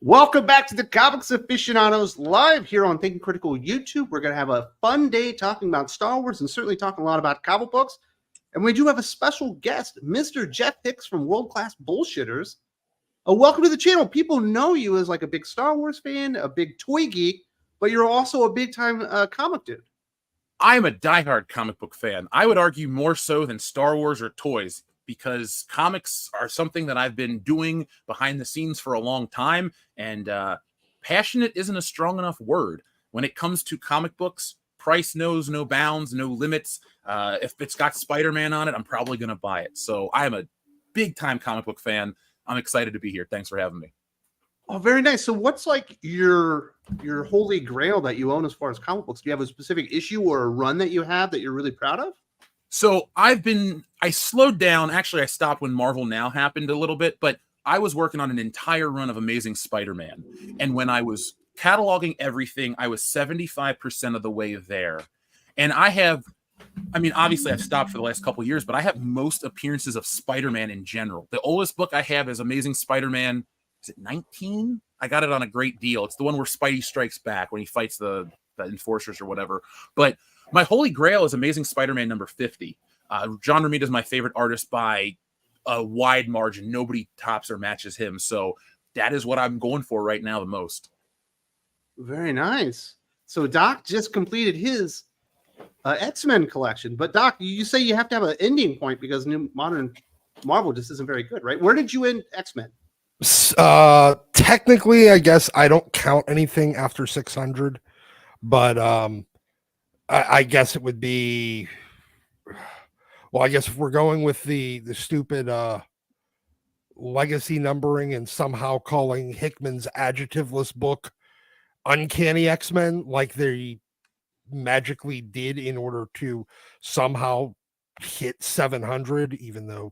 Welcome back to the Comics Aficionados live here on Thinking Critical YouTube. We're going to have a fun day talking about Star Wars and certainly talking a lot about comic books. And we do have a special guest, Mr. Jeff Hicks from WorldClassBullshitters. Welcome to the channel. People know you as like a big Star Wars fan, a big toy geek, but you're also a big-time comic dude. I'm a diehard comic book fan. I would argue more so than Star Wars or toys, because comics are something that I've been doing behind the scenes for a long time, and passionate isn't a strong enough word. When it comes to comic books, price knows no bounds, no limits. If it's got Spider-Man on it, I'm probably going to buy it. So I'm a big-time comic book fan. I'm excited to be here. Thanks for having me. Oh, very nice. So what's like your holy grail that you own as far as comic books? Do you have a specific issue or a run that you have that you're really proud of? So I slowed down. Actually, I stopped when Marvel Now happened a little bit, but I was working on an entire run of Amazing Spider-Man. And when I was cataloging everything, I was 75% of the way there. And obviously I've stopped for the last couple of years, but I have most appearances of Spider-Man in general. The oldest book I have is Amazing Spider-Man. Is it 19? I got it on a great deal. It's the one where Spidey strikes back when he fights the enforcers or whatever. But my holy grail is Amazing Spider-Man number 50. John Romita is my favorite artist by a wide margin. Nobody tops or matches him. So that is what I'm going for right now the most. Very nice. So Doc just completed his X-Men collection. But Doc, you say you have to have an ending point because new modern Marvel just isn't very good, right? Where did you end X-Men? Technically, I guess I don't count anything after 600, but I guess it would be, well, I guess if we're going with the stupid legacy numbering and somehow calling Hickman's adjectiveless book Uncanny X-Men, like they magically did in order to somehow hit 700, even though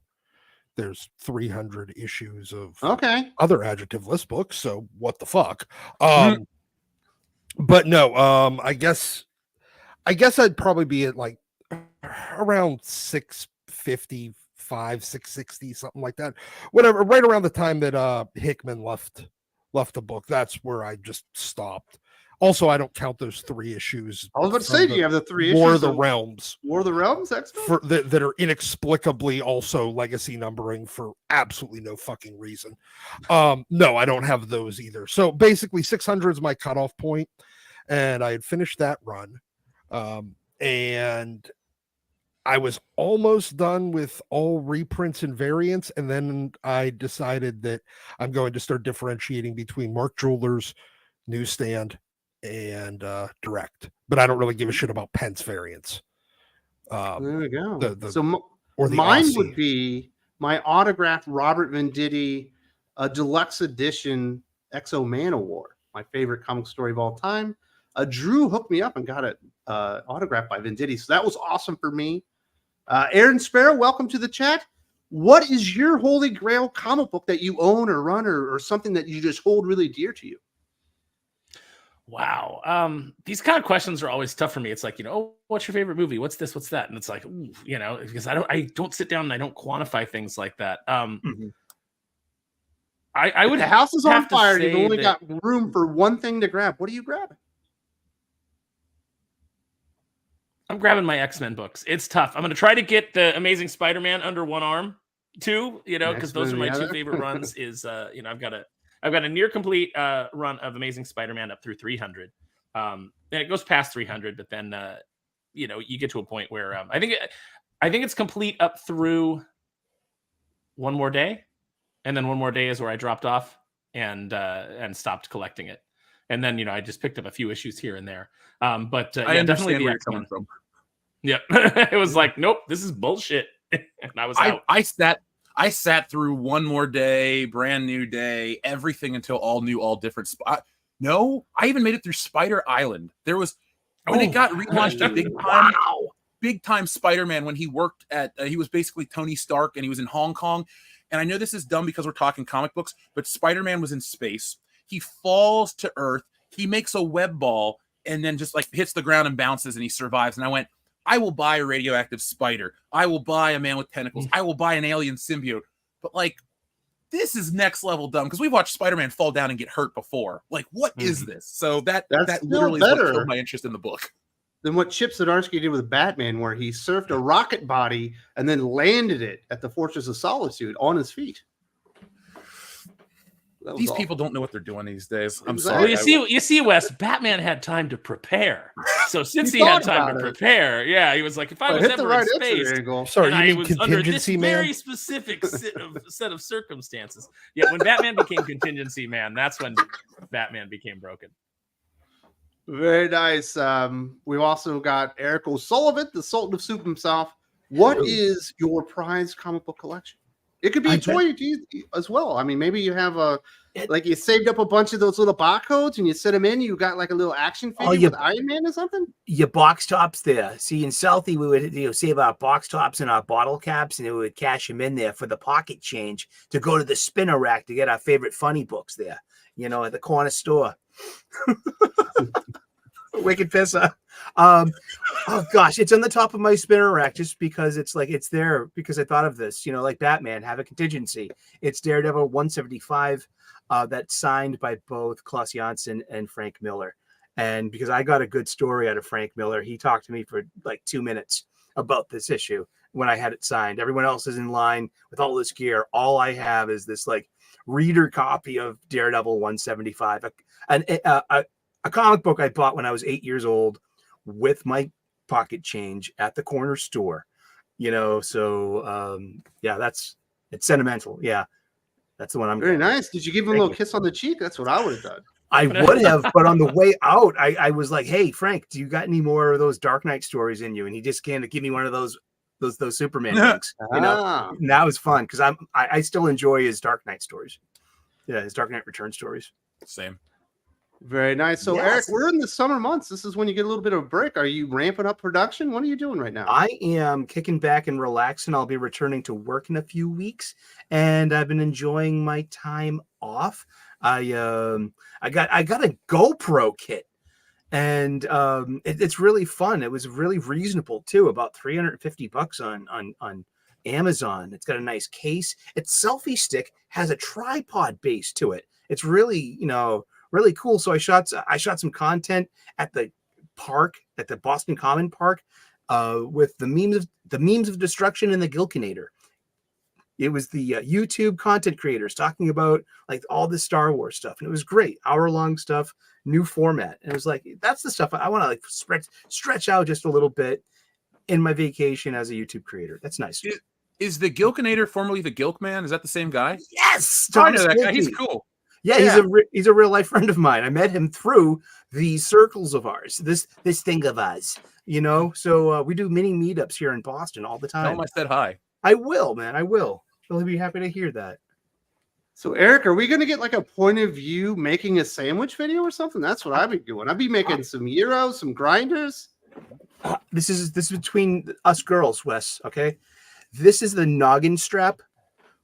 there's 300 issues of other adjectiveless books. So what the fuck? But no, I guess I'd probably be at like around 655, 660, something like that. Whatever, right around the time that Hickman left the book. That's where I just stopped. Also, I don't count those 3 issues. I was about to say, do you have the 3 issues? War of the Realms. War of the Realms? That are inexplicably also legacy numbering for absolutely no fucking reason. No, I don't have those either. So basically 600 is my cutoff point, and I had finished that run. And I was almost done with all reprints and variants, and then I decided that I'm going to start differentiating between Mark Jewelers, Newsstand, and Direct. But I don't really give a shit about Pence variants. There we go. Mine would be my autographed Robert Venditti deluxe edition Exo Man War, my favorite comic story of all time. Drew hooked me up and got it autographed by Venditti, so that was awesome for me. Aaron Sparrow, welcome to the chat. What is your holy grail comic book that you own or run or something that you just hold really dear to you? Wow. These kind of questions are always tough for me. It's like, what's your favorite movie? What's this? What's that? And it's like, because I don't sit down and I don't quantify things like that. I would. The house is on fire. You've only got room for one thing to grab. What are you grabbing? I'm grabbing my X-Men books. It's tough. I'm going to try to get the Amazing Spider-Man under one arm too, because those are my 2 favorite runs is, I've got a near complete run of Amazing Spider-Man up through 300. And it goes past 300, but then, you get to a point where I think it's complete up through One More Day. And then One More Day is where I dropped off and stopped collecting it. And then, I just picked up a few issues here and there. But definitely the X-Men. From. Yeah. It was like, nope, this is bullshit. And I was out. I sat through One More Day, Brand New Day, everything until All New, All Different. No, I even made it through Spider Island. There was, when it got relaunched big time Spider-Man, when he worked at, he was basically Tony Stark and he was in Hong Kong. And I know this is dumb because we're talking comic books, but Spider-Man was in space. He falls to Earth. He makes a web ball and then just like hits the ground and bounces and he survives. And I went, I will buy a radioactive spider. I will buy a man with tentacles. I will buy an alien symbiote. But like, this is next level dumb, because we've watched Spider-Man fall down and get hurt before. Like, what is this? So that literally is what killed my interest in the book. Than what Chip Zdarsky did with Batman, where he surfed a rocket body and then landed it at the Fortress of Solitude on his feet. These people don't know what they're doing these days. I'm Exactly. sorry. Well, you see, Wes, Batman had time to prepare. So since he had time to prepare, he was like, if I was ever in space, sorry, and you I mean was under this Contingency Man? very specific set of circumstances. Yeah, when Batman became Contingency Man, that's when Batman became broken. Very nice. We've also got Eric O'Sullivan, the Sultan of Soup himself. What is your prized comic book collection? It could be a toy as well. I mean, maybe you have you saved up a bunch of those little barcodes and you set them in. You got like a little action figure with Iron Man or something. Your box tops there. See, in Southie, we would save our box tops and our bottle caps, and we would cash them in there for the pocket change to go to the spinner rack to get our favorite funny books there. At the corner store. Wicked pisser. Oh gosh, it's on the top of my spinner rack just because it's there because I thought of this. Like Batman, have a contingency. It's Daredevil 175 that's signed by both Klaus Janson and Frank Miller. And because I got a good story out of Frank Miller, he talked to me for like 2 minutes about this issue when I had it signed. Everyone else is in line with all this gear. All I have is this like reader copy of Daredevil 175, a comic book I bought when I was 8 years old with my pocket change at the corner store, so it's sentimental. Yeah. That's the one I'm very nice. Did you give him a little kiss on the cheek? That's what I would have done. I would have, but on the way out, I was like, hey, Frank, do you got any more of those Dark Knight stories in you? And he just kind of give me one of those Superman links, And that was fun because I still enjoy his Dark Knight stories. Yeah, his Dark Knight Return stories. Same. Very nice. So, Yes. Eric, we're in the summer months. This is when you get a little bit of a break. Are you ramping up production? What are you doing right now? I am kicking back and relaxing. I'll be returning to work in a few weeks, and I've been enjoying my time off. I got a GoPro kit, and it's really fun. It was really reasonable too, about $350 on Amazon. It's got a nice case. Its selfie stick has a tripod base to it. It's really really cool. So I shot some content at the park, at the Boston Common Park, with the memes of destruction and the Gilkinator. It was the YouTube content creators talking about like all the Star Wars stuff, and it was great, hour-long stuff, new format. And it was like, that's the stuff I want to like stretch out just a little bit in my vacation as a YouTube creator. That's nice. Is the Gilkinator formerly the Gilk Man? Is that the same guy? Yes, I know that guy. He's cool. Yeah, he's a real life friend of mine. I met him through the circles of ours, this thing of us, So we do mini meetups here in Boston all the time. Tell him I said hi. I will, man. I will. He'll be happy to hear that. So, Eric, are we going to get like a point of view making a sandwich video or something? That's what I've been doing. I'd be making some gyros, some grinders. This is between us girls, Wes. Okay, this is the noggin strap.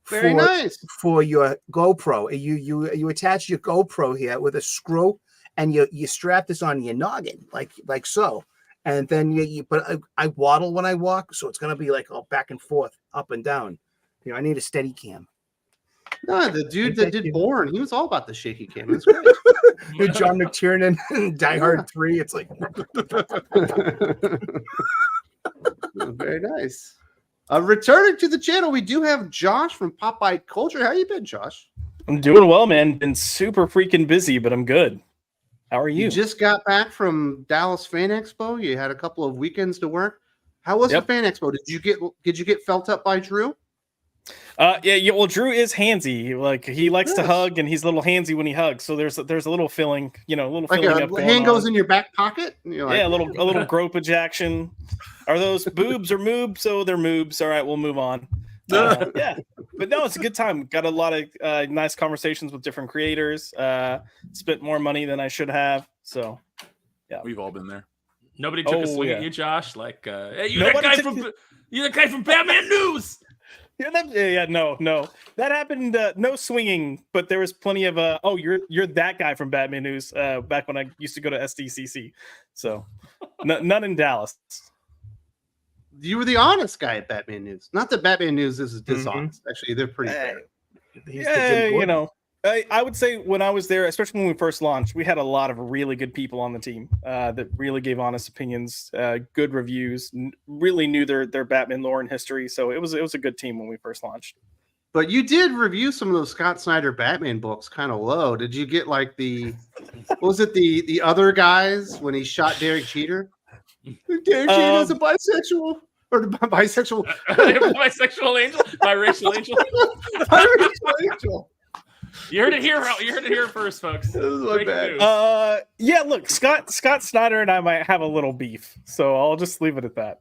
Very nice for your GoPro. You attach your GoPro here with a screw, and you strap this on your noggin like so, and then but I waddle when I walk, so it's gonna be like all back and forth, up and down. I need a steady cam. No, the dude that did Bourne, he was all about the shaky cam. That's great. Dude, John McTiernan, Die Hard 3. It's like very nice. Returning to the channel, we do have Josh from Popeye Culture. How you been, Josh? I'm doing well, man. Been super freaking busy, but I'm good. How are you? You just got back from Dallas Fan Expo. You had a couple of weekends to work. How was the Fan Expo? Did you get felt up by Drew? Yeah. Well, Drew is handsy. Like he likes to hug, and he's a little handsy when he hugs. So there's a little feeling, a little like feeling up. A hand goes in your back pocket. Yeah, a little gropage action. Are those boobs or moobs? So they're moobs. All right, we'll move on. Yeah, but no, it's a good time. Got a lot of nice conversations with different creators. Spent more money than I should have. So yeah, we've all been there. Nobody took a swing at you, Josh. Like, hey, you're the guy from Batman News. No. That happened. No swinging, but there was plenty of. You're that guy from Batman News. Back when I used to go to SDCC. So, none in Dallas. You were the honest guy at Batman News. Not that Batman News is dishonest. Actually, they're pretty fair. He's the Jim Yeah, you Gordon. know, I would say when I was there, especially when we first launched, we had a lot of really good people on the team that really gave honest opinions, good reviews, really knew their Batman lore and history. So it was a good team when we first launched. But you did review some of those Scott Snyder Batman books kind of low. Did you get like what was it, the other guys when he shot Derek Jeter? Derek Jeter's a bisexual. Or bisexual. Bisexual angel? Biracial angel? Biracial angel. You heard it here first, folks. This is my Breaking bad. news. Yeah, look, Scott Snyder and I might have a little beef, so I'll just leave it at that.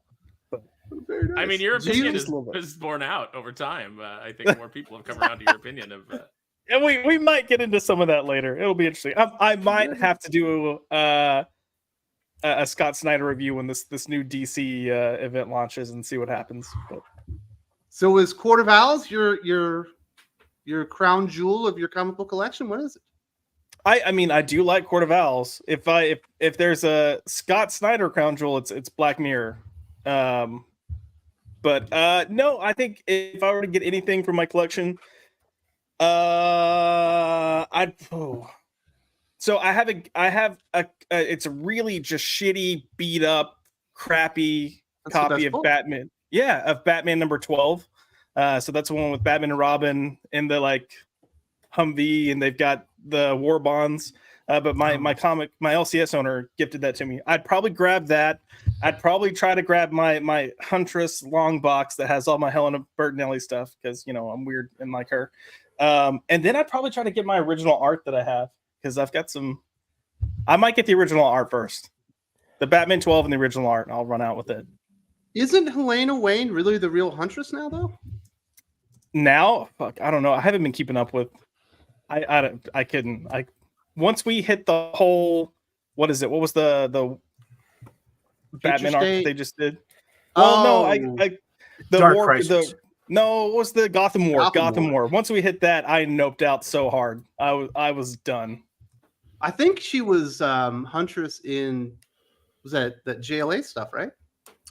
Very nice. I mean, your opinion Just a little bit. is borne out over time. I think more people have come around to your opinion of. And we might get into some of that later. It'll be interesting. I might have to do a Scott Snyder review when this new DC event launches and see what happens. But. So is Court of Owls your crown jewel of your comic book collection? What is it? I mean, I do like Court of Owls. If there's a Scott Snyder crown jewel, it's Black Mirror. But no, I think if I were to get anything from my collection, So I have a it's a really just shitty, beat up, crappy copy of Batman. Yeah, of Batman number 12. So that's the one with Batman and Robin in the like Humvee, and they've got the war bonds. But my LCS owner gifted that to me. I'd probably grab that. I'd probably try to grab my Huntress long box that has all my Helena Bertinelli stuff because I'm weird and like her. And then I'd probably try to get my original art that I have because I've got some. I might get the original art first, the Batman 12 and the original art, and I'll run out with it. Isn't Helena Wayne really the real Huntress now, though? Now, fuck, I don't know. I haven't been keeping up with. I couldn't. Once we hit the whole, what is it? What was the Batman art that they just did? Well, no, the Dark war. Crisis. No, it was the Gotham War. Gotham War. Once we hit that, I noped out so hard. I was done. I think she was Huntress in that JLA stuff, right?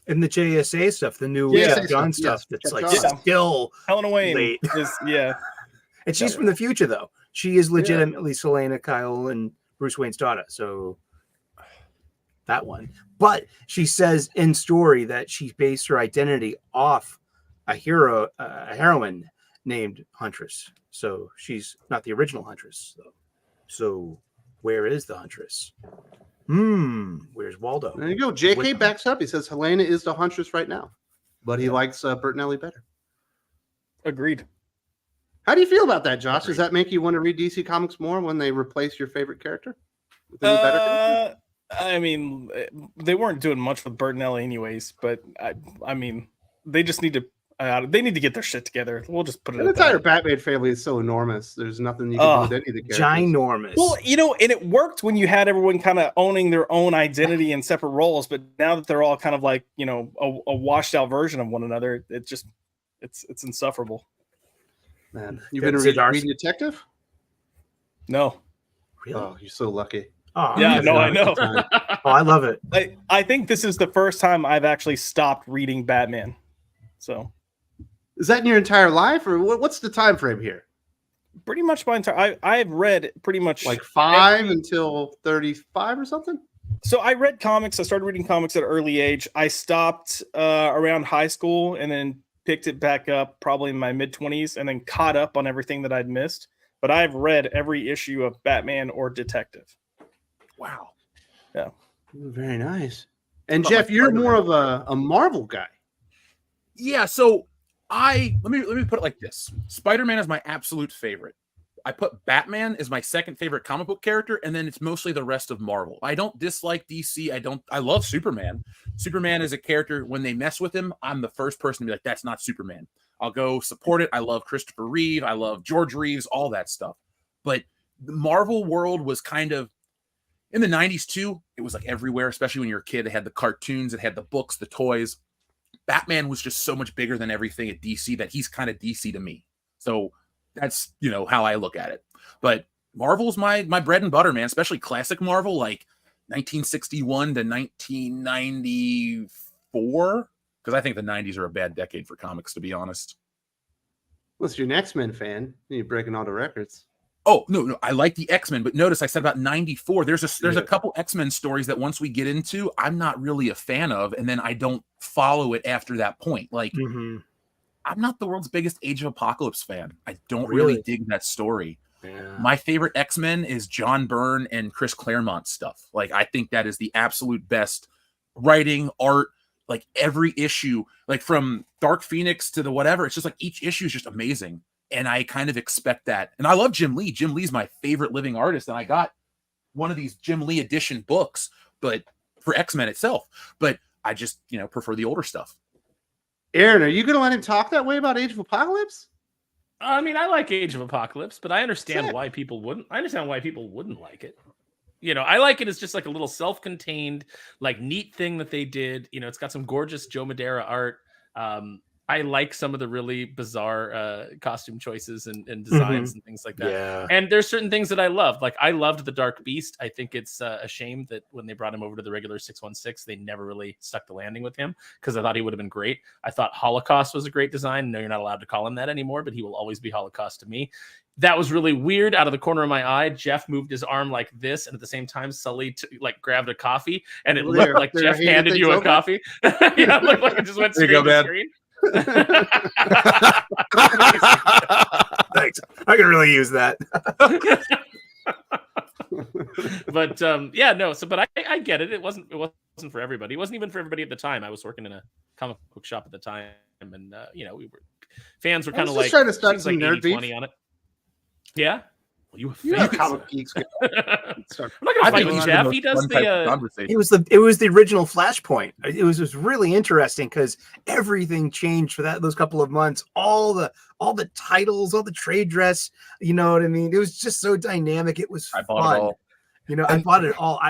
And the JSA stuff, the new Gun stuff that's like still Helena Wayne late. is And she's from the future though. She is legitimately Selena Kyle and Bruce Wayne's daughter. So that one. But she says in story that she based her identity off a heroine named Huntress. So she's not the original Huntress though. So where is the Huntress? Where's Waldo? There you go. JK backs up. He says Helena is the Huntress right now, but he likes Bertinelli better. Agreed. How do you feel about that, Josh? Does that make you want to read DC Comics more when they replace your favorite character with a new better character? I mean, they weren't doing much with Bertinelli anyways, but I mean, they just need to. They need to get their shit together. We'll just put it. The entire Batman family is so enormous. There's nothing you can do with any of the characters. Ginormous. Well, and it worked when you had everyone kind of owning their own identity and separate roles. But now that they're all kind of like a washed out version of one another, it's insufferable. Man, you've been reading Detective? No. Really? Oh, you're so lucky. Oh, yeah, no, I know. I love it. I think this is the first time I've actually stopped reading Batman. So. Is that in your entire life, or what's the time frame here? Pretty much my entire. I've read pretty much like 5 until 35 or something. So I read comics. I started reading comics at an early age. I stopped around high school and then picked it back up probably in my mid-20s and then caught up on everything that I'd missed. But I've read every issue of Batman or Detective. Wow. Yeah. Very nice. And Jeff, you're more of a Marvel guy. Yeah, so let me put it like this. Spider-Man is my absolute favorite. I put Batman as my second favorite comic book character, and then it's mostly the rest of Marvel. I don't dislike DC. I love Superman. Superman is a character, when they mess with him, I'm the first person to be like, that's not Superman. I'll go support it. I love Christopher Reeve. I love George Reeves, all that stuff. But the Marvel world was kind of, in the 90s too, it was like everywhere, especially when you're a kid. It had the cartoons, it had the books, the toys. Batman was just so much bigger than everything at DC that he's kind of DC to me. So that's, how I look at it. But Marvel's my bread and butter, man, especially classic Marvel, like 1961 to 1994. Because I think the 90s are a bad decade for comics, to be honest. Well, you're an X-Men fan. You're breaking all the records. Oh, no, I like the X-Men, but notice I said about 94. There's a couple X-Men stories that once we get into, I'm not really a fan of, and then I don't follow it after that point. Like, I'm not the world's biggest Age of Apocalypse fan. I don't really dig that story. Yeah. My favorite X-Men is John Byrne and Chris Claremont stuff. Like, I think that is the absolute best writing, art, like every issue, like from Dark Phoenix to the whatever. It's just like each issue is just amazing. And I kind of expect that. And I love Jim Lee. Jim Lee's my favorite living artist. And I got one of these Jim Lee edition books, but for X-Men itself. But I just, prefer the older stuff. Aaron, are you going to let him talk that way about Age of Apocalypse? I mean, I like Age of Apocalypse, but I understand why people wouldn't. I understand why people wouldn't like it. I like it as just like a little self-contained, like neat thing that they did. It's got some gorgeous Joe Madera art. I like some of the really bizarre costume choices and designs and things like that. Yeah. And there's certain things that I love. Like I loved the Dark Beast. I think it's a shame that when they brought him over to the regular 616, they never really stuck the landing with him because I thought he would have been great. I thought Holocaust was a great design. No, you're not allowed to call him that anymore, but he will always be Holocaust to me. That was really weird. Out of the corner of my eye, Jeff moved his arm like this, and at the same time, Sully grabbed a coffee, and it looked like Jeff handed you a coffee. Yeah, it looked like it just went straight to the screen. Thanks. I can really use that. But but I get it. It wasn't for everybody. It wasn't even for everybody at the time. I was working in a comic book shop at the time, and fans were kind of like trying to start seems some like nerd 80-20 on it. Yeah. Well, You're a comic geeks. I'm not gonna fight Jeff. He does the. It was the original Flashpoint. It was really interesting because everything changed for those couple of months. All the titles, all the trade dress. You know what I mean? It was just so dynamic. It was fun. Bought it all. I bought it all.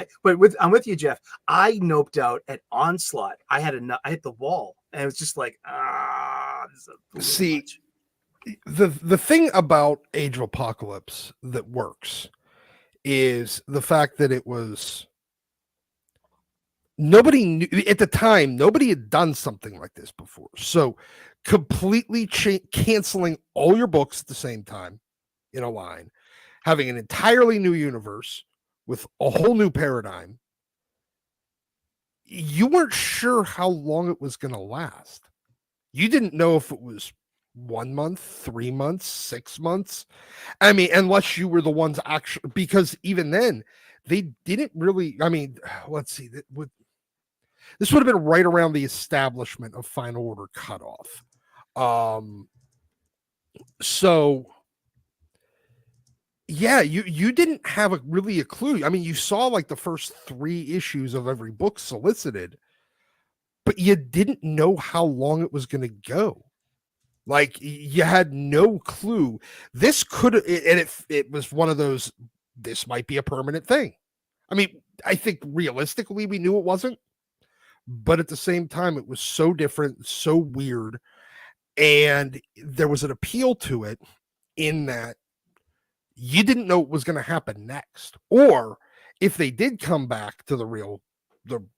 I'm with you, Jeff. I noped out at Onslaught. I hit the wall, and it was just like See. Much. The thing about Age of Apocalypse that works is the fact that it was nobody knew at the time. Nobody had done something like this before. So completely canceling all your books at the same time in a line, having an entirely new universe with a whole new paradigm. You weren't sure how long it was going to last. You didn't know if it was 1 month, 3 months, 6 months. I mean, unless you were the ones actually, because even then they didn't really, let's see, this would have been right around the establishment of Final Order cutoff. So yeah, you didn't have really a clue. I mean, you saw like the first 3 issues of every book solicited, but you didn't know how long it was going to go. Like you had no clue. This could, and it was one of those, this might be a permanent thing. I mean, I think realistically we knew it wasn't, but at the same time, it was so different, so weird. And there was an appeal to it in that you didn't know what was going to happen next. Or if they did come back to the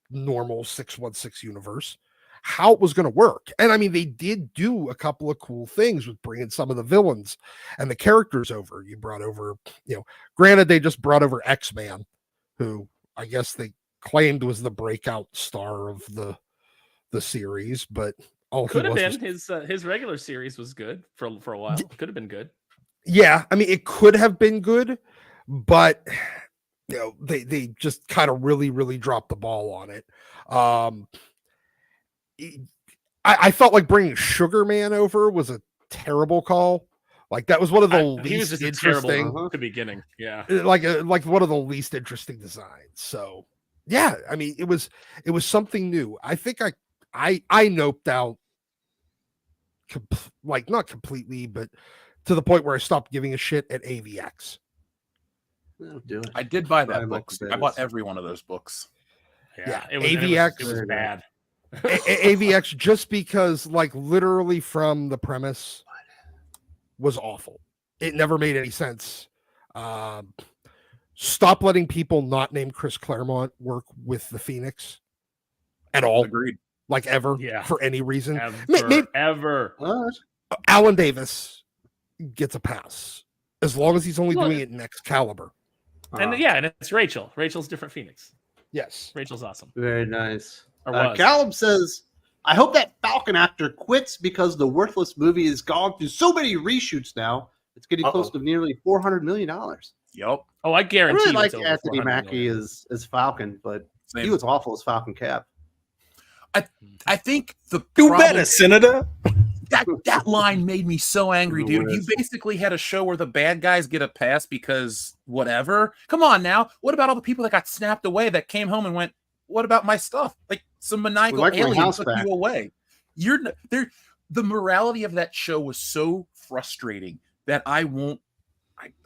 normal 616 universe, how it was going to work. And I mean, they did do a couple of cool things with bringing some of the villains and the characters over. You brought over, granted, they just brought over X-Man, who I guess they claimed was the breakout star of the series, but could have been his regular series was good for a while. Could have been good. Yeah, I mean, it could have been good, but they just kind of really, really dropped the ball on it. I felt like bringing Sugar Man over was a terrible call. Like that was one of the least interesting at the beginning. Yeah, like one of the least interesting designs. So yeah, I mean, it was something new. I think I noped out, not completely, but to the point where I stopped giving a shit at AVX. Do it. I did buy that book. I bought every one of those books. Yeah, AVX it was bad. AVX just because literally from the premise was awful. It never made any sense. Stop letting people not named Chris Claremont work with the Phoenix at all. Agreed. Ever. Yeah. For any reason. Ever. Alan Davis. gets a pass as long as he's only doing it in Excalibur. And and it's Rachel. Rachel's different Phoenix. Yes, Rachel's awesome. Very nice. Or was. Callum says, I hope that Falcon actor quits because the worthless movie has gone through so many reshoots now. It's getting close to nearly $400 million. Yep. Oh, I I guarantee. really like it's over Anthony 400 Mackie million. as Falcon, but Same. he was awful as Falcon Cap. I think the Do problem- better, Senator. that line made me so angry, dude. You Yes. basically had a show where the bad guys get a pass because whatever. Come on now. What about all the people that got snapped away that came home and went, what about my stuff? Like some maniacal Like my alien house took back. you away. You're there. The morality of that show was so frustrating that I'm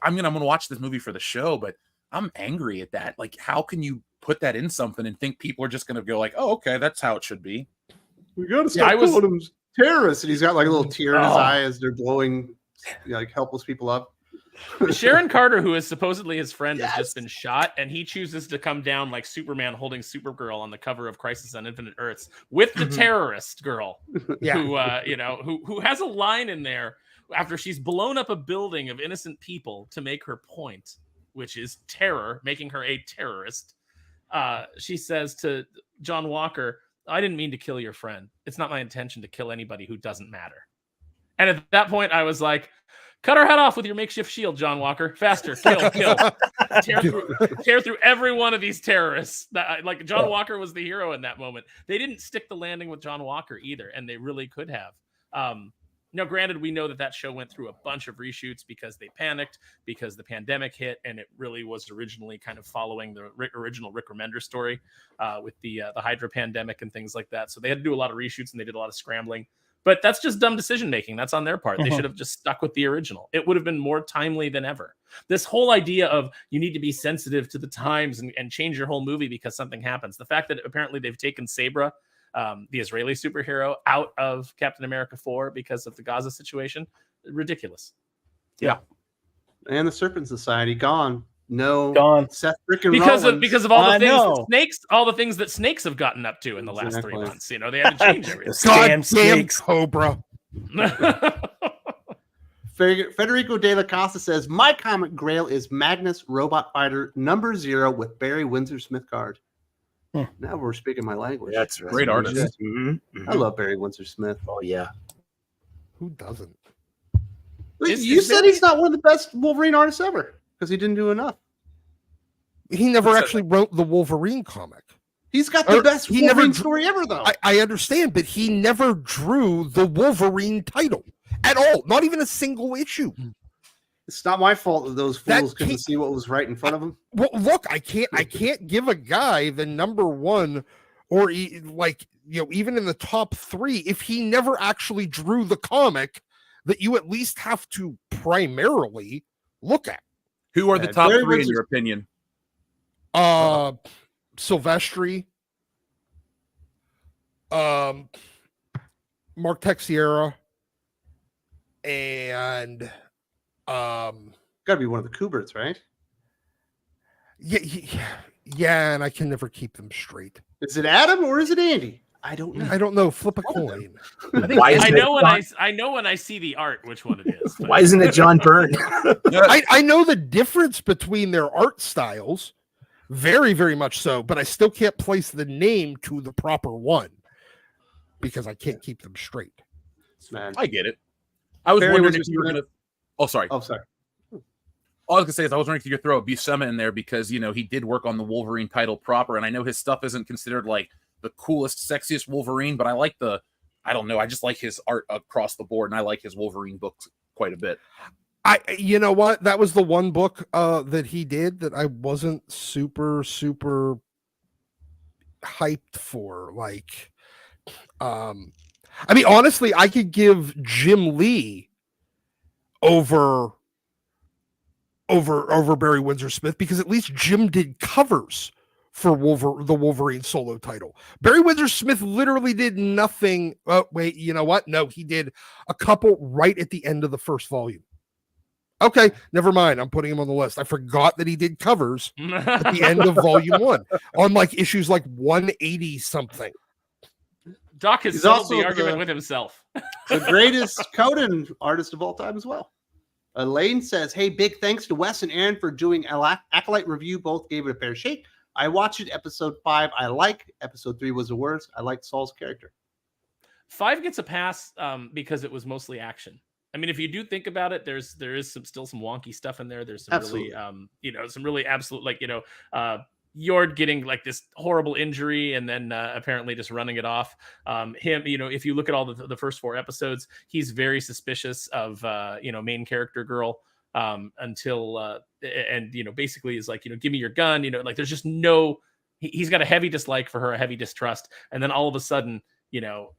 gonna watch this movie for the show, but I'm angry at that. Like, how can you put that in something and think people are just gonna go like, oh, okay, that's how it should be? We gotta stop calling him terrorists, and he's got like a little tear in his eye as they're blowing like helpless people up. Sharon Carter, who is supposedly his friend, has just been shot, and he chooses to come down like Superman holding Supergirl on the cover of Crisis on Infinite Earths with the terrorist girl, who has a line in there after she's blown up a building of innocent people to make her point, which is terror, making her a terrorist. She says to John Walker, I didn't mean to kill your friend. It's not my intention to kill anybody who doesn't matter. And at that point, I was like, cut her head off with your makeshift shield, John Walker. Faster, kill. tear through every one of these terrorists. Like John Walker was the hero in that moment. They didn't stick the landing with John Walker either, and they really could have. Now, granted, we know that show went through a bunch of reshoots because they panicked, because the pandemic hit, and it really was originally kind of following the original Rick Remender story with the Hydra pandemic and things like that. So they had to do a lot of reshoots, and they did a lot of scrambling. But that's just dumb decision making. That's on their part. They should have just stuck with the original. It would have been more timely than ever. This whole idea of you need to be sensitive to the times and change your whole movie because something happens. The fact that apparently they've taken Sabra, the Israeli superhero, out of Captain America 4 because of the Gaza situation, ridiculous. Yeah. And the Serpent Society gone. No, Gone. Seth freaking because Rollins. of all the I things know. that snakes, all the things that snakes have gotten up to in the last 3 Exactly. months. They had to change everything. Damn Damn snakes. Cobra. Federico De La Casa says, my comic Grail is Magnus Robot Fighter #0 with Barry Windsor Smith card. Now we're speaking my language. That's right. Great artist. I love Barry Windsor Smith. Oh yeah. Who doesn't? You said he's not one of the best Wolverine artists ever because he didn't do enough. He never actually wrote the Wolverine comic. He's got the best he Wolverine never- story ever, though. I understand, but he never drew the Wolverine title at all. Not even a single issue. It's not my fault that those That fools couldn't can't- see what was right in front of them. Well, look, I can't give a guy the #1 or even in the top 3 if he never actually drew the comic that you at least have to primarily look at. Who are the Yeah, top Barry 3 in Windsor- your opinion? Silvestri, Mark Texiera, and Got to be one of the Kuberts, right? yeah, and I can never keep them straight. Is it Adam or is it Andy? I don't know. I don't know. Flip a coin. Why I isn't know it I know when I see the art which one it is. but- Why isn't it John Byrne? I know the difference between their art styles, very, very much so, but I still can't place the name to the proper one because I can't keep them straight. Man. I get it. I was Barry wondering if Windsor you were Smith. going to. Oh, sorry. Oh, sorry. All I was gonna say is I was wondering if you could throw a Buscema in there because he did work on the Wolverine title proper, and I know his stuff isn't considered like the coolest, sexiest Wolverine, but I like I just like his art across the board, and I like his Wolverine books quite a bit. You know what? That was the one book that he did that I wasn't super hyped for. Like, honestly, I could give Jim Lee over Barry Windsor Smith because at least Jim did covers for the Wolverine solo title. Barry Windsor Smith literally did nothing. Oh, wait, you know what? No, he did a couple right at the end of the first volume. Okay, never mind. I'm putting him on the list. I forgot that he did covers at the end of volume 1 on like issues like 180 something. Doc has He's settled also the argument the- with himself. The greatest Conan artist of all time as well. Elaine says, hey, big thanks to Wes and Aaron for doing Acolyte review. Both gave it a fair shake. I watched it. Episode 5 I like. Episode 3 was the worst. I liked Saul's character. 5 gets a pass because it was mostly action. I mean, if you do think about it, there is still some wonky stuff in there. There's some Absolutely. really, some really absolute, like, Yord getting like this horrible injury and then apparently just running it off. Him, if you look at all the first 4 episodes, he's very suspicious of, main character girl until, basically is like, give me your gun, like there's just he's got a heavy dislike for her, a heavy distrust. And then all of a sudden,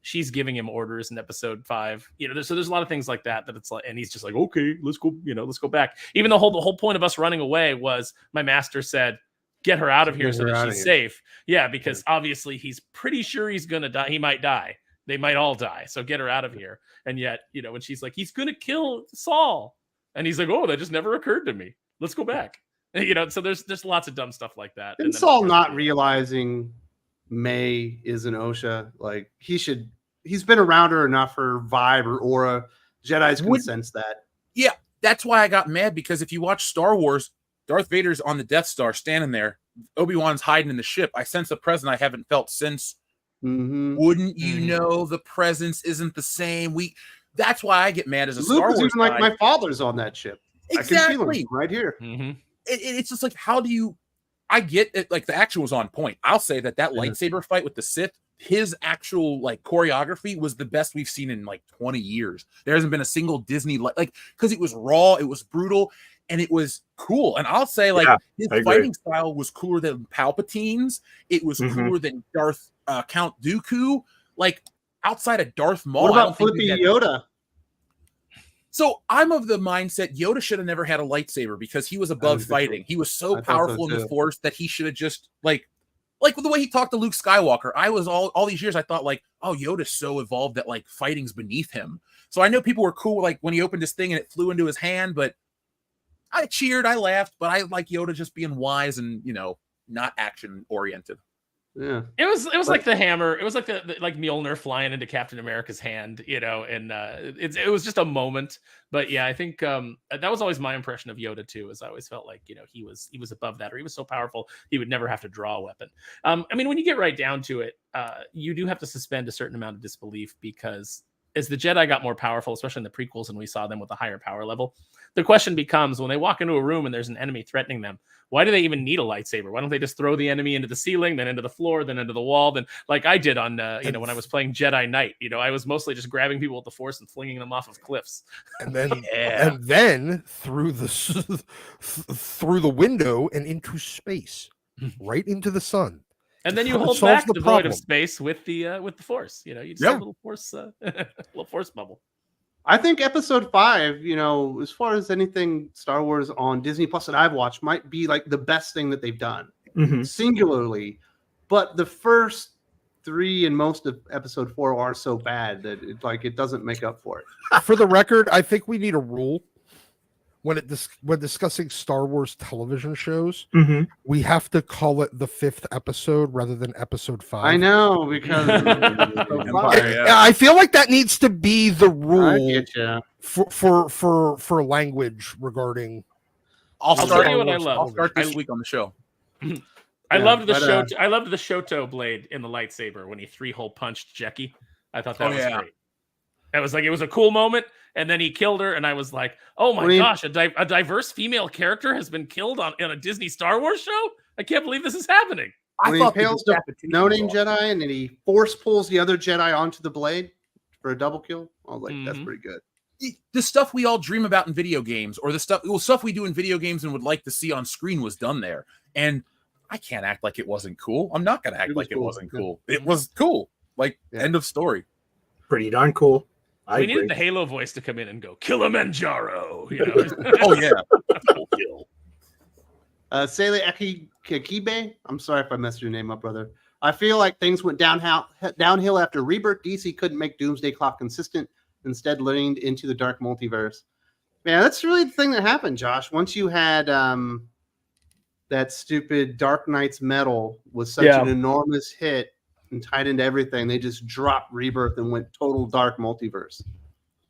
she's giving him orders in episode 5. So there's a lot of things like that it's like, and he's just like, okay, let's go. Let's go back. Even the whole point of us running away was my master said, get her out of here so that she's safe. Yeah, because obviously he's pretty sure he's gonna die. He might die. They might all die. So get her out of here. And yet, when she's like, he's gonna kill Saul, and he's like, oh, that just never occurred to me. Let's go back. So there's lots of dumb stuff like that. And Saul not realizing May is an OSHA, like he's been around her enough, her vibe or aura. Jedis can sense that. Yeah, that's why I got mad, because if you watch Star Wars, Darth Vader's on the Death Star standing there. Obi-Wan's hiding in the ship. I sense a presence I haven't felt since. Wouldn't you know the presence isn't the same? That's why I get mad as a Star Wars even like my father's on that ship. Exactly. I can feel him right here. It's just like, how do you... I get it. Like, the action was on point. I'll say that lightsaber fight with the Sith, his actual like choreography was the best we've seen in like 20 years. There hasn't been a single Disney because it was raw, it was brutal, and it was cool. And I'll say his fighting style was cooler than Palpatine's. It was cooler than Count Dooku. Like, outside of Darth Maul, what about Flippy Yoda? So I'm of the mindset Yoda should have never had a lightsaber because he was above fighting. He was so powerful in the Force that he should have just like the way he talked to Luke Skywalker. I was all these years I thought like, oh, Yoda's so evolved that like fighting's beneath him. So I know people were cool like when he opened his thing and it flew into his hand, but I cheered, I laughed, but I like Yoda just being wise and not action oriented. Yeah, it was like the hammer. It was like the like Mjolnir flying into Captain America's hand, and it was just a moment. But yeah, I think that was always my impression of Yoda too. Is I always felt like he was above that, or he was so powerful he would never have to draw a weapon. I mean, when you get right down to it, you do have to suspend a certain amount of disbelief because as the Jedi got more powerful, especially in the prequels, and we saw them with a higher power level, the question becomes when they walk into a room and there's an enemy threatening them, why do they even need a lightsaber? Why don't they just throw the enemy into the ceiling, then into the floor, then into the wall? Then like I did on, when I was playing Jedi Knight, I was mostly just grabbing people with the Force and flinging them off of cliffs. And then, and then through the window and into space, right into the sun. And then you hold back the void of space with the Force. You just have a little Force, little Force bubble. I think episode 5, as far as anything Star Wars on Disney Plus that I've watched, might be like the best thing that they've done singularly. But the first 3 and most of episode 4 are so bad that it doesn't make up for it. For the record, I think we need a rule when discussing Star Wars television shows, we have to call it the 5th episode rather than episode 5. I know, because I feel like that needs to be the rule I get you. for language regarding. I'll tell you what I love. I'll start this week on the show. I loved the I loved the Shoto blade in the lightsaber when he 3-hole punched Jeki. I thought that was great. It was a cool moment, and then he killed her, and I was like, "Oh my gosh, a diverse female character has been killed in a Disney Star Wars show! I can't believe this is happening." When he impales the no-name Jedi, and then he force pulls the other Jedi onto the blade for a double kill, I was like, "That's pretty good." The stuff we all dream about in video games, or the stuff we do in video games and would like to see on screen, was done there, and I can't act like it wasn't cool. I'm not going to act like it wasn't cool. It was cool. End of story. Pretty darn cool. We needed the Halo voice to come in and go, Kilimanjaro. Oh, yeah. Sele Akibe, I'm sorry if I messed your name up, brother. I feel like things went downhill after Rebirth. DC couldn't make Doomsday Clock consistent, instead leaned into the dark multiverse. Man, that's really the thing that happened, Josh. Once you had that stupid Dark Knight's Metal was such an enormous hit and tied into everything, they just dropped Rebirth and went total dark multiverse.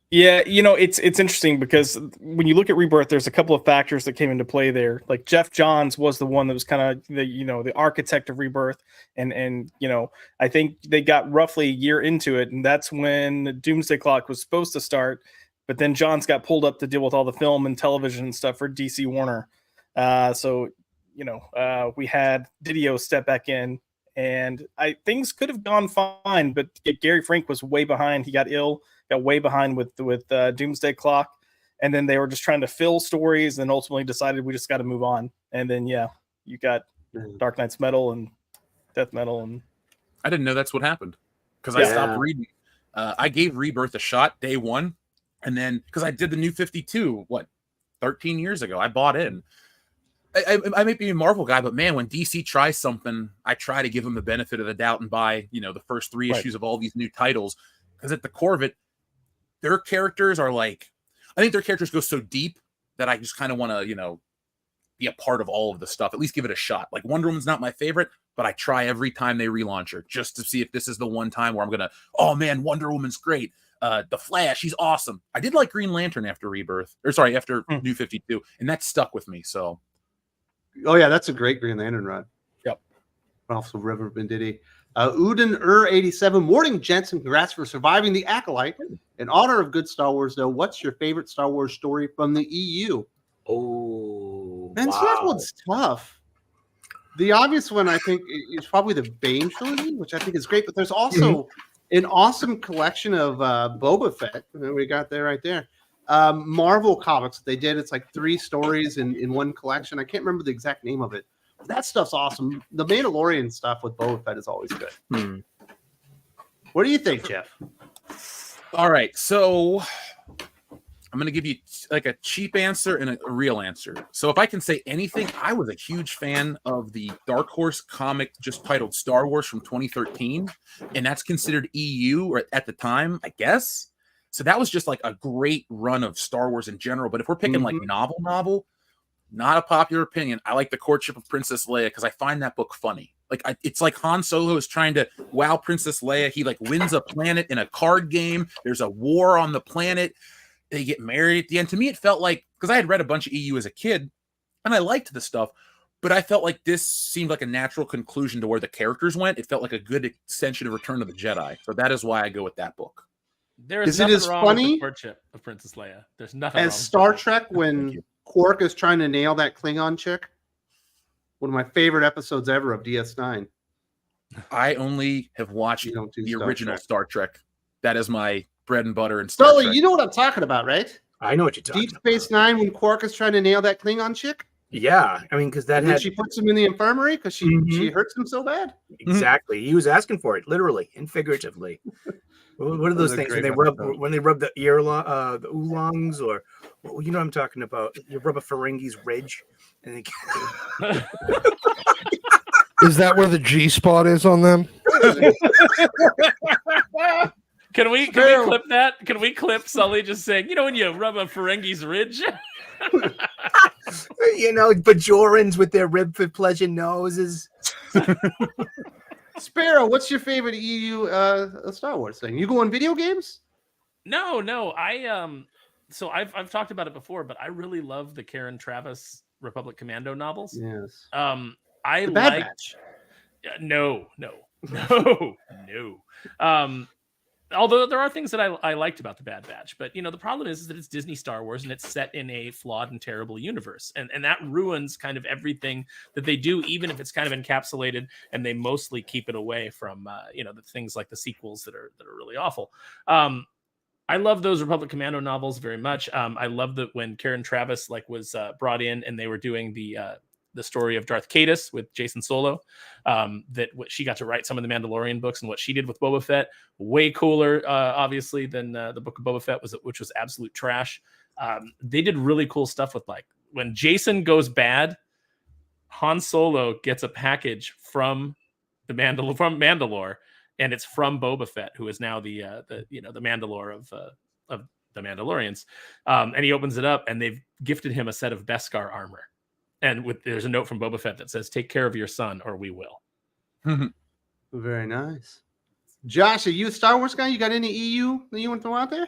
Yeah, it's interesting because when you look at Rebirth, there's a couple of factors that came into play there. Like Jeff Johns was the one that was kind of the architect of Rebirth, and I think they got roughly a year into it, and that's when Doomsday Clock was supposed to start, but then Johns got pulled up to deal with all the film and television and stuff for DC Warner. So we had Didio step back in, and things could have gone fine, but Gary Frank was way behind. He got ill. Got way behind with Doomsday Clock, and then they were just trying to fill stories, and ultimately decided we just got to move on. And then you got Dark Knight's Metal and Death Metal, and I didn't know that's what happened because I stopped reading. I gave Rebirth a shot day one, and then because I did the New 52 13 years ago, I bought in. I might be a Marvel guy, but man, when DC tries something, I try to give them the benefit of the doubt and buy the first 3 issues of all these new titles, because at the core of it, their characters are I think their characters go so deep that I just kind of want to, be a part of all of the stuff, at least give it a shot. Like Wonder Woman's not my favorite, but I try every time they relaunch her just to see if this is the one time where I'm going to, oh man, Wonder Woman's great. The Flash, he's awesome. I did like Green Lantern after after New 52, and that stuck with me. So. Oh yeah, that's a great Green Lantern run. Yep. Also River Venditti. Uden 87. Morning, gents, and congrats for surviving the Acolyte. In honor of good Star Wars, though, what's your favorite Star Wars story from the EU? Oh, man, so that one's tough. The obvious one, I think, is probably the Bane trilogy, which I think is great. But there's also an awesome collection of Boba Fett. We got there right there. Marvel comics they did. It's like 3 stories in one collection. I can't remember the exact name of it. That stuff's awesome. The Mandalorian stuff with Boba Fett is always good. What do you think, Jeff? All right, so I'm going to give you like a cheap answer and a real answer. So if I can say anything, I was a huge fan of the Dark Horse comic just titled Star Wars from 2013, and that's considered EU or at the time, I guess. So that was just like a great run of Star Wars in general. But if we're picking like novel, not a popular opinion, I like The Courtship of Princess Leia because I find that book funny. It's like Han Solo is trying to wow Princess Leia. He wins a planet in a card game. There's a war on the planet. They get married at the end. To me, it felt like, because I had read a bunch of EU as a kid, and I liked the stuff, but I felt like this seemed like a natural conclusion to where the characters went. It felt like a good extension of Return of the Jedi. So that is why I go with that book. There is it nothing as wrong funny with the Courtship of Princess Leia. There's nothing as wrong Star with Trek when Quark is trying to nail that Klingon chick? One of my favorite episodes ever of DS9. I only have watched the original Star Trek. That is my bread and butter in Star Sully, Trek. you know what I'm talking about, right? I know what you're talking Deep Space Nine when Quark is trying to nail that Klingon chick? Yeah, I mean, because she puts him in the infirmary because she hurts him so bad. Exactly. He was asking for it, literally and figuratively. What are those things when they rub the ear the oolongs, or you know what I'm talking about? You rub a Ferengi's ridge, and is that where the G spot is on them? Can we clip that? Can we clip Sully just saying, when you rub a Ferengi's ridge? Bajorans with their rib for pleasure noses. Sparrow, what's your favorite EU Star Wars thing? You go on video games? No. So I've talked about it before, but I really love the Karen Traviss Republic Commando novels. Yes. I the Bad like. Batch. No. Although there are things that I liked about the Bad Batch, but the problem is that it's Disney Star Wars and it's set in a flawed and terrible universe, and that ruins kind of everything that they do, even if it's kind of encapsulated, and they mostly keep it away from the things like the sequels that are really awful. I love those Republic Commando novels very much. I love that when Karen Traviss was brought in and they were doing the story of Darth Caedus with Jason Solo, that she got to write some of the Mandalorian books, and what she did with Boba Fett, way cooler, obviously, than the book of Boba Fett which was absolute trash. They did really cool stuff with when Jason goes bad, Han Solo gets a package from Mandalore, and it's from Boba Fett, who is now the Mandalore of the Mandalorians. And he opens it up, and they've gifted him a set of Beskar armor. And there's a note from Boba Fett that says, "Take care of your son, or we will." Very nice. Josh, are you a Star Wars guy? You got any EU that you want to throw out there?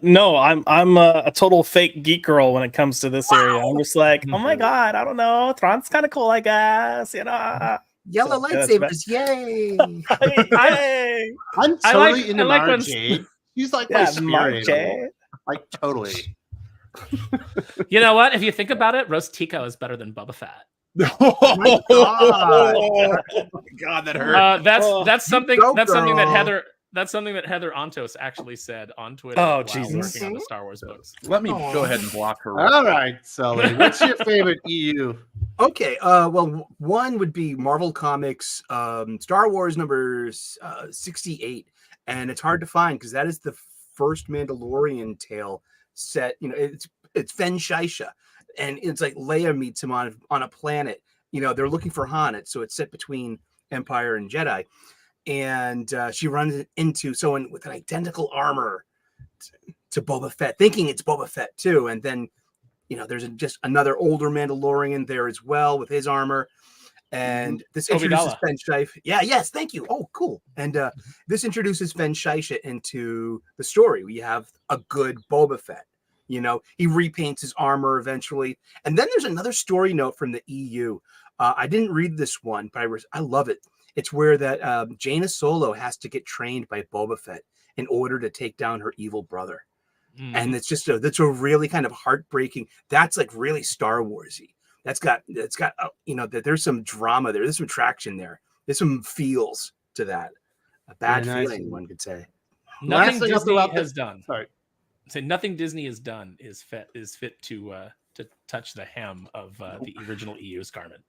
No, I'm a total fake geek girl when it comes to this area. I'm just like, oh my god, I don't know, Thrawn's kind of cool, I guess. Yellow So, yeah, lightsabers, yay! Yay! I'm I totally like- into I like Mara when- Jade. She's like Yeah, my spirit Mara animal. Jade. Like totally. You know what? If you think about it, Roast Tico is better than Boba Fett. my God. Oh my god, that hurt. That's something go, that's something that girl. Heather Ontos actually said on Twitter Oh, while Jesus. working on the Star Wars books. Let me Aw. go ahead and block her. All right, Sully. What's your favorite E EU? Okay, well, one would be Marvel Comics, Star Wars number 68, and it's hard to find because that is the first Mandalorian tale set. It's Fen Shisha, and it's like Leia meets him on a planet. They're looking for Han, so it's set between Empire and Jedi, and she runs into someone with an identical armor to Boba Fett, thinking it's Boba Fett too, and then. There's just another older Mandalorian there as well with his armor. And this introduces Obidala. Fen Shisha. Yeah, yes, thank you. Oh, cool. And this introduces Fen Shisha into the story. We have a good Boba Fett. He repaints his armor eventually. And then there's another story note from the EU. I didn't read this one, but I love it. It's where that Jaina Solo has to get trained by Boba Fett in order to take down her evil brother. And it's just that's a really kind of heartbreaking. That's like really Star Warsy. That's got that there's some drama there. There's some traction there. There's some feels to that. A bad Very nice. feeling, one could say. Nothing Last thing I'll Disney throw out has there- done. Sorry. Say nothing Disney has done is fit to touch the hem of the original EU's garment.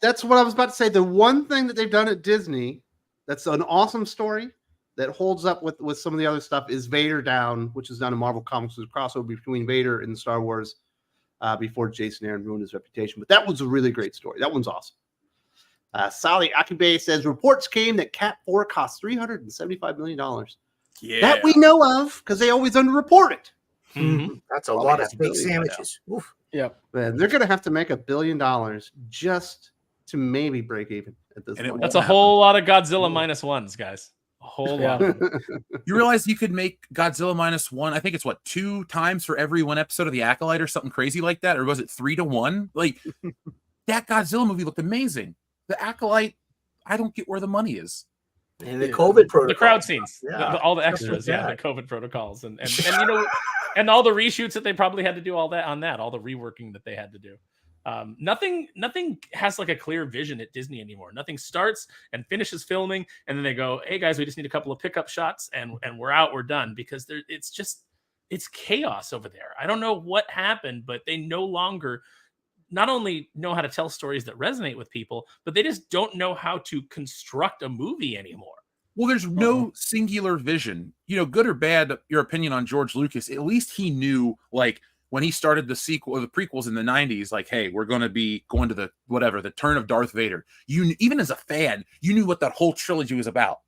That's what I was about to say. The one thing that they've done at Disney that's an awesome story that holds up with some of the other stuff is Vader Down, which is done in Marvel Comics, was a crossover between Vader and Star Wars before Jason Aaron ruined his reputation. But that was a really great story. That one's awesome. Sally Akube says reports came that Cat 4 cost $375 million. Yeah. That we know of because they always underreport it. That's a Well, lot they of have fake billions by now. sandwiches. Oof. Man, they're going to have to make $1 billion just to maybe break even at this And it point. That's a whole lot of Godzilla minus ones, guys. A whole lot. You realize you could make Godzilla -1. I think it's 2 times for every one episode of The Acolyte or something crazy like that, or was it 3 to 1? Like that Godzilla movie looked amazing. The Acolyte, I don't get where the money is. And the COVID protocol. The crowd scenes, Yeah. all the extras, Yeah. the COVID protocols, and and all the reshoots that they probably had to do, all the reworking that they had to do. Nothing has like a clear vision at Disney anymore. Nothing starts and finishes filming, and then they go, "Hey guys, we just need a couple of pickup shots, and we're out, we're done." Because it's chaos over there. I don't know what happened, but they no longer not only know how to tell stories that resonate with people, but they just don't know how to construct a movie anymore. Well, there's no singular vision. Good or bad, your opinion on George Lucas, at least he knew, like, when he started the sequel or the prequels in the 90s, like, hey, we're going to be going to the turn of Darth Vader. Even as a fan, you knew what that whole trilogy was about.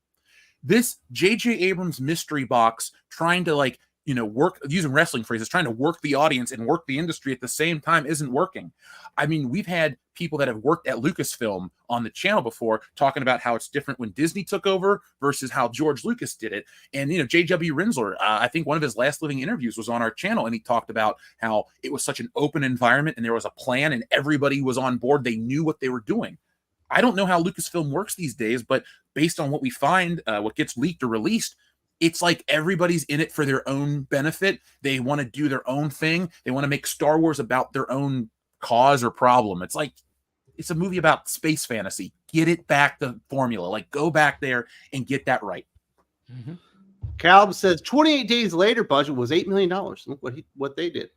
This J.J. Abrams mystery box trying to, like, work, using wrestling phrases, trying to work the audience and work the industry at the same time isn't working. I mean, we've had people that have worked at Lucasfilm on the channel before talking about how it's different when Disney took over versus how George Lucas did it. And, J.W. Rinsler, I think one of his last living interviews was on our channel, and he talked about how it was such an open environment and there was a plan and everybody was on board. They knew what they were doing. I don't know how Lucasfilm works these days, but based on what we find, what gets leaked or released, it's like everybody's in it for their own benefit. They want to do their own thing. They want to make Star Wars about their own cause or problem. It's like, it's a movie about space fantasy. Get it back to formula. Like, go back there and get that right. Caleb says 28 Days Later budget was $8 million. Look what they did.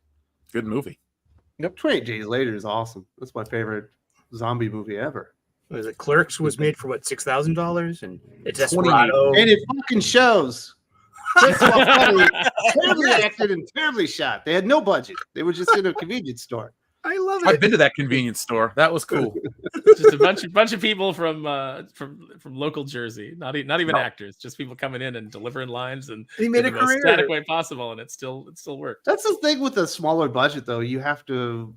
Good movie. Yep, 28 Days Later is awesome. That's my favorite zombie movie ever. Was it Clerks was made for what, $6,000, and it's Desperado. And it fucking shows. Terribly acted and terribly shot. They had no budget. They were just in a convenience store. I love it. I've been to that convenience store. That was cool. Just a bunch of people from local Jersey, not even actors, just people coming in and delivering lines and He made in a the most career. static way possible, and it still worked. That's the thing with a smaller budget, though. You have to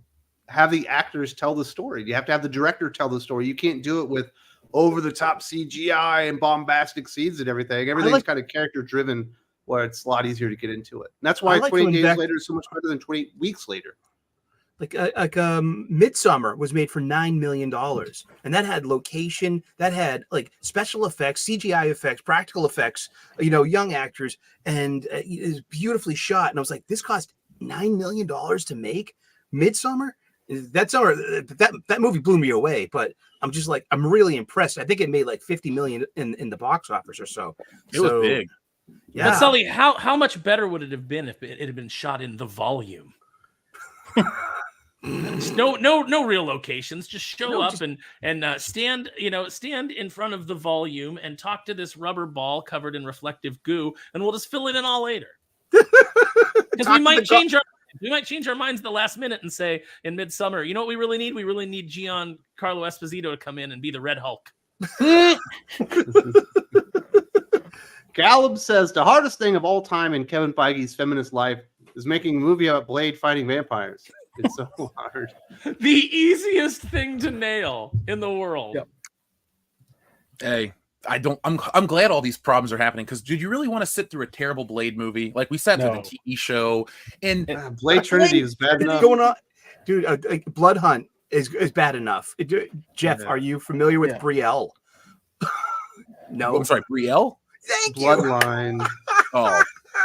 have the actors tell the story. You have to have the director tell the story. You can't do it with over the top CGI and bombastic scenes and everything. Everything's kind of character driven where it's a lot easier to get into it. And that's why I like 28 going days back- later is so much better than 28 weeks later. Midsummer was made for $9 million, and that had location, that had like special effects, CGI effects, practical effects, young actors, and it was beautifully shot. And I was like, this cost $9 million to make. Midsummer, that summer, that movie blew me away. But I'm just like, I'm really impressed. I think it made like 50 million in the box office or so. It was big. Yeah. But Sully, how much better would it have been if it had been shot in the volume? No real locations. Just show up and stand in front of the volume and talk to this rubber ball covered in reflective goo, and we'll just fill it in all later. Because we might change our minds at the last minute and say in Midsummer, you know what we really need? We really need Giancarlo Esposito to come in and be the Red Hulk. Gallup says the hardest thing of all time in Kevin Feige's feminist life is making a movie about Blade fighting vampires. It's so hard. The easiest thing to nail in the world. Yep. Hey, I'm glad all these problems are happening, because did you really want to sit through a terrible Blade movie? Like, we sat through the TV show, and Blade Trinity is bad enough. Going on, dude. Blood Hunt is bad enough. Jeff, are you familiar with Brielle? No, I'm sorry, Brielle. Thank Bloodline. Oh,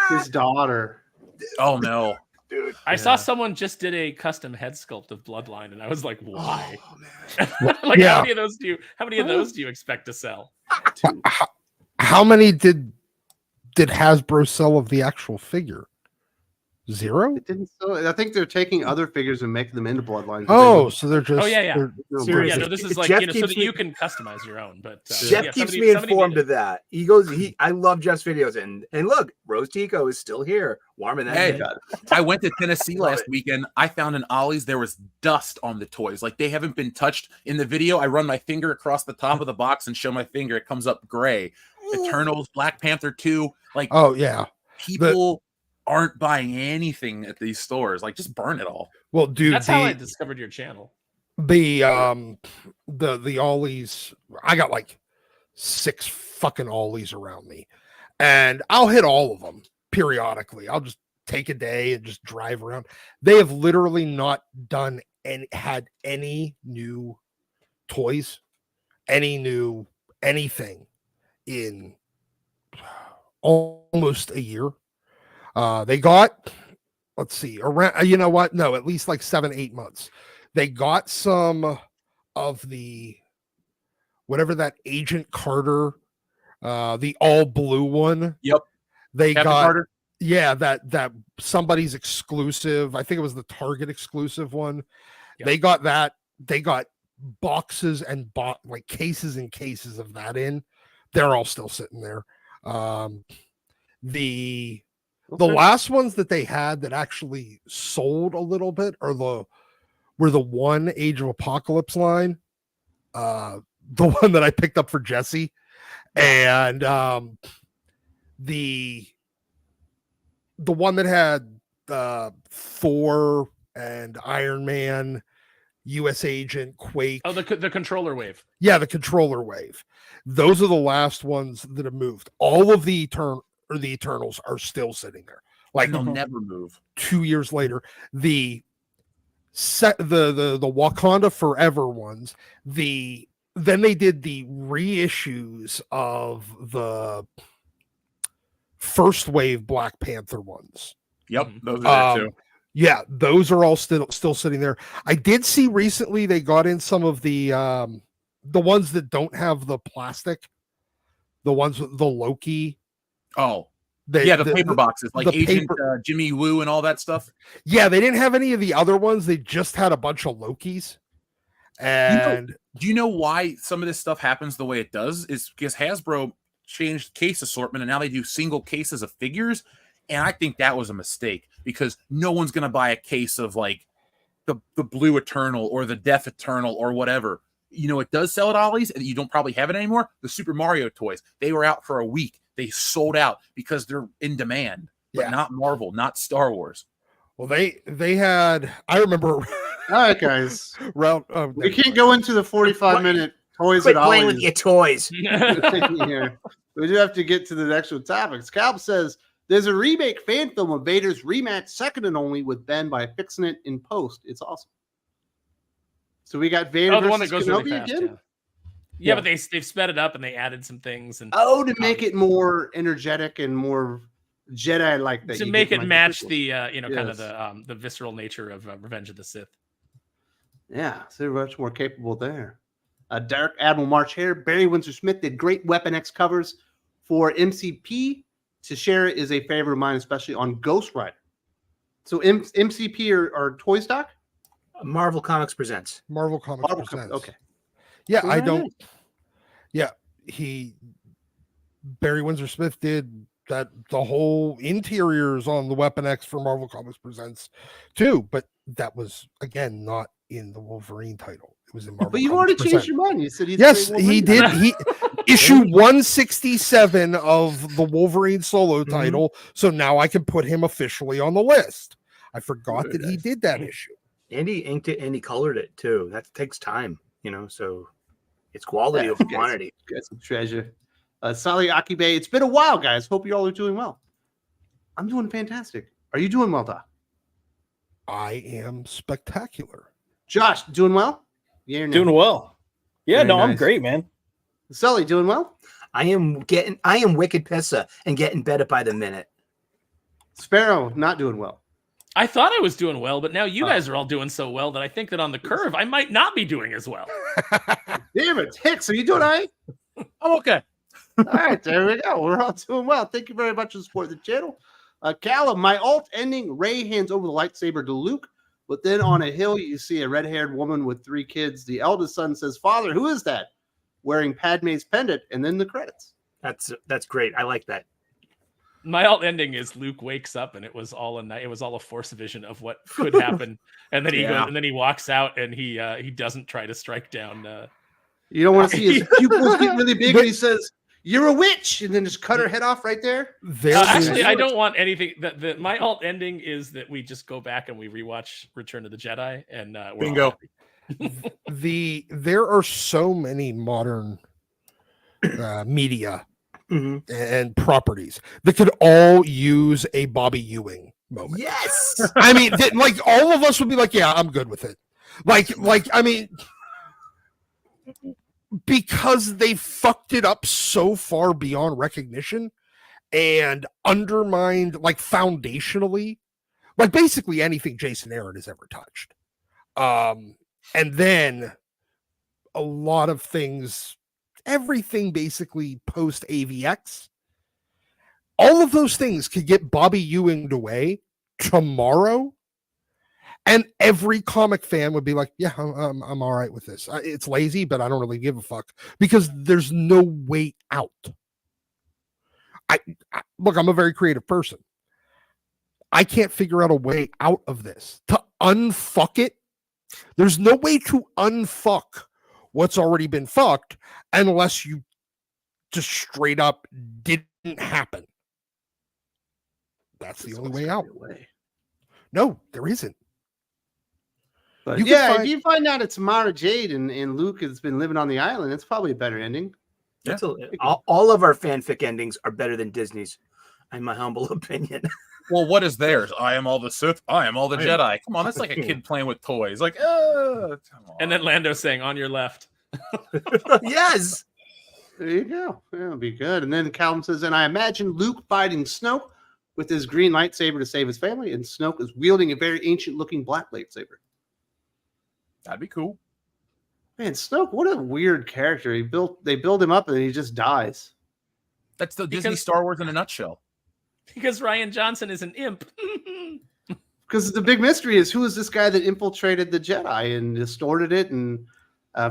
His daughter. oh no. dude. I saw someone just did a custom head sculpt of Bloodline, and I was like, why? Oh, man. Like, Yeah. how many of those do you expect to sell? How many did Hasbro sell of the actual figure? 0? It didn't. So I think they're taking other figures and making them into Bloodlines. Oh, so they're just. Oh, yeah. they're- Seriously. Yeah, no, this is like, Jeff so keeps that me- you can customize your own. But Jeff yeah, keeps somebody me informed made of that. He goes, I love Jeff's videos, and look, Rose Tico is still here, warming that. Hey, bed. I went to Tennessee last weekend. I found an Ollie's. There was dust on the toys. Like, they haven't been touched. In the video, I run my finger across the top of the box and show my finger. It comes up gray. Eternals, Black Panther 2. Like, Oh yeah. people aren't buying anything at these stores. Like, just burn it all. Well, dude, That's how I discovered your channel. the ollies. I got like 6 fucking ollies around me, and I'll hit all of them periodically. I'll just take a day and just drive around. They have literally not done had any new toys, any new anything in almost a year. They got, let's see, around, you know what? No, at least like 7-8 months. They got some of the, whatever that Agent Carter, the all blue one. Yep. They Captain got, Carter? yeah, that somebody's exclusive. I think it was the Target exclusive one. Yep. They got that. They got boxes and like cases and cases of that in. They're all still sitting there. The last ones that they had that actually sold a little bit were the one Age of Apocalypse line, the one that I picked up for Jesse, and the one that had Thor and Iron Man, U.S. Agent, Quake. Oh, the controller wave. Yeah, the controller wave. Those are the last ones that have moved. All of the Eternals are still sitting there. Like, And they'll never move. 2 years later, the Wakanda Forever ones, then they did the reissues of the first wave Black Panther ones. Yep, those are there too. Yeah, those are all still sitting there. I did see recently they got in some of the ones that don't have the plastic, the ones with the Loki. Oh, the paper boxes, like Agent Jimmy Woo and all that stuff. Yeah, they didn't have any of the other ones. They just had a bunch of Lokis. And do you know why some of this stuff happens the way it does? Is because Hasbro changed case assortment, and now they do single cases of figures. And I think that was a mistake, because no one's going to buy a case of like the Blue Eternal or the Death Eternal or whatever. You know, it does sell at Ollie's, and you don't probably have it anymore. The Super Mario toys, they were out for a week. They sold out because they're in demand, but not Marvel, not Star Wars. Well, they had, I remember. All right, guys. We can't go into the 45-minute toys Quit at playing Ollie's with your toys. here. We do have to get to the actual topics. Cal says There's a remake fan film of Vader's rematch, second and only, with Ben by fixing it in post. It's awesome. So we got Vader the one that versus goes Kenobi really fast. again. Yeah, but they've sped it up and they added some things and To make it more energetic and more Jedi like that. to make it match the kind of the visceral nature of Revenge of the Sith. Yeah, so they're much more capable there. Dark Admiral March Hare, Barry Windsor Smith did great Weapon X covers for MCP. To share is a favorite of mine, especially on Ghost Rider. So MCP or Toy Stock? Marvel Comics presents. Marvel Comics presents. Okay. Yeah, Well, I very don't. nice. Yeah, Barry Windsor Smith did that. The whole interiors on the Weapon X for Marvel Comics presents too, but that was again not in the Wolverine title. It was in Marvel. But you've Comics already changed Presents. your mind. You said he's Yes, great he Wolverine. did. He issue 167 of the Wolverine solo title, so now I can put him officially on the list. I forgot that he did that issue. And he inked it and he colored it too. That takes time, so it's quality over quantity. Got some treasure. Sully Akibe, it's been a while, guys. Hope you all are doing well. I'm doing fantastic. Are you doing well, Doc? I am spectacular. Josh, doing well? Yeah, or no? Doing well. Yeah, Very no, I'm nice. great, man. Sully, doing well? I am wicked pissa and getting better by the minute. Sparrow, not doing well. I thought I was doing well, but now you guys are all doing so well that I think that on the curve I might not be doing as well. Damn it. Hicks, are you doing all right? I'm okay. All right, there we go. We're all doing well. Thank you very much for supporting the channel. Callum, my alt ending, Rey hands over the lightsaber to Luke, but then on a hill you see a red-haired woman with 3 kids. The eldest son says, "Father, who is that?" Wearing Padme's pendant, and then the credits. That's great. I like that. My alt ending is Luke wakes up and it was all a force vision of what could happen, and then he goes and then he walks out and he doesn't try to strike down. You don't want to see his pupils get really big, and he says, "You're a witch," and then just cut her head off right there. Actually, I don't want anything. My alt ending is that we just go back and we rewatch Return of the Jedi, and we're all happy. There are so many modern media and properties that could all use a Bobby Ewing moment. Yes. I mean, like all of us would be like, yeah, I'm good with it. Like I mean, because they fucked it up so far beyond recognition and undermined, like, foundationally, like basically anything Jason Aaron has ever touched. And then a lot of things, everything basically post AVX, all of those things could get Bobby Ewing'd away tomorrow, and every comic fan would be like, yeah, I'm all right with this. It's lazy, but I don't really give a fuck, because there's no way out. Look, I'm a very creative person. I can't figure out a way out of this. To unfuck it, there's no way to unfuck what's already been fucked unless you just straight up didn't happen. That's the only way out. No, there isn't. But You can yeah, find- if you find out it's Mara Jade and Luke has been living on the island, it's probably a better ending. All of our fanfic endings are better than Disney's, in my humble opinion. Well, what is theirs? I am all the Sith. I am all the Jedi. Come on, that's like a kid playing with toys. Like, come on. And then Lando saying, "On your left." Yes. There you go. That'll be good. And then Calvin says, and I imagine Luke fighting Snoke with his green lightsaber to save his family, and Snoke is wielding a very ancient-looking black lightsaber. That'd be cool. Man, Snoke, what a weird character. They build him up and he just dies. That's the Disney Star Wars in a nutshell. Because Ryan Johnson is an imp. Because the big mystery is, who is this guy that infiltrated the Jedi and distorted it and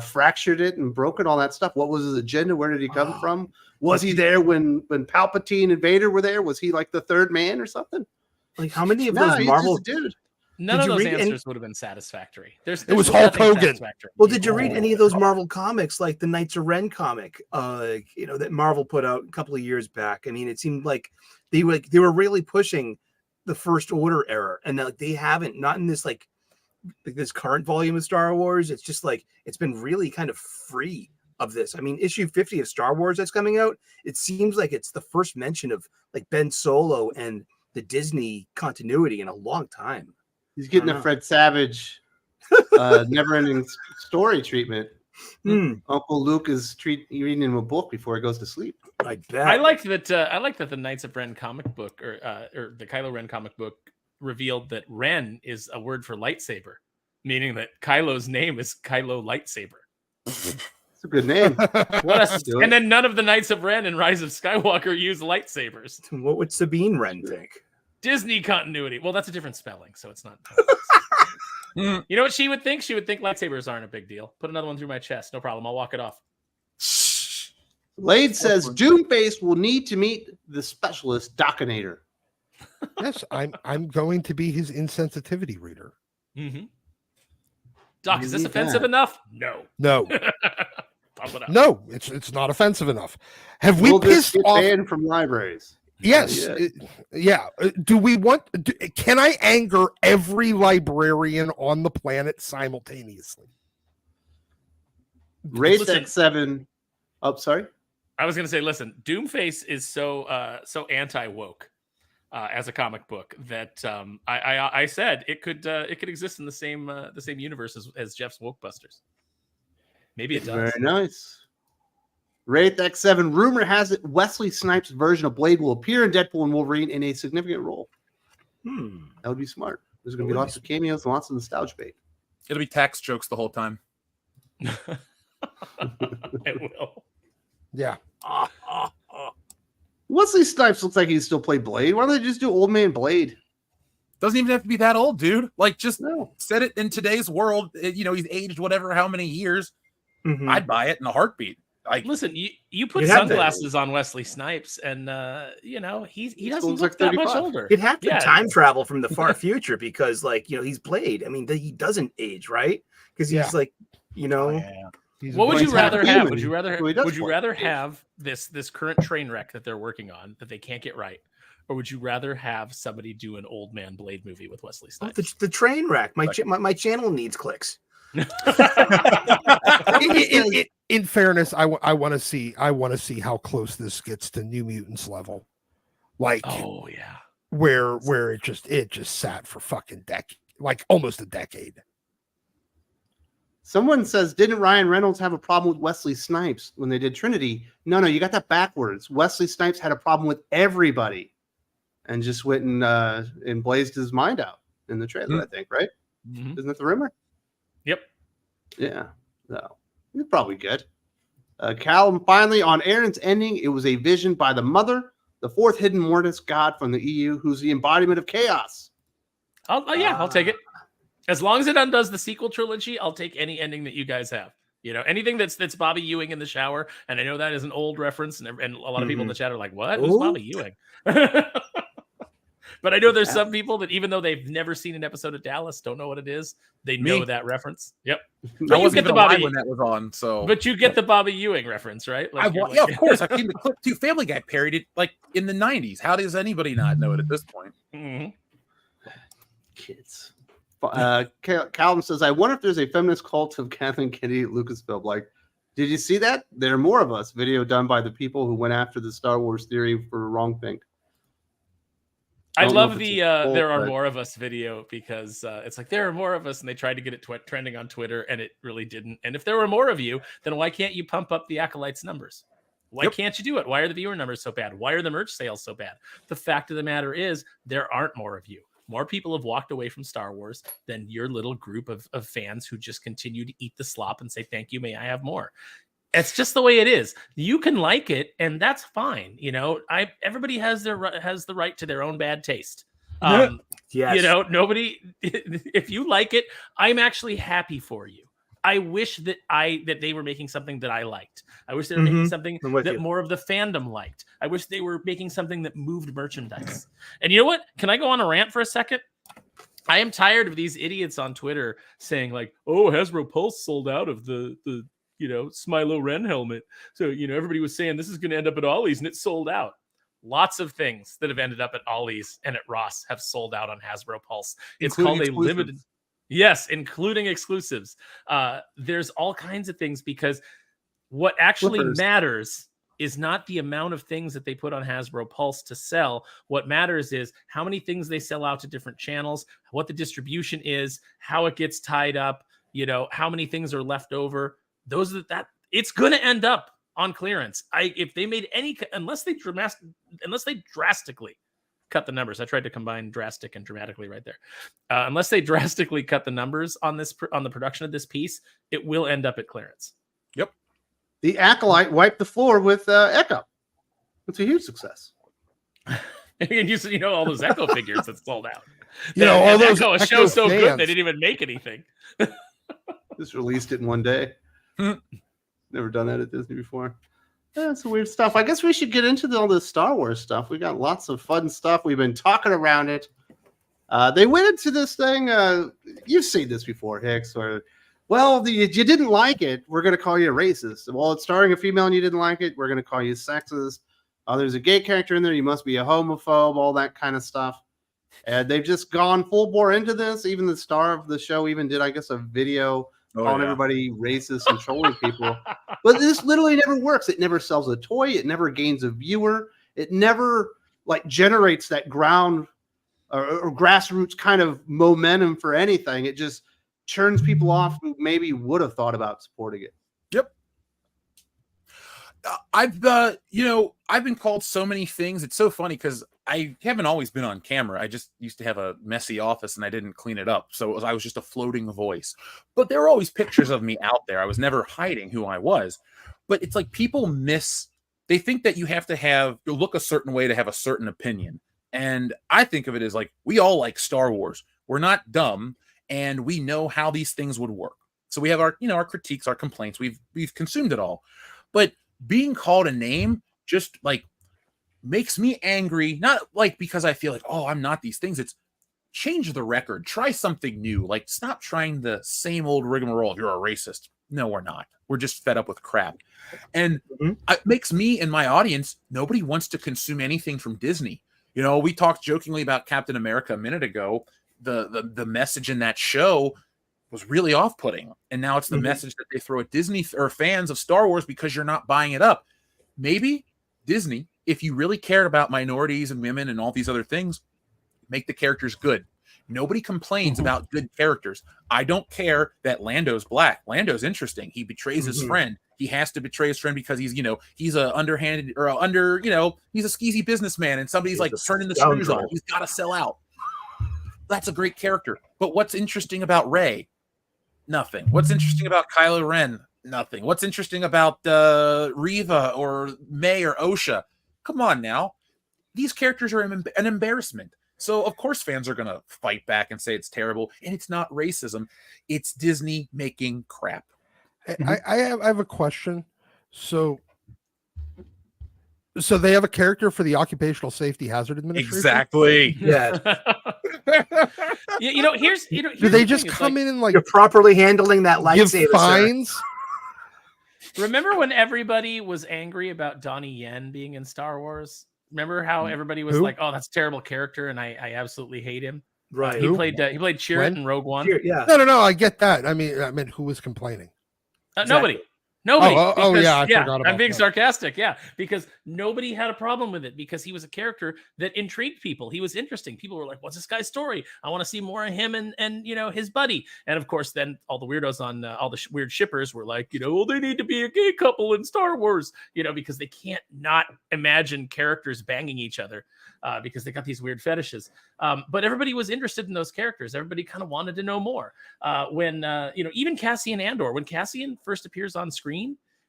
fractured it and broken all that stuff? What was his agenda? Where did he come from? Was he there when Palpatine and Vader were there? Was he like the third man or something? Like, how many of No, those he's Marvel just a dude. None Did of you those read any- answers would have been satisfactory. There's It was nothing Hulk Hogan. satisfactory. Well, did you read any of those Marvel comics, like the Knights of Ren comic, that Marvel put out a couple of years back? I mean, it seemed like they were really pushing the First Order era, and they haven't, not in this like this current volume of Star Wars. It's just like it's been really kind of free of this. I mean, issue 50 of Star Wars that's coming out, it seems like it's the first mention of like Ben Solo and the Disney continuity in a long time. He's getting the Fred Savage never-ending story treatment. Uncle Luke is reading him a book before he goes to sleep. I bet. I like that the Knights of Ren comic book or the Kylo Ren comic book revealed that Ren is a word for lightsaber, meaning that Kylo's name is Kylo Lightsaber. It's a good name. And then none of the Knights of Ren and Rise of Skywalker use lightsabers. What would Sabine Wren think? Disney continuity. Well, that's a different spelling, so it's not. You know what she would think? She would think lightsabers aren't a big deal. Put another one through my chest. No problem. I'll walk it off. Lade says Doomface will need to meet the specialist Docinator. Yes, I'm going to be his insensitivity reader. Mm-hmm. Doc, is this offensive enough? No. No. Pump it up. No, it's not offensive enough. Have we Will this pissed get off banned from libraries? Yes. Yeah. Do we want? Can I anger every librarian on the planet simultaneously? Race X7. Oh, sorry. I was going to say, listen, Doomface is so anti-woke as a comic book that I said it could exist in the same universe as Jeff's Wokebusters. Maybe it does. Very nice. Wraith X7. Rumor has it Wesley Snipes' version of Blade will appear in Deadpool and Wolverine in a significant role. That would be smart. There's going to be lots of cameos and lots of nostalgia bait. It'll be tax jokes the whole time. It will. Yeah. Wesley Snipes looks like he still played Blade. Why don't they just do Old Man Blade? Doesn't even have to be that old, dude. Like, just set it in today's world. You know, he's aged whatever, how many years. I'd buy it in a heartbeat. Like, listen, you put sunglasses on Wesley Snipes, and he doesn't look that much older. He'd have to time travel from the far future because, like, he's Blade. I mean, he doesn't age, right? Because he's like, What would you rather have? Would you rather have this current train wreck that they're working on that they can't get right, or would you rather have somebody do an Old Man Blade movie with Wesley Snipes? The train wreck. My channel needs clicks. In fairness, I want to see how close this gets to New Mutants level. Like, where it just sat for fucking almost a decade. Someone says, didn't Ryan Reynolds have a problem with Wesley Snipes when they did Trinity? No, you got that backwards. Wesley Snipes had a problem with everybody and just went and blazed his mind out in the trailer, I think, right? Isn't that the rumor? Yep. Yeah. No, he's probably good. Callum, finally, on Aaron's ending, it was a vision by the Mother, the fourth hidden Mortis god from the EU, who's the embodiment of chaos. I'll take it. As long as it undoes the sequel trilogy, I'll take any ending that you guys have. Anything that's Bobby Ewing in the shower, and I know that is an old reference, and a lot of people in the chat are like, "What? Who's Bobby Ewing?" But I know there's some people that, even though they've never seen an episode of Dallas, don't know what it is. They know that reference. Yep. I wasn't even alive when that was on, so. But you get the Bobby Ewing reference, right? Of course. I came to clip 2. Family Guy parodied it like in the 90s. How does anybody not know it at this point? Kids. Calvin says, I wonder if there's a feminist cult of Kathleen Kennedy at Lucasfilm. Like, did you see that? There are more of us. Video done by the people who went after the Star Wars theory for wrong think. I love the there are more of us video because it's like there are more of us, and they tried to get it trending on Twitter, and it really didn't. And if there were more of you, then why can't you pump up the Acolytes numbers? Why can't you do it? Why are the viewer numbers so bad? Why are the merch sales so bad? The fact of the matter is there aren't more of you. More people have walked away from Star Wars than your little group of fans who just continue to eat the slop and say, thank you, may I have more? It's just the way it is. You can like it, and that's fine. Everybody has the right to their own bad taste. Yes. Nobody. If you like it, I'm actually happy for you. I wish that they were making something that I liked. I wish they were making something that more of the fandom liked. I wish they were making something that moved merchandise. And you know what? Can I go on a rant for a second? I am tired of these idiots on Twitter saying like, "Oh, Hasbro Pulse sold out of the Smilo Ren helmet." So everybody was saying this is going to end up at Ollie's, and it sold out. Lots of things that have ended up at Ollie's and at Ross have sold out on Hasbro Pulse. It's called a limited. Yes, including exclusives. There's all kinds of things because What actually Flippers. matters is not the amount of things that they put on Hasbro Pulse to sell. What matters is how many things they sell out to different channels, what the distribution is, how it gets tied up, how many things are left over. That it's going to end up on clearance. If they made unless they drastically cut the numbers. I tried to combine drastic and dramatically right there. Unless they drastically cut the numbers on the production of this piece, it will end up at clearance. Yep. The Acolyte wiped the floor with Echo. It's a huge success. And you all those Echo figures that sold out. All those Echo, a Echo show so good fans. they didn't even make anything. Just released it in one day. Never done that at Disney before. That's weird stuff. I guess we should get into all this Star Wars stuff. We got lots of fun stuff. We've been talking around it. They went into this thing. You've seen this before, Hicks, where, you didn't like it, we're going to call you a racist. Well, it's starring a female and you didn't like it, we're going to call you sexist. There's a gay character in there, you must be a homophobe, all that kind of stuff. And they've just gone full bore into this. Even the star of the show even did, I guess, a video calling everybody racist and trolling people. But this literally never works. It never sells a toy. It never gains a viewer. It never generates that ground or grassroots kind of momentum for anything. It just churns people off who maybe would have thought about supporting it. Yep. I've been called so many things. It's so funny because I haven't always been on camera. I just used to have a messy office and I didn't clean it up. So I was just a floating voice. But there were always pictures of me out there. I was never hiding who I was. But it's like people they think that you have to look a certain way to have a certain opinion. And I think of it as we all like Star Wars. We're not dumb and we know how these things would work. So we have our critiques, our complaints. We've consumed it all. But being called a name just makes me angry, not because I feel I'm not these things. It's change the record, try something new. Stop trying the same old rigmarole. You're a racist. No, we're not. We're just fed up with crap. And it makes me and my audience, nobody wants to consume anything from Disney. We talked jokingly about Captain America a minute ago. The message in that show was really off-putting. And now it's the message that they throw at Disney or fans of Star Wars because you're not buying it up. Maybe Disney, if you really cared about minorities and women and all these other things, make the characters good. Nobody complains about good characters. I don't care that Lando's black. Lando's interesting. He betrays his friend. He has to betray his friend because he's a underhanded or he's a skeezy businessman and somebody's turning the screws on. He's got to sell out. That's a great character. But what's interesting about Rey? Nothing. What's interesting about Kylo Ren? Nothing. What's interesting about Reva or May or Osha? Come on now. These characters are an embarrassment. So, of course, fans are going to fight back and say it's terrible. And it's not racism. It's Disney making crap. I have a question. So they have a character for the Occupational Safety Hazard Administration? Exactly. Yeah. Here's Do they just come in and you're properly handling that give lightsaber, fines? sir. Remember when everybody was angry about Donnie Yen being in Star Wars? Remember how everybody was like, "Oh, that's a terrible character," and I absolutely hate him. Right. He played Chirrut in Rogue One. Yeah. No. I get that. I mean, who was complaining? Nobody. Oh, Because, yeah, I forgot about I'm being that. sarcastic. Yeah, because nobody had a problem with it because he was a character that intrigued people. He was interesting. People were like, "What's this guy's story? I want to see more of him and his buddy." And of course, then all the weirdos on all the weird shippers were like, well, they need to be a gay couple in Star Wars, because they can't not imagine characters banging each other because they got these weird fetishes. But everybody was interested in those characters. Everybody kind of wanted to know more. When even Cassian Andor, when Cassian first appears on screen.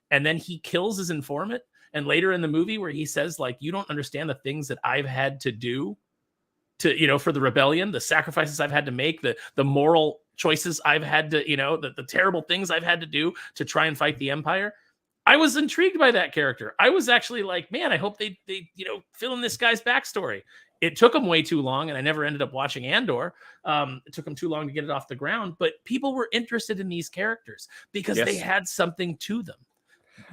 And then he kills his informant. And later in the movie where he says, you don't understand the things that I've had to do to, for the rebellion, the sacrifices I've had to make, the moral choices I've had to, the terrible things I've had to do to try and fight the Empire. I was intrigued by that character. I was actually like, man, I hope they fill in this guy's backstory. It took him way too long, and I never ended up watching Andor. It took him too long to get it off the ground, but people were interested in these characters because they had something to them.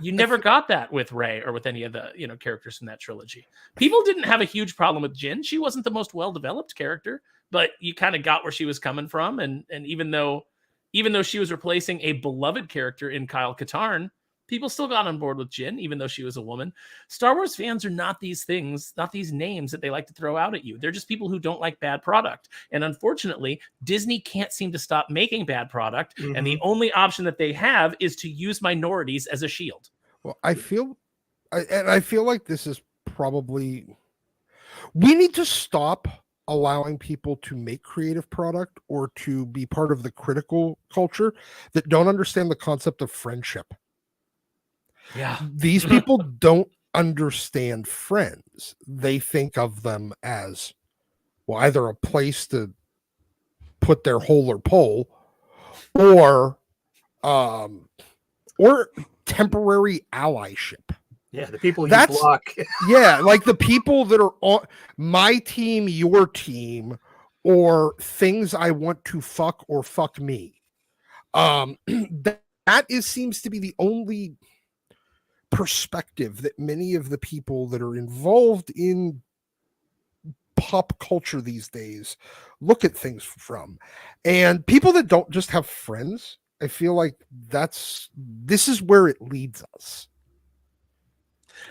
You never got that with Rey or with any of the characters from that trilogy. People didn't have a huge problem with Jyn. She wasn't the most well-developed character, but you kind of got where she was coming from. And even though she was replacing a beloved character in Kyle Katarn, People still got on board with Jyn, even though she was a woman. Star Wars fans are not these things, not these names that they like to throw out at you. They're just people who don't like bad product. And unfortunately, Disney can't seem to stop making bad product. And the only option that they have is to use minorities as a shield. Well, I feel like this is probably, we need to stop allowing people to make creative product or to be part of the critical culture that don't understand the concept of friendship. Yeah. These people don't understand friends. They think of them as, well, either a place to put their hole or pole, or temporary allyship. Yeah, the people you That's- block. Yeah, like the people that are on my team, your team, or things I want to fuck or fuck me. That seems to be the only perspective that many of the people that are involved in pop culture these days look at things from. And people that don't just have friends, I feel like this is where it leads us.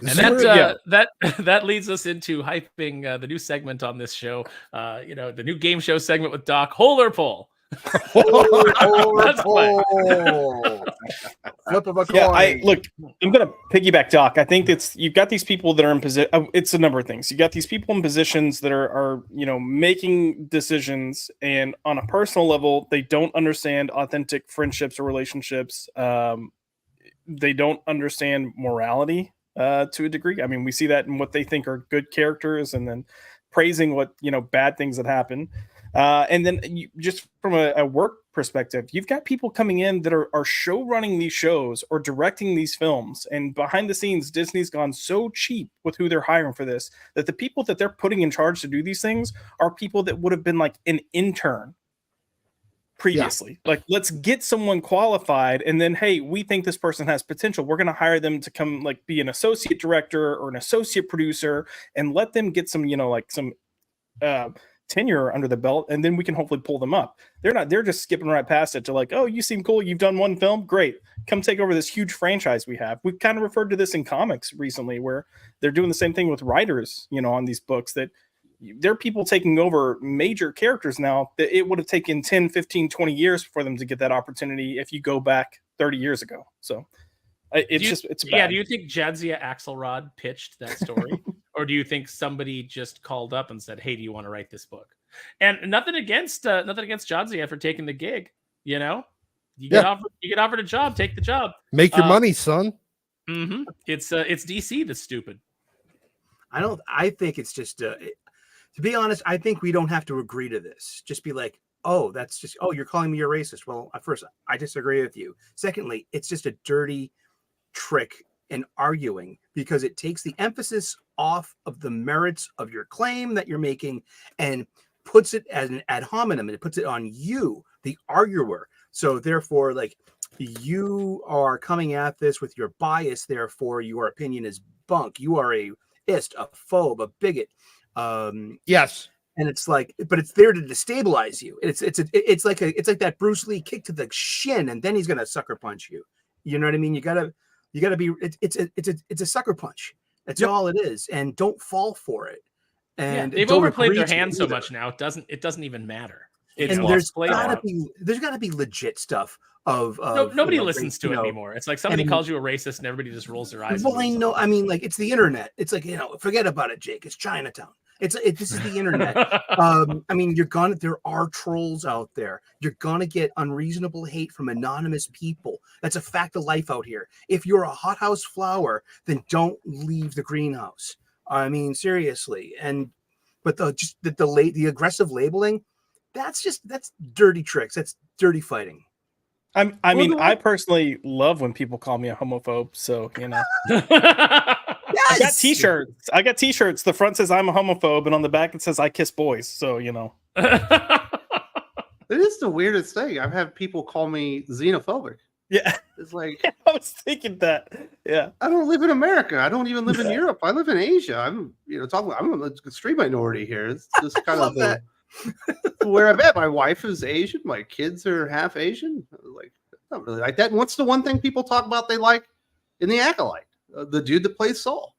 And that leads us into hyping the new segment on this show. The new game show segment with Doc, Hole or Pole. That's fine. Flip of a coin. Yeah, I'm gonna piggyback Doc. I think you've got these people that are in position. It's a number of things. You got these people in positions that are making decisions, and on a personal level, they don't understand authentic friendships or relationships. They don't understand morality to a degree. I mean, we see that in what they think are good characters, and then praising what bad things that happen. And then just from a work perspective, you've got people coming in that are show running these shows or directing these films, and behind the scenes, Disney's gone so cheap with who they're hiring for this that the people that they're putting in charge to do these things are people that would have been like an intern previously. Yeah. Like, let's get someone qualified, and then, hey, we think this person has potential. We're going to hire them to come be an associate director or an associate producer, and let them get some, some tenure under the belt, and then we can hopefully pull them up. They're just skipping right past it to oh, you seem cool, you've done one film, great, come take over this huge franchise we have. We've kind of referred to this in comics recently, where they're doing the same thing with writers, on these books, that they're people taking over major characters now that it would have taken 10, 15, 20 years for them to get that opportunity if you go back 30 years ago. So it's bad. Yeah, do you think Jadzia Axelrod pitched that story? Or do you think somebody just called up and said, "Hey, do you want to write this book?" And nothing against Jadzia for taking the gig. You get offered a job, take the job, make your money, son. Mm-hmm. It's DC that's stupid. I think it's just to be honest, I think we don't have to agree to this. Just be like, oh, you're calling me a racist. Well, at first, I disagree with you. Secondly, it's just a dirty trick in arguing, because it takes the emphasis off of the merits of your claim that you're making and puts it as an ad hominem, and it puts it on you, the arguer. So therefore, you are coming at this with your bias, therefore your opinion is bunk. You are a phobe, a bigot. Yes. And it's but it's there to destabilize you. It's like that Bruce Lee kick to the shin, and then he's gonna sucker punch you. You know what I mean? You gotta be. It's a sucker punch. That's all it is, and don't fall for it. And they've overplayed their hand so much now. It doesn't even matter. There's gotta be legit stuff of nobody listens to it anymore. It's like somebody calls you a racist and everybody just rolls their eyes. Well, I know. I mean, it's the internet. It's forget about it, Jake. It's Chinatown. This is the internet. I mean, there are trolls out there. You're gonna get unreasonable hate from anonymous people. That's a fact of life out here. If you're a hothouse flower, then don't leave the greenhouse. I mean, seriously. But the aggressive labeling, that's dirty tricks. That's dirty fighting. I personally love when people call me a homophobe. So Yes! I got t-shirts. The front says I'm a homophobe, and on the back it says I kiss boys. So It is the weirdest thing. I've had people call me xenophobic. Yeah, it's I was thinking that. Yeah, I don't live in America. I don't even live in Europe. I live in Asia. I'm I'm an extreme minority here. It's just kind of where I'm at. My wife is Asian. My kids are half Asian. Not really like that. And what's the one thing people talk about they like? in The Acolyte, the dude that plays Saul.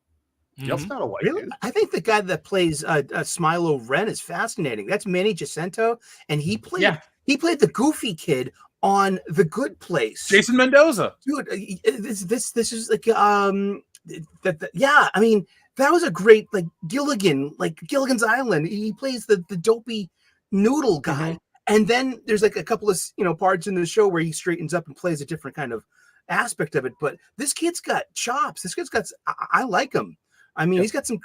That's not a white Really? dude. I think the guy that plays Smilo Ren is fascinating. That's Manny Jacinto, and he played the goofy kid on The Good Place. Jason Mendoza, Dude, this is like yeah. I mean, that was a great like Gilligan's Island. He plays the dopey noodle guy, and then there's like a couple of parts in the show where he straightens up and plays a different kind of aspect of it. But this kid's got chops. This kid's got. I like him. I mean, he's got some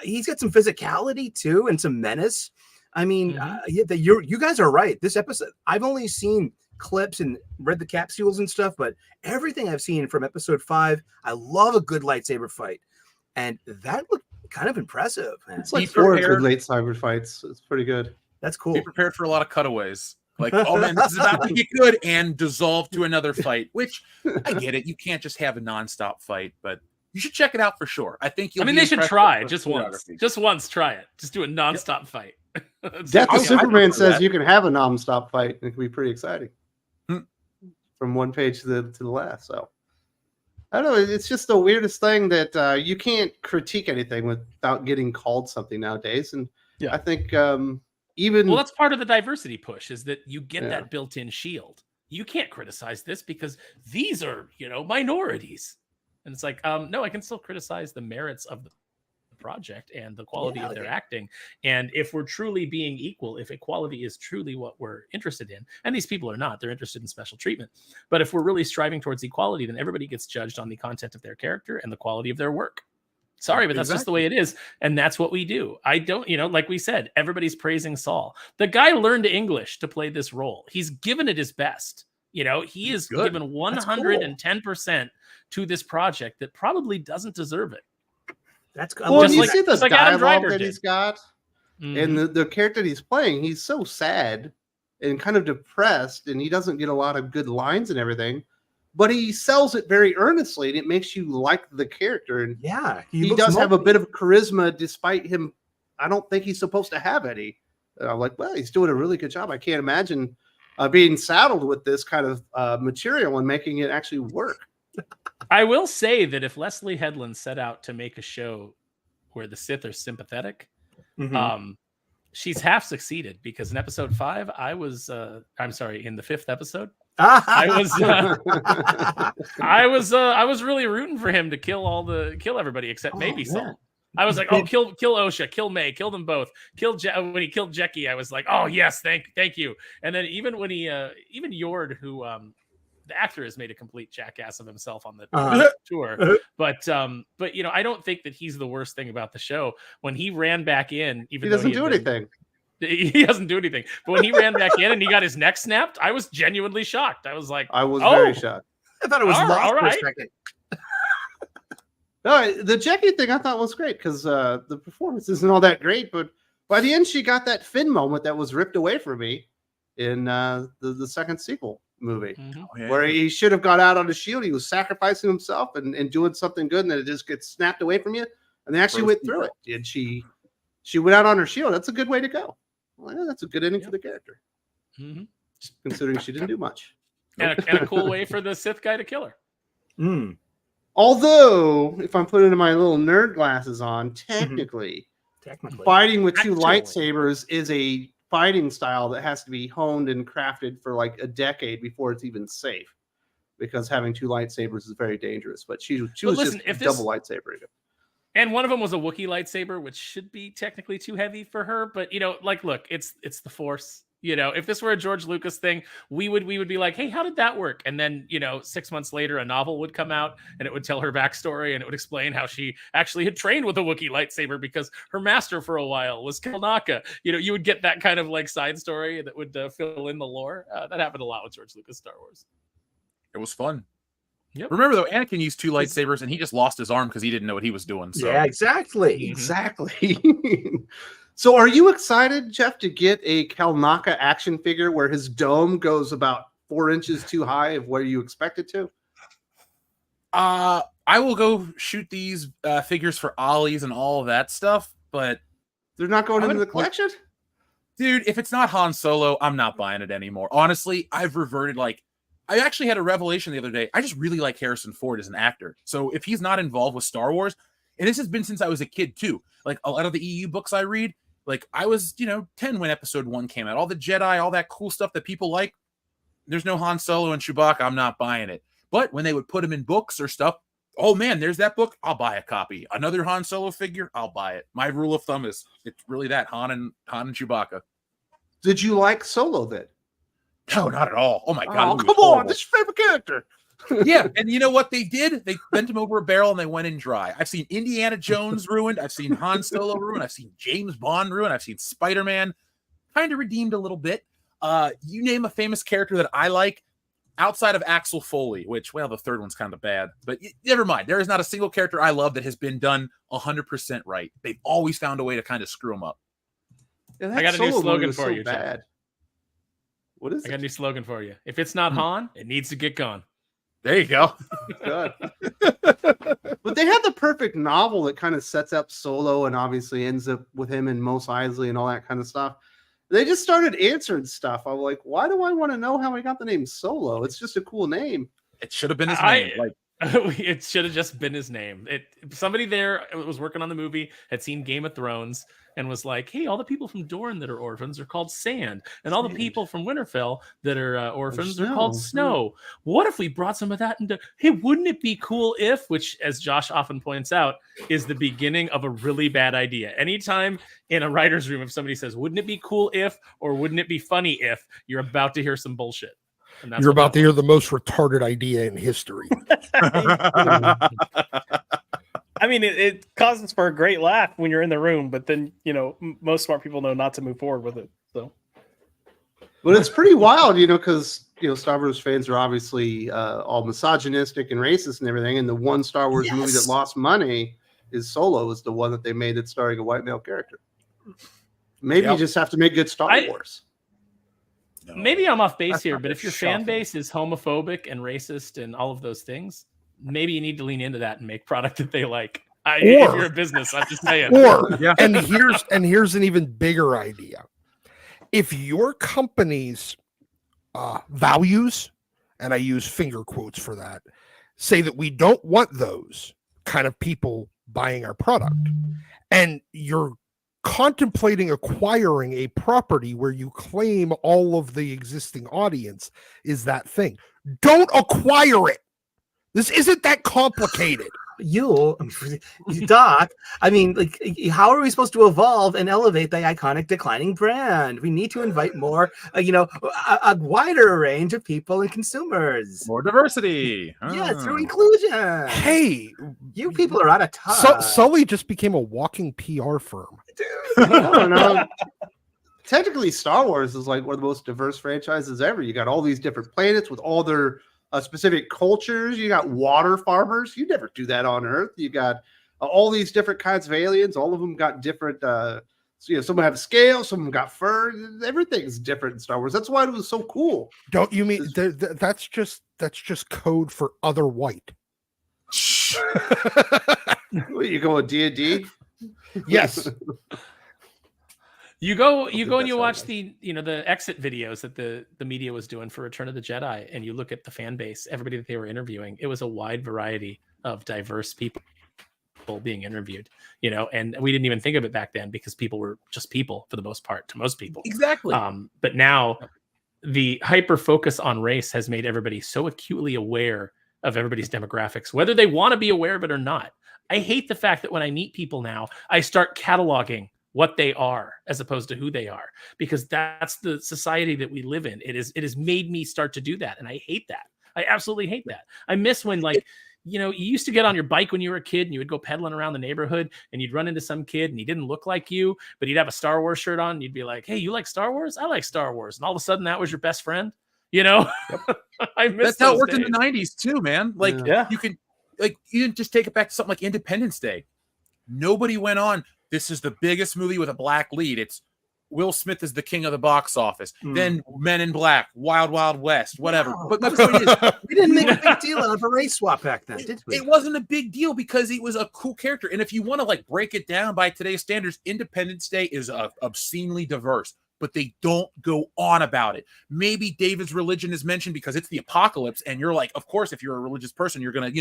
physicality too, and some menace. I mean, you guys are right. This episode, I've only seen clips and read the capsules and stuff, but everything I've seen from episode 5, I love a good lightsaber fight, and that looked kind of impressive. Man. It's like 4 good lightsaber fights. It's pretty good. That's cool. Be prepared for a lot of cutaways. Like, oh man, this is about to get good and dissolve to another fight. Which I get it. You can't just have a nonstop fight, but you should check it out for sure. I think you'll. I mean, they should try just once. Just once, try it. Just do a nonstop fight. Death of Superman says you can have a nonstop fight. It can be pretty exciting. From one page to the last. So I don't know. It's just the weirdest thing that you can't critique anything without getting called something nowadays. And I think even that's part of the diversity push is that you get that built-in shield. You can't criticize this because these are minorities. And it's like, no, I can still criticize the merits of the project and the quality of their acting. And if we're truly being equal, if equality is truly what we're interested in, and these people are not, they're interested in special treatment. But if we're really striving towards equality, then everybody gets judged on the content of their character and the quality of their work. Sorry, but that's just the way it is. And that's what we do. I don't, like we said, everybody's praising Saul. The guy learned English to play this role. He's given it his best. He is given 110% to this project that probably doesn't deserve it. That's well, you like, see the dialogue that he's got, Mm-hmm. and the character that he's playing. He's so sad and kind of depressed, and he doesn't get a lot of good lines and everything. But he sells it very earnestly, and it makes you like the character. And he does have a bit of charisma, despite him. I don't think he's supposed to have any. And I'm like, well, he's doing a really good job. I can't imagine being saddled with this kind of material and making it actually work. I will say that if Leslie Headland set out to make a show where the Sith are sympathetic, she's half succeeded, because in episode 5, in the 5th episode, I was really rooting for him to kill everybody except maybe Saul. I was like, oh, kill Osha, kill May, kill them both. When he killed Jecki, I was like, oh yes, thank you. And then even when he even Yord, who the actor has made a complete jackass of himself on the tour, but I don't think that he's the worst thing about the show. When he ran back in, even though he doesn't do anything. He doesn't do anything. But when he ran back in and he got his neck snapped, I was genuinely shocked. I was like, very shocked. I thought it was lost for a second. No, the Jecki thing I thought was great, because the performance isn't all that great, but by the end she got that Finn moment that was ripped away from me in the second sequel movie, where he should have got out on the shield. He was sacrificing himself and doing something good, and then it just gets snapped away from you. And they actually went through it. And she went out on her shield. That's a good way to go. Well, yeah, that's a good ending for the character, considering she didn't do much. And a cool way for the Sith guy to kill her. Although, if I'm putting my little nerd glasses on, technically fighting with two lightsabers is a fighting style that has to be honed and crafted for like a decade before it's even safe, because having two lightsabers is very dangerous. But she was just double lightsaber. And one of them was a Wookiee lightsaber, which should be technically too heavy for her. But look, it's the Force. If this were a George Lucas thing, we would be like, hey, how did that work? And then 6 months later, a novel would come out and it would tell her backstory, and it would explain how she actually had trained with a Wookiee lightsaber because her master for a while was Kelnaka. You would get that kind of like side story that would fill in the lore. That happened a lot with George Lucas Star Wars. It was fun. Yep. Remember though, Anakin used two lightsabers and he just lost his arm because he didn't know what he was doing. So. Yeah, exactly. Exactly. So are you excited, Jeff, to get a Kelnaka action figure where his dome goes about 4 inches too high of where you expect it to? I will go shoot these figures for Ollies and all of that stuff, but they're not going into the collection? Dude, if it's not Han Solo, I'm not buying it anymore. Honestly, I've reverted I actually had a revelation the other day. I just really like Harrison Ford as an actor. So if he's not involved with Star Wars, and this has been since I was a kid too, like a lot of the EU books I read, like I was, 10 when episode 1 came out. All the Jedi, all that cool stuff that people like. There's no Han Solo and Chewbacca. I'm not buying it. But when they would put them in books or stuff, oh man, there's that book. I'll buy a copy. Another Han Solo figure. I'll buy it. My rule of thumb is it's really that Han and Chewbacca. Did you like Solo then? No, not at all. Oh my god! Come on, this is your favorite character. Yeah, and you know what they did? They bent him over a barrel and they went in dry. I've seen Indiana Jones ruined. I've seen Han Solo ruined. I've seen James Bond ruined. I've seen Spider-Man kind of redeemed a little bit. You name a famous character that I like outside of Axel Foley, which, well, the third one's kind of bad, but never mind. There is not a single character I love that has been done 100% right. They've always found a way to kind of screw them up. Yeah, I got a new slogan for you, Jeff. Bad. What is I got a new slogan for you. If it's not Han, it needs to get gone. There you go. Good. But they had the perfect novel that kind of sets up Solo and obviously ends up with him and Mos Eisley and all that kind of stuff. They just started answering stuff. I'm like, why do I want to know how he got the name Solo? It's just a cool name. It should have been his name. It should have just been his name. Somebody there was working on the movie, had seen Game of Thrones, and was like, hey, all the people from Dorne that are orphans are called Sand, and all the people from Winterfell that are orphans are called Snow. What if we brought some of that into, hey, wouldn't it be cool if, which, as Josh often points out, is the beginning of a really bad idea. Anytime in a writer's room, if somebody says, wouldn't it be cool if, or wouldn't it be funny if, you're about to hear some bullshit. You're about to hear the most retarded idea in history. I mean, it causes for a great laugh when you're in the room, but then, most smart people know not to move forward with it. So, but it's pretty wild, because, Star Wars fans are obviously all misogynistic and racist and everything. And the one Star Wars movie that lost money is Solo, is the one that they made that's starring a white male character. Maybe you just have to make good Star Wars. No. Maybe I'm off base here, but if your fan base is homophobic and racist and all of those things, maybe you need to lean into that and make product that they like. If you're a business, I'm just saying. And here's an even bigger idea. If your company's values, and I use finger quotes for that, say that we don't want those kind of people buying our product, and you're contemplating acquiring a property where you claim all of the existing audience is that thing, don't acquire it. This isn't that complicated. Doc, I mean, how are we supposed to evolve and elevate the iconic declining brand? We need to invite more, a wider range of people and consumers. More diversity. Through inclusion. Hey, you people are out of touch. Sully just became a walking PR firm. Dude, I don't know. Technically, Star Wars is like one of the most diverse franchises ever. You got all these different planets with all their specific cultures. You got water farmers. You never do that on Earth. You got all these different kinds of aliens. All of them got different. Some have scales, some of them got fur. Everything's different in Star Wars. That's why it was so cool. Don't you mean that's just code for other white? You go with D&D? Yes. You go and you watch the exit videos that the media was doing for Return of the Jedi, and you look at the fan base, everybody that they were interviewing. It was a wide variety of diverse people being interviewed, and we didn't even think of it back then because people were just people for the most part to most people. Exactly. But now the hyper focus on race has made everybody so acutely aware of everybody's demographics, whether they want to be aware of it or not. I hate the fact that when I meet people now, I start cataloging what they are as opposed to who they are, because that's the society that we live in. It has made me start to do that. And I hate that. I absolutely hate that. I miss when you used to get on your bike when you were a kid and you would go pedaling around the neighborhood and you'd run into some kid and he didn't look like you, but he'd have a Star Wars shirt on. And you'd be like, hey, you like Star Wars? I like Star Wars. And all of a sudden that was your best friend, I miss that's how it worked in the 90s too, man. You could, you didn't just take it back to something like Independence Day. Nobody went on, this is the biggest movie with a black lead. It's Will Smith is the king of the box office. Then Men in Black, Wild Wild West, whatever. No. But my point is, we didn't make a big deal out of a race swap back then, did we? It wasn't a big deal because he was a cool character. And if you want to break it down by today's standards, Independence Day is obscenely diverse. but they don't go on about it. Maybe David's religion is mentioned because it's the apocalypse, and you're like, of course, if you're a religious person, you're gonna,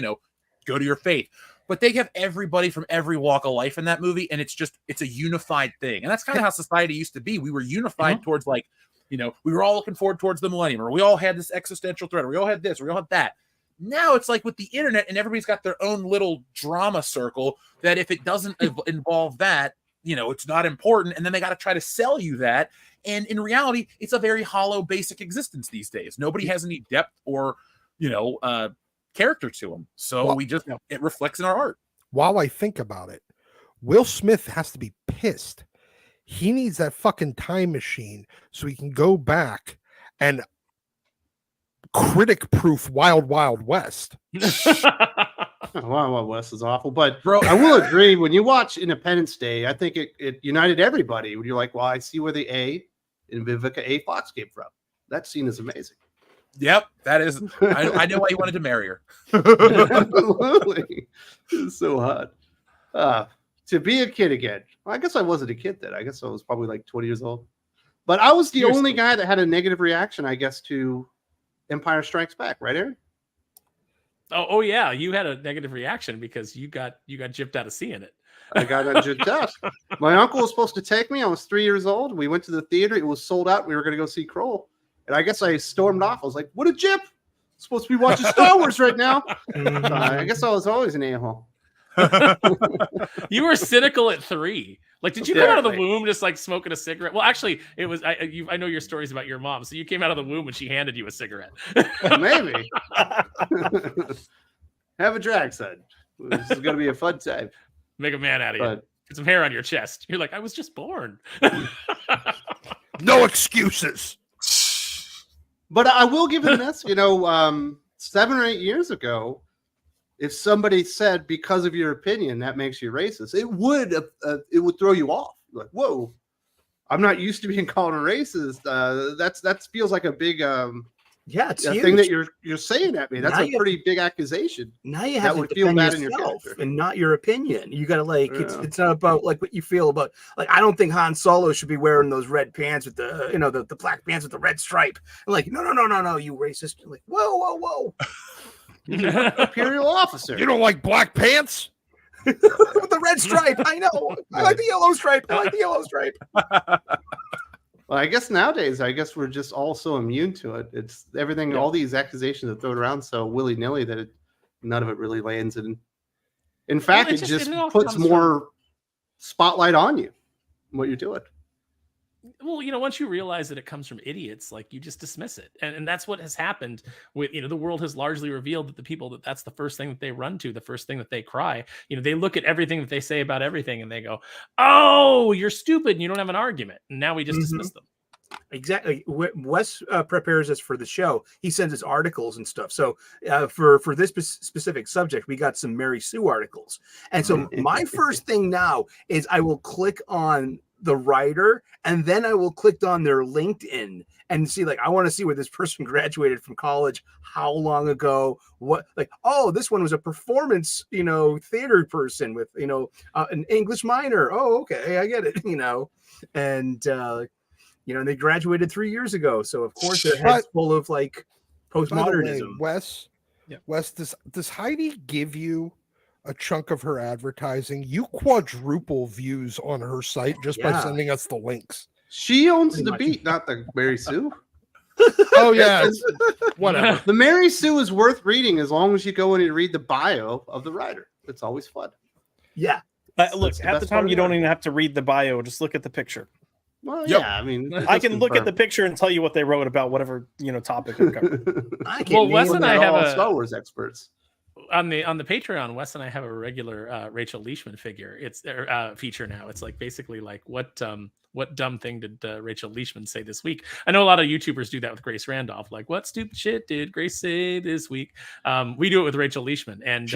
go to your faith. But they have everybody from every walk of life in that movie, and it's a unified thing. And that's kind of how society used to be. We were unified towards we were all looking forward towards the millennium, or we all had this existential threat, or we all had this, or we all had that. Now it's like with the internet, and everybody's got their own little drama circle that if it doesn't involve that, it's not important. And then they got to try to sell you that. And in reality, it's a very hollow, basic existence these days. Nobody has any depth or, character to them. So it reflects in our art. While I think about it, Will Smith has to be pissed. He needs that fucking time machine so he can go back and critic-proof Wild Wild West. Wild Wild West is awful, but bro, I will agree. When you watch Independence Day, I think it united everybody. When you're like, well, I see where the A in Vivica A. Fox came from. That scene is amazing. Yep, that is. I know why he wanted to marry her. Absolutely, it's so hot. To be a kid again. Well, I guess I wasn't a kid then. I guess I was probably like 20 years old. But I was the only guy that had a negative reaction, I guess, to Empire Strikes Back, right, Aaron? Oh yeah, you had a negative reaction because you got gypped out of seeing it. I got gypped out. My uncle was supposed to take me. I was 3 years old. We went to the theater. It was sold out. We were going to go see Kroll. And I guess I stormed off. I was like, what a gyp. I'm supposed to be watching Star Wars right now. I guess I was always an a-hole. You were cynical at 3. Like, did you come out of the womb just like smoking a cigarette? Well, actually, it was. I know your stories about your mom. So you came out of the womb when she handed you a cigarette. Maybe. Have a drag, son. This is going to be a fun time. Make a man out of you. Get some hair on your chest. You're like, I was just born. No excuses. But I will give him this. 7 or 8 years ago, if somebody said because of your opinion that makes you racist, it would throw you off. Like, whoa, I'm not used to being called a racist. That feels like a big it's thing that you're saying at me. That's a pretty big accusation. Now you have to defend yourself and not your opinion. You got to it's not about like what you feel about. Like, I don't think Han Solo should be wearing those red pants with the the black pants with the red stripe. I'm like, no, you racist. You're like, whoa. Imperial officer. You don't like black pants? With the red stripe. I know. I like the yellow stripe. Well, I guess nowadays, we're just all so immune to it. It's everything, all these accusations are thrown around so willy-nilly that none of it really lands. And in fact, it just puts more spotlight on you, what you're doing. Well, once you realize that it comes from idiots, like, you just dismiss it. And that's what has happened with, the world has largely revealed that the people that's the first thing that they run to, the first thing that they cry. They look at everything that they say about everything and they go, oh, you're stupid and you don't have an argument. And now we just dismiss them. Exactly. Wes prepares us for the show. He sends us articles and stuff. So for this specific subject, we got some Mary Sue articles. And so my first thing now is I will click on the writer and then I will click on their LinkedIn and see, like, I want to see where this person graduated from college, how long ago, what, like, oh, this one was a performance, theater person with, an English minor. Oh, okay, I get it, and and they graduated 3 years ago. So of course their head's full of like postmodernism. Wes, does Heidi give you a chunk of her advertising? You quadruple views on her site just by sending us the links. She owns the beat, not the Mary Sue. Oh yeah, whatever. The Mary Sue is worth reading as long as you go in and read the bio of the writer. It's always fun. Yeah. Look, half the time you don't even have to read the bio. Just look at the picture. Well, yeah, I mean, I can look at the picture and tell you what they wrote about whatever topic they're covering. Wes and I have Star Wars experts. On the Patreon, Wes and I have a regular Rachel Leishman figure. It's feature now. It's like basically like what dumb thing did Rachel Leishman say this week? I know a lot of YouTubers do that with Grace Randolph. Like, what stupid shit did Grace say this week? We do it with Rachel Leishman, and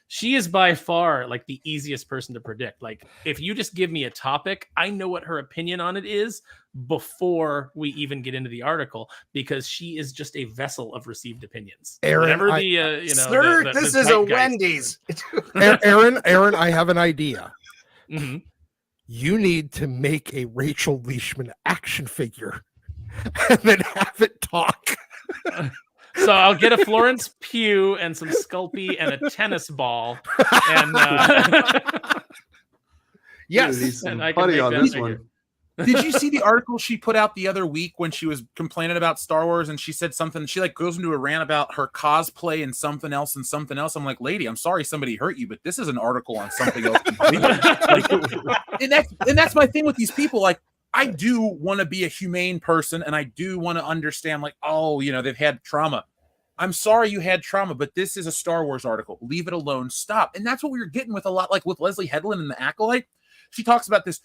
she is by far like the easiest person to predict. Like, if you just give me a topic, I know what her opinion on it is before we even get into the article, because she is just a vessel of received opinions. Aaron, this is a Wendy's. Aaron, I have an idea. Mm-hmm. you need to make a Rachel Leishman action figure and then have it talk. So I'll get a Florence Pugh and some Sculpey and a tennis ball. And Yes. and I can Putty make on that this figure. one. Did you see the article she put out the other week when she was complaining about Star Wars and she said something? She like goes into a rant about her cosplay and something else and something else. I'm like, lady, I'm sorry somebody hurt you, but this is an article on something else. Like, and that's my thing with these people. Like, I do want to be a humane person and I do want to understand, like, oh, you know, they've had trauma. I'm sorry you had trauma, but this is a Star Wars article. Leave it alone. Stop. And that's what we were getting with a lot, like with Leslie Headland and The Acolyte. She talks about this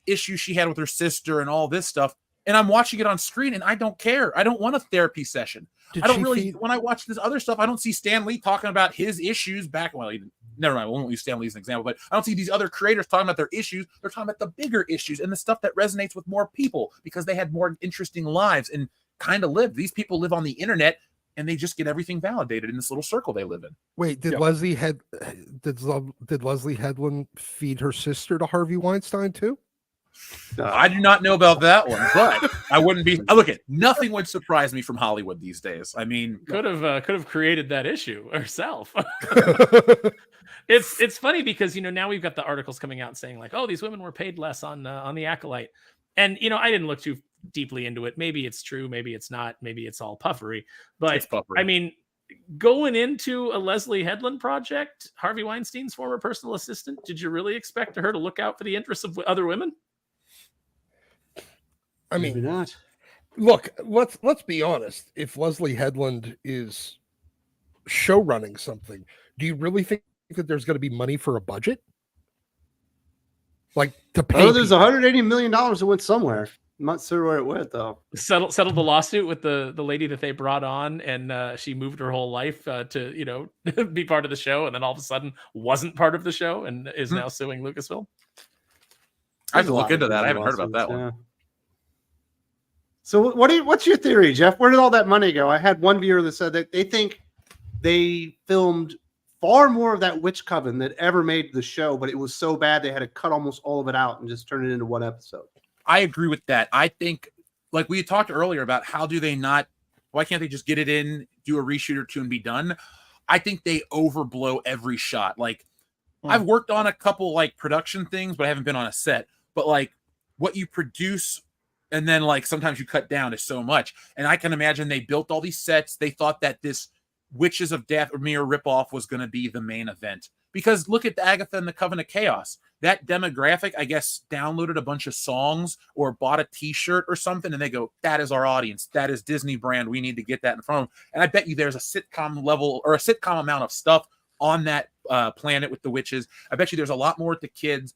issue she had with her sister and all this stuff. And I'm watching it on screen and I don't care. I don't want a therapy session. I don't really, when I watch this other stuff, I don't see Stan Lee talking about his issues back. Well, never mind. We won't use Stan Lee as an example, but I don't see these other creators talking about their issues. They're talking about the bigger issues and the stuff that resonates with more people because they had more interesting lives and kind of lived. These people live on the internet and they just get everything validated in this little circle they live in. Wait, did Leslie Headland feed her sister to Harvey Weinstein too? I do not know about that one, but I wouldn't be. Look, nothing would surprise me from Hollywood these days. I mean, Could have created that issue herself. It's funny because, you know, now we've got the articles coming out saying like, oh, these women were paid less on The Acolyte, and you know, I didn't look too deeply into it. Maybe it's true, maybe it's not, maybe it's all puffery. But it's puffery. I mean, going into a Leslie Headland project, Harvey Weinstein's former personal assistant, did you really expect her to look out for the interests of other women? I Maybe mean, not. look, let's be honest. If Leslie Headland is show running something, do you really think that there's going to be money for a budget? Like to pay? Oh, there's $180 million that went somewhere. I'm not sure where it went though. Settled the lawsuit with the lady that they brought on, and she moved her whole life to, you know, be part of the show, and then all of a sudden wasn't part of the show and is now suing Lucasfilm. I have to look into that. I haven't heard about that one. Yeah. So what's your theory, Jeff? Where did all that money go? I had one viewer that said that they think they filmed far more of that witch coven that ever made the show, but it was so bad they had to cut almost all of it out and just turn it into one episode. I agree with that. I think, like we talked earlier about how do they not, why can't they just get it in, do a reshoot or two and be done? I think they overblow every shot. Like I've worked on a couple like production things, but I haven't been on a set. But like what you produce and then like sometimes you cut down is so much. And I can imagine they built all these sets. They thought that this Witches of Death or Mirror ripoff was going to be the main event. Because look at the Agatha and the Coven of Chaos. That demographic, I guess, downloaded a bunch of songs or bought a t-shirt or something, and they go, that is our audience. That is Disney brand. We need to get that in front of them. And I bet you there's a sitcom level or a sitcom amount of stuff on that planet with the witches. I bet you there's a lot more with the kids.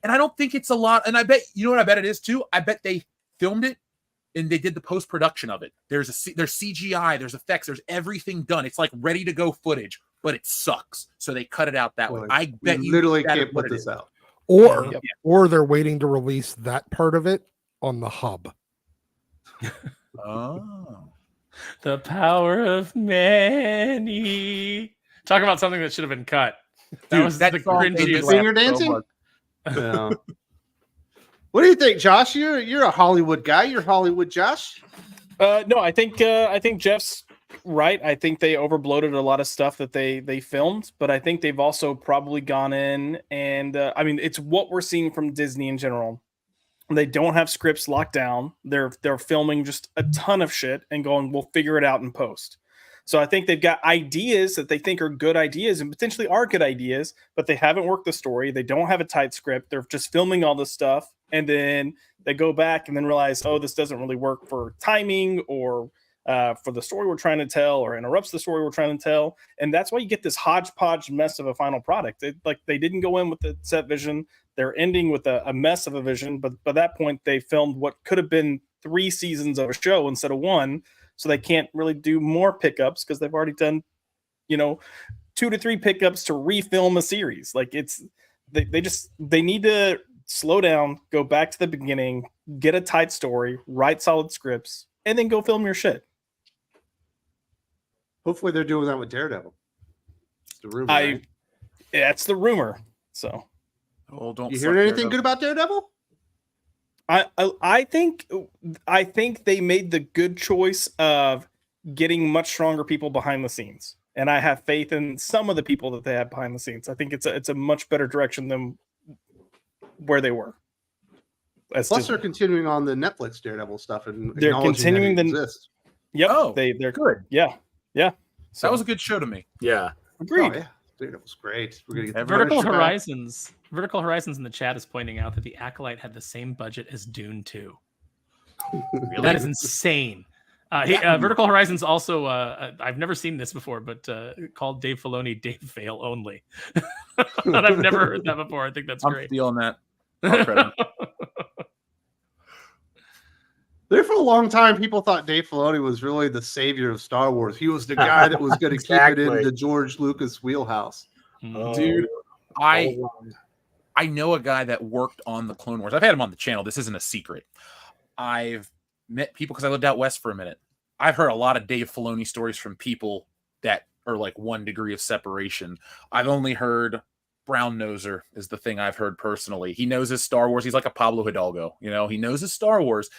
And I don't think it's a lot. And I bet, you know what I bet it is too? I bet they filmed it and they did the post-production of it. There's CGI, there's effects, there's everything done. It's like ready to go footage, but it sucks. So they cut it out that way. I bet you literally can't put this out. Or they're waiting to release that part of it on the hub. Oh. The power of many. Talk about something that should have been cut. Dude, Was that the song made me cringiest. laugh Finger dancing? Yeah. What do you think, Josh? You're a Hollywood guy. You're Hollywood Josh. No, I think Jeff's right. I think they overbloated a lot of stuff that they filmed, but I think they've also probably gone in and I mean, it's what we're seeing from Disney in general. They don't have scripts locked down. They're filming just a ton of shit and going, we'll figure it out in post. So I think they've got ideas that they think are good ideas and potentially are good ideas, but they haven't worked the story. They don't have a tight script. They're just filming all this stuff. And then they go back and then realize, oh, this doesn't really work for timing or for the story we're trying to tell, or interrupts the story we're trying to tell. And that's why you get this hodgepodge mess of a final product. They didn't go in with the set vision. They're ending with a mess of a vision. But by that point, they filmed what could have been 3 seasons of a show instead of 1. So they can't really do more pickups because they've already done, 2 to 3 pickups to refilm a series. Like they need to slow down, go back to the beginning, get a tight story, write solid scripts, and then go film your shit. Hopefully they're doing that with Daredevil. It's the rumor. Right? That's the rumor. So Oh, don't You suck heard anything Daredevil. good about Daredevil? I think they made the good choice of getting much stronger people behind the scenes, and I have faith in some of the people that they have behind the scenes. I think it's a much better direction than where they were. Plus, they're continuing on the Netflix Daredevil stuff and They're continuing the the- exists. Yep. Oh, they're good. Yeah. So That was a good show to me. Yeah. agreed. Oh, yeah. Daredevil's great. We're gonna get the Vertical Punisher back. Horizons. Vertical Horizons in the chat is pointing out that the Acolyte had the same budget as Dune 2. That is insane. Vertical Horizons also, I've never seen this before, but called Dave Filoni Dave Fail Only. And I've never heard that before. I think that's I'm great. stealing that. I'll credit him. There for a long time, people thought Dave Filoni was really the savior of Star Wars. He was the guy that was going to keep it in Exactly. the George Lucas wheelhouse. Oh, Dude, I all wrong. I know a guy that worked on the Clone Wars. I've had him on the channel. This isn't a secret. I've met people because I lived out west for a minute. I've heard a lot of Dave Filoni stories from people that are like 1 degree of separation. I've only heard Brown Noser is the thing I've heard personally. He knows his Star Wars. He's like a Pablo Hidalgo. You know, he knows his Star Wars,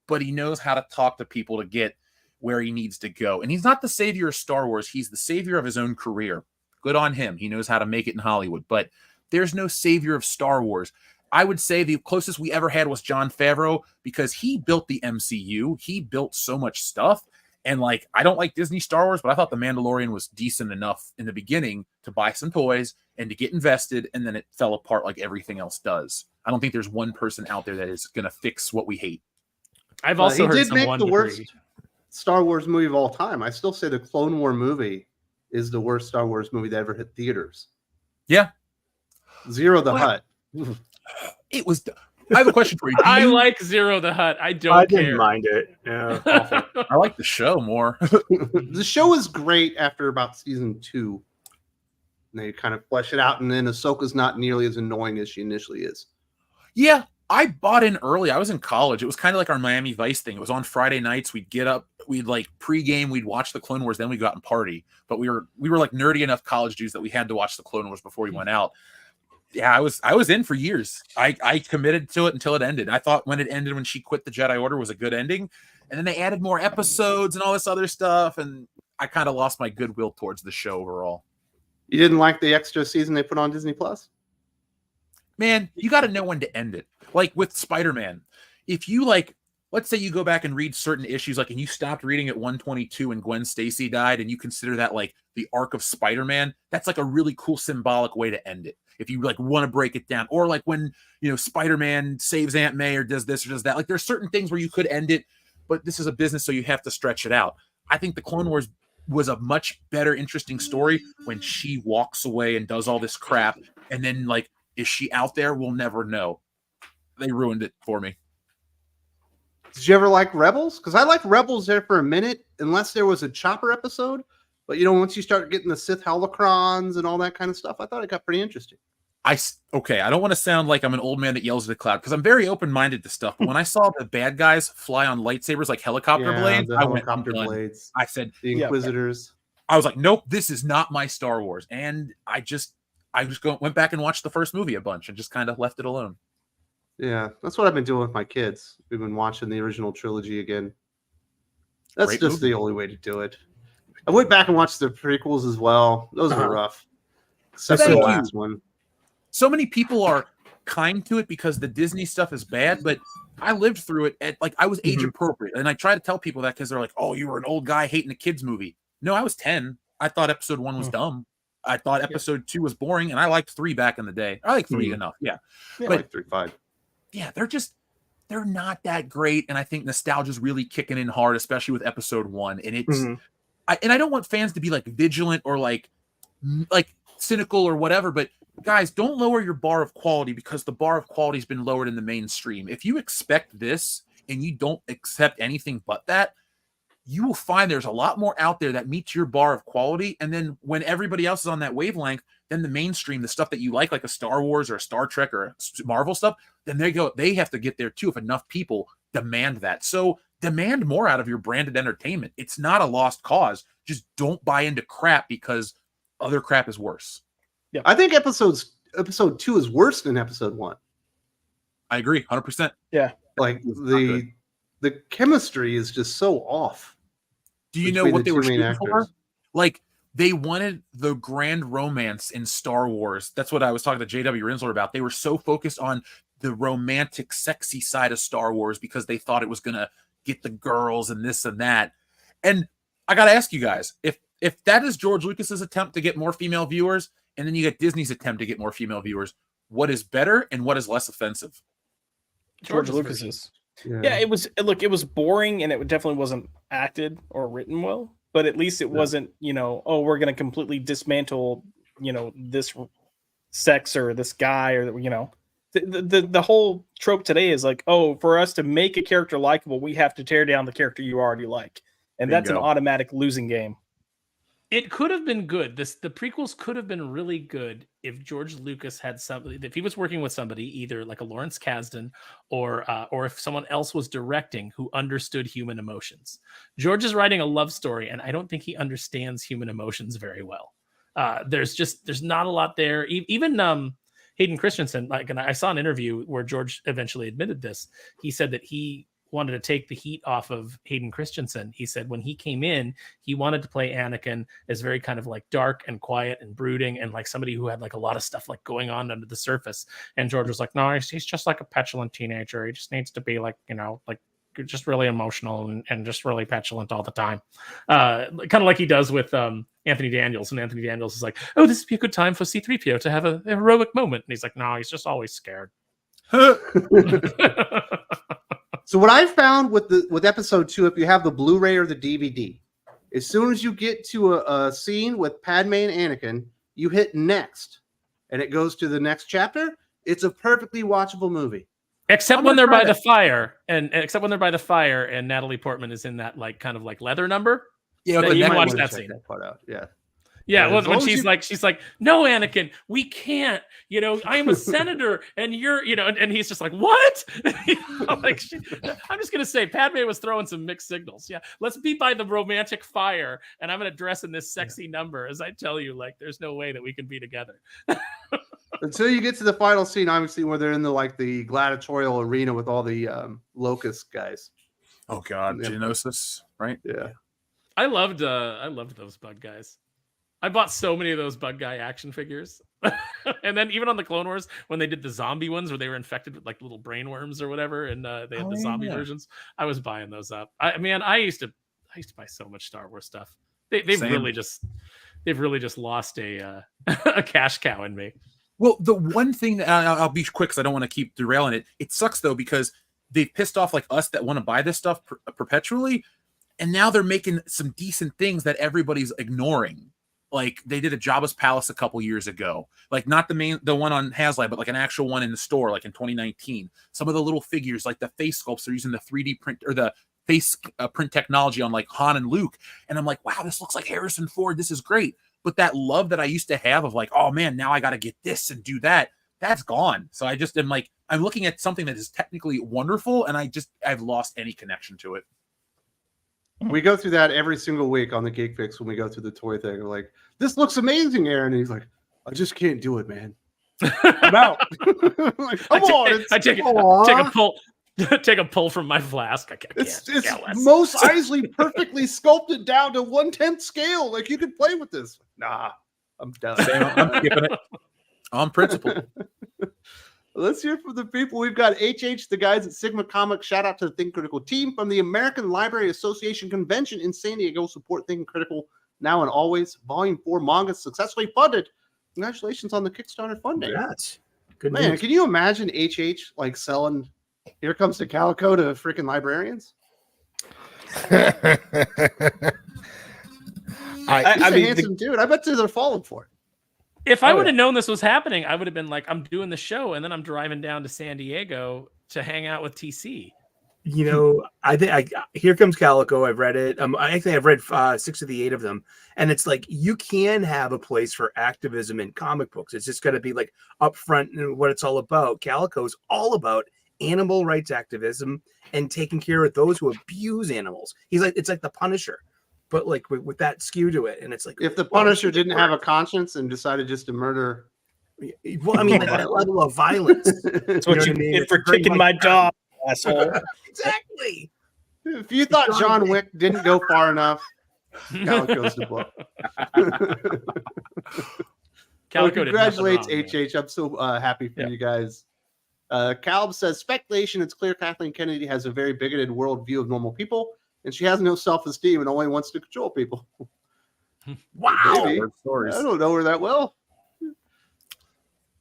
but he knows how to talk to people to get where he needs to go. And he's not the savior of Star Wars. He's the savior of his own career. Good on him. He knows how to make it in Hollywood, but there's no savior of Star Wars. I would say the closest we ever had was Jon Favreau because he built the MCU. He built so much stuff. And like, I don't like Disney Star Wars, but I thought The Mandalorian was decent enough in the beginning to buy some toys and to get invested. And then it fell apart like everything else does. I don't think there's one person out there that is going to fix what we hate. I've also he heard did some make one the degree. worst Star Wars movie of all time. I still say the Clone War movie is the worst Star Wars movie that ever hit theaters. Yeah. Zero the Well, Hutt. It was. I have a question for you. Do I you- like Zero the Hutt. I don't I care. didn't mind it. Yeah, awful. I like the show more. The show is great after about season 2. And they kind of flesh it out, and then Ahsoka's not nearly as annoying as she initially is. Yeah, I bought in early. I was in college. It was kind of like our Miami Vice thing. It was on Friday nights. We'd get up, we'd like pregame, we'd watch the Clone Wars, then we'd go out and party. But we were like nerdy enough college dudes that we had to watch the Clone Wars before we went out. Yeah, I was in for years. I committed to it until it ended. I thought when it ended, when she quit the Jedi Order, was a good ending. And then they added more episodes and all this other stuff. And I kind of lost my goodwill towards the show overall. You didn't like the extra season they put on Disney Plus? Man, you got to know when to end it. Like with Spider-Man, if you like, let's say you go back and read certain issues, like, and you stopped reading at 122 and Gwen Stacy died, and you consider that like the arc of Spider-Man, that's like a really cool symbolic way to end it. If you like want to break it down, or like when, you know, Spider-Man saves Aunt May or does this or does that, like there's certain things where you could end it, but this is a business, so you have to stretch it out. I think the Clone Wars was a much better, interesting story when she walks away and does all this crap, and then like, is she out there? We'll never know. They ruined it for me. Did you ever like Rebels? Because I liked Rebels there for a minute, unless there was a Chopper episode. But, you know, once you start getting the Sith holocrons and all that kind of stuff, I thought it got pretty interesting. Okay, I don't want to sound like I'm an old man that yells at a cloud, because I'm very open-minded to stuff. But when I saw the bad guys fly on lightsabers like helicopter blades, the I went, helicopter "I'm done." blades, I said, the Inquisitors. I was like, nope, this is not my Star Wars. And I just went back and watched the first movie a bunch and just kind of left it alone. Yeah, that's what I've been doing with my kids. We've been watching the original trilogy again. That's Great just movie. the only way to do it. I went back and watched the prequels as well. Those were rough. Except for the Thank you. last one. So many people are kind to it because the Disney stuff is bad, but I lived through it at like I was age appropriate. And I try to tell people that because they're like, oh, you were an old guy hating a kids movie. No, I was 10. I thought episode 1 was dumb. I thought episode 2 was boring, and I liked 3 back in the day. I like 3 enough. Yeah. Yeah, But- like 3-5. Yeah, they're not that great. And I think nostalgia's really kicking in hard, especially with episode 1. And it's I don't want fans to be like vigilant or like cynical or whatever, but guys, don't lower your bar of quality because the bar of quality has been lowered in the mainstream. If you expect this and you don't accept anything but that, you will find there's a lot more out there that meets your bar of quality. And then when everybody else is on that wavelength, then the mainstream, the stuff that you like a Star Wars or a Star Trek or a Marvel stuff, then they have to get there too if enough people demand that. So demand more out of your branded entertainment. It's not a lost cause. Just don't buy into crap because other crap is worse. I think episodes episode 2 is worse than episode 1. I agree, 100%. Like the chemistry is just so off. Do you know between what the they were two main shooting for? actors. Like, they wanted the grand romance in Star Wars. That's what I was talking to J.W. Rinsler about. They were so focused on the romantic, sexy side of Star Wars because they thought it was going to get the girls and this and that. And I got to ask you guys, if that is George Lucas's attempt to get more female viewers, and then you get Disney's attempt to get more female viewers, what is better and what is less offensive? George Lucas's. Yeah, it was boring, and it definitely wasn't acted or written well. But at least it wasn't, oh, we're going to completely dismantle, this sex or this guy or the whole trope today is like, oh, for us to make a character likable, we have to tear down the character you already like, and that's an automatic losing game. It could have been good. The prequels could have been really good if George Lucas had somebody, if he was working with somebody, either like a Lawrence Kasdan or if someone else was directing who understood human emotions. George is writing a love story, and I don't think he understands human emotions very well. There's not a lot there. Even Hayden Christensen, and I saw an interview where George eventually admitted this. He said that he wanted to take the heat off of Hayden Christensen. He said when he came in, he wanted to play Anakin as very kind of like dark and quiet and brooding and like somebody who had like a lot of stuff like going on under the surface. And George was like, no, he's just like a petulant teenager. He just needs to be like, like just really emotional and just really petulant all the time. Kind of like he does with Anthony Daniels. And Anthony Daniels is like, oh, this would be a good time for C-3PO to have a heroic moment. And he's like, no, he's just always scared. So what I found with episode 2, if you have the Blu-ray or the DVD, as soon as you get to a scene with Padme and Anakin, you hit next, and it goes to the next chapter. It's a perfectly watchable movie. Except when they're by the fire, and Natalie Portman is in that like kind of like leather number. Yeah, you might can watch wanna that check scene. that part out. Yeah. Yeah, As when long as she's like, no, Anakin, we can't. I am a senator, and you're, and he's just like, what? I'm just gonna say, Padme was throwing some mixed signals. Yeah, let's be by the romantic fire, and I'm gonna dress in this sexy number as I tell you, like, there's no way that we can be together. Until you get to the final scene, obviously, where they're in the gladiatorial arena with all the locust guys. Oh God, Geonosis, right? Yeah, I loved those bug guys. I bought so many of those bug guy action figures. And then even on the Clone Wars, when they did the zombie ones where they were infected with like little brain worms or whatever, and they had the zombie versions, I was buying those up. I used to buy so much Star Wars stuff. They've really just lost a cash cow in me. Well, the one thing that I'll be quick because I don't want to keep derailing it. It sucks though because they've pissed off like us that want to buy this stuff perpetually, and now they're making some decent things that everybody's ignoring. Like they did a Jabba's Palace a couple years ago, like not the one on HasLab, but like an actual one in the store, like in 2019. Some of the little figures, like the face sculpts, they're using the 3D print or the face print technology on like Han and Luke. And I'm like, wow, this looks like Harrison Ford. This is great. But that love that I used to have of like, oh man, now I got to get this and do that. That's gone. So I just am like, I'm looking at something that is technically wonderful. And I've lost any connection to it. we go through that every single week on the Geek Fix when we go through the toy thing. We're like, this looks amazing, Aaron. And he's like, I just can't do it, man. I'm out. Like, come on. I take a pull from my flask. It's most Isley perfectly sculpted down to 1/10 scale. Like you could play with this. Nah, I'm done. I'm skipping it on principle. Let's hear from the people. We've got HH, the guys at Sigma Comics. Shout out to the Think Critical team from the American Library Association Convention in San Diego. Support Think Critical now and always. Volume 4 manga successfully funded. Congratulations on the Kickstarter funding. That's good. Man, news. can you imagine HH like selling Here Comes the Calico to freaking librarians? He's a handsome dude. I bet they're falling for it. If I would have known this was happening, I would have been like, I'm doing the show, and then I'm driving down to San Diego to hang out with TC. I think Here Comes Calico. I've read it. I've read 6 of the 8 of them, and it's like you can have a place for activism in comic books. It's just got to be like upfront and what it's all about. Calico is all about animal rights activism and taking care of those who abuse animals. It's like the Punisher, but like with that skew to it. And it's like, if the Punisher didn't have a conscience and decided just to murder Well, I mean, like that level of violence. That's what you I mean? did It's for very kicking much- my dog, asshole. Exactly. If you thought John Wick didn't go far enough, Calico's the book. Calico did nothing Congratulates wrong, man. HH. I'm so happy for Yeah. you guys. Calb says speculation. It's clear Kathleen Kennedy has a very bigoted worldview of normal people, and she has no self-esteem and only wants to control people. Wow. Maybe. Word stories. I don't know her that well.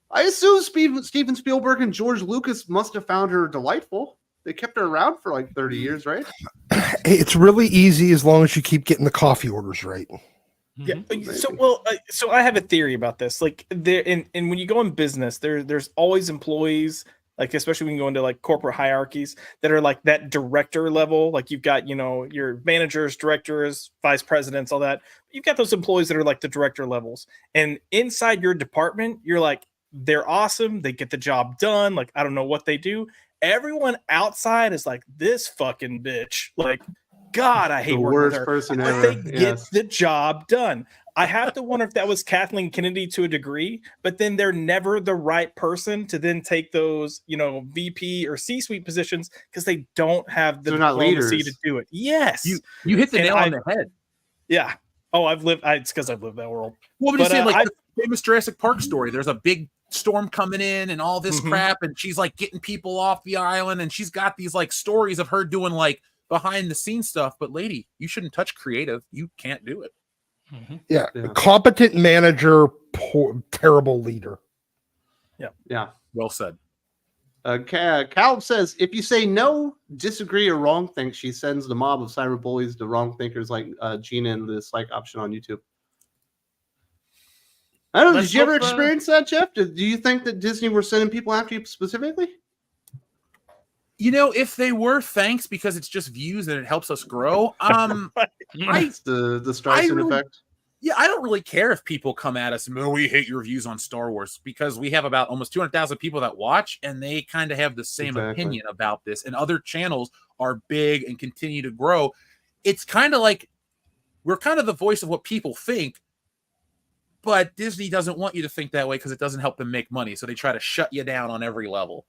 I assume Steven Spielberg and George Lucas must have found her delightful. They kept her around for like 30 years, right? It's really easy as long as you keep getting the coffee orders right. Yeah. Mhm. So I have a theory about this. Like there, and when you go in business, there's always employees, like especially when you go into like corporate hierarchies that are like that director level. Like you've got, your managers, directors, vice presidents, all that. You've got those employees that are like the director levels. And inside your department, you're like, they're awesome. They get the job done. Like, I don't know what they do. Everyone outside is like, this fucking bitch. Like, God, I hate The working with worst her. person But ever. they Yes. get the job done. I have to wonder if that was Kathleen Kennedy to a degree, but then they're never the right person to then take those, VP or C-suite positions because they don't have the They're not diplomacy to leaders. do it. Yes. You hit the And nail on the head. Yeah. Oh, it's because I've lived that world. What would you But, say, like I- the famous Jurassic Park story? There's a big storm coming in and all this Mhm. crap, and she's like getting people off the island, and she's got these like stories of her doing like behind the scenes stuff. But lady, you shouldn't touch creative. You can't do it. Mhm. Yeah. Yeah. Competent manager, terrible leader. Yeah. Well said. Caleb says, if you say no, disagree, or wrong think, she sends the mob of cyber bullies to wrong thinkers like Gina and the psych option on YouTube. I don't know. Let's Did you ever hope, experience that, Jeff? Do you think that Disney were sending people after you specifically? If they were, thanks, because it's just views and it helps us grow. I It's the Streisand really- effect. Yeah, I don't really care if people come at us and we hate your views on Star Wars, because we have about almost 200,000 people that watch, and they kind of have the same Exactly. opinion about this. And other channels are big and continue to grow. It's kind of like we're kind of the voice of what people think, but Disney doesn't want you to think that way because it doesn't help them make money. So they try to shut you down on every level.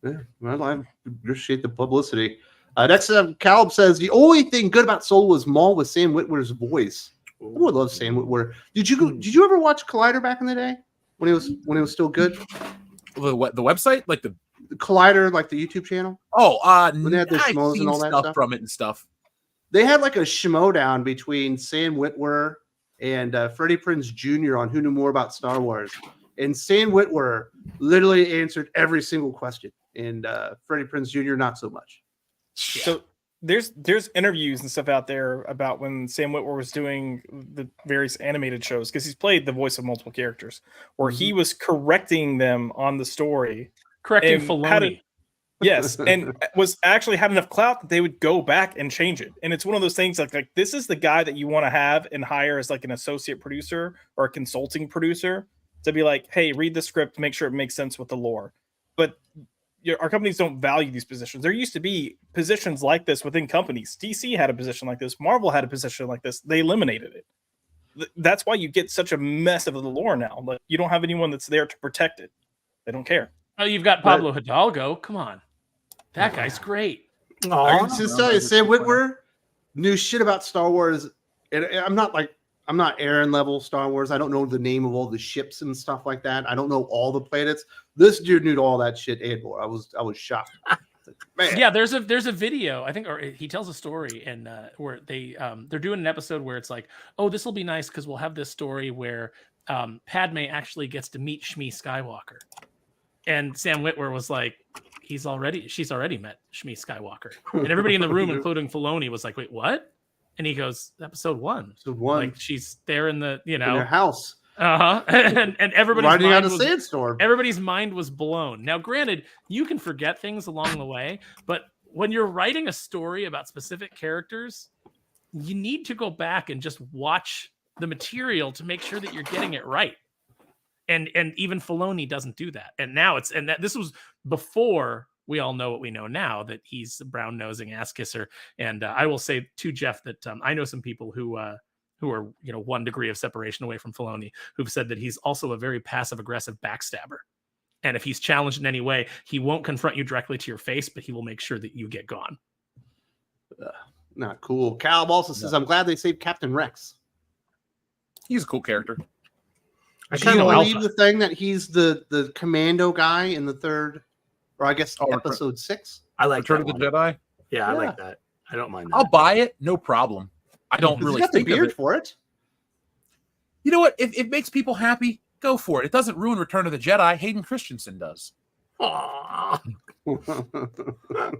Yeah, well, I appreciate the publicity. Next up, Caleb says the only thing good about Soul was Maul with Sam Witwer's voice. I would love Sam Witwer. Did you ever watch Collider back in the day when it was still good? The website, like the Collider, like the YouTube channel. when they had their I've schmoes and seen all that stuff stuff? from it and stuff. They had like a schmodown between Sam Witwer and Freddie Prinze Jr. on who knew more about Star Wars. And Sam Witwer literally answered every single question, and Freddie Prinze Jr. not so much. So there's interviews and stuff out there about when Sam Witwer was doing the various animated shows, because he's played the voice of multiple characters, where he was correcting them on the story. Correcting And how Filoni. Yes, and was actually had enough clout that they would go back and change it. And it's one of those things like this is the guy that you want to have and hire as like an associate producer or a consulting producer to be like, hey, read the script, make sure it makes sense with the lore. But our companies don't value these positions. There used to be positions like this within companies. DC had a position like this. Marvel had a position like this. They eliminated it. That's why you get such a mess of the lore now. Like you don't have anyone that's there to protect it. They don't care. Oh, you've got Pablo Hidalgo. Come on. That guy's great. I Aw. can just tell you, Sam Witwer knew shit about Star Wars. And I'm not Aaron level Star Wars. I don't know the name of all the ships and stuff like that. I don't know all the planets. This dude knew all that shit and more. I was shocked. Man. Yeah, there's a video, I think, or he tells a story, and where they're doing an episode where it's like, oh, this will be nice because we'll have this story where Padme actually gets to meet Shmi Skywalker, and Sam Witwer was like, she's already met Shmi Skywalker, and everybody in the room, including Filoni, was like, wait, what? And he goes, episode 1. So one Like she's there in the, in their house and everybody's riding mind on a was, sandstorm. everybody's mind was blown. Now, granted, you can forget things along the way, but when you're writing a story about specific characters, you need to go back and just watch the material to make sure that you're getting it right. And even Filoni doesn't do that. And now this was before we all know what we know now, that he's a brown nosing ass kisser. And I will say to Jeff that I know some people who who are, 1 degree of separation away from Filoni, who've said that he's also a very passive-aggressive backstabber. And if he's challenged in any way, he won't confront you directly to your face, but he will make sure that you get gone. Not cool. Cal also says, I'm glad they saved Captain Rex. He's a cool character. I Do kind you of believe the thing that he's the commando guy in the 3rd, or I guess episode 6? I like Return that of the one. Jedi. Yeah, I like that. I don't mind that. I'll buy it, no problem. I don't really He's got the think of beard it. for it. You know what? If it makes people happy, go for it. It doesn't ruin Return of the Jedi. Hayden Christensen does. Aw.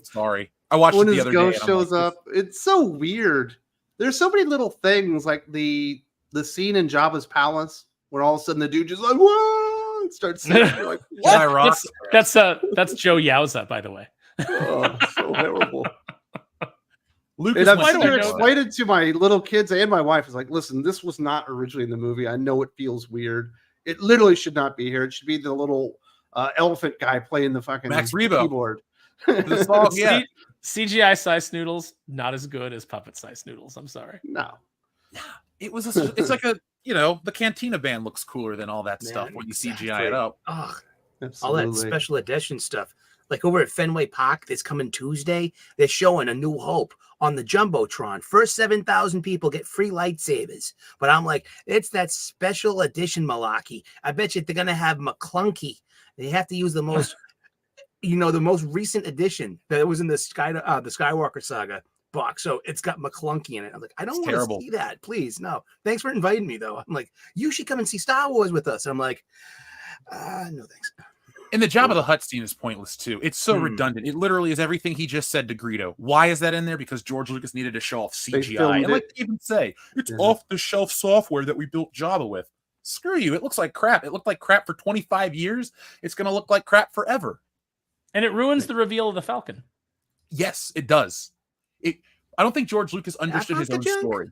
Sorry, I watched When it the his other ghost day. shows up, it's so weird. There's so many little things, like the scene in Jabba's palace where all of a sudden the dude just like whoa and starts singing. You're like, what? Jedi rock. That's Joe Yowza, by the way. Oh, so terrible. Lucas And I've went had to to know explain it to my little kids and my wife. Is like, listen, this was not originally in the movie. I know it feels weird. It literally should not be here. It should be the little elephant guy playing the fucking Max Rebo. keyboard. the song, yeah. CGI size noodles, not as good as puppet size noodles. I'm sorry. No. It was. It's like a the Cantina band looks cooler than all that stuff when you CGI it up. Ugh, all Absolutely. that special edition stuff. Like over at Fenway Park, this coming Tuesday, they're showing A New Hope on the Jumbotron. First 7,000 people get free lightsabers. But I'm like, it's that special edition malarkey. I bet you they're going to have McClunky. They have to use the most, the most recent edition that was in the Skywalker saga box. So it's got McClunky in it. I'm like, I don't want to see that. Please, no. Thanks for inviting me, though. I'm like, you should come and see Star Wars with us. And I'm like, no thanks. And the Jabba the Hutt scene is pointless too. It's so redundant. It literally is everything he just said to Greedo. Why is that in there? Because George Lucas needed to show off CGI. And like they even say, it's off-the-shelf software that we built Jabba with. Screw you. It looks like crap. It looked like crap for 25 years. It's going to look like crap forever. And it ruins the reveal of the Falcon. Yes, it does. I don't think George Lucas understood his own story.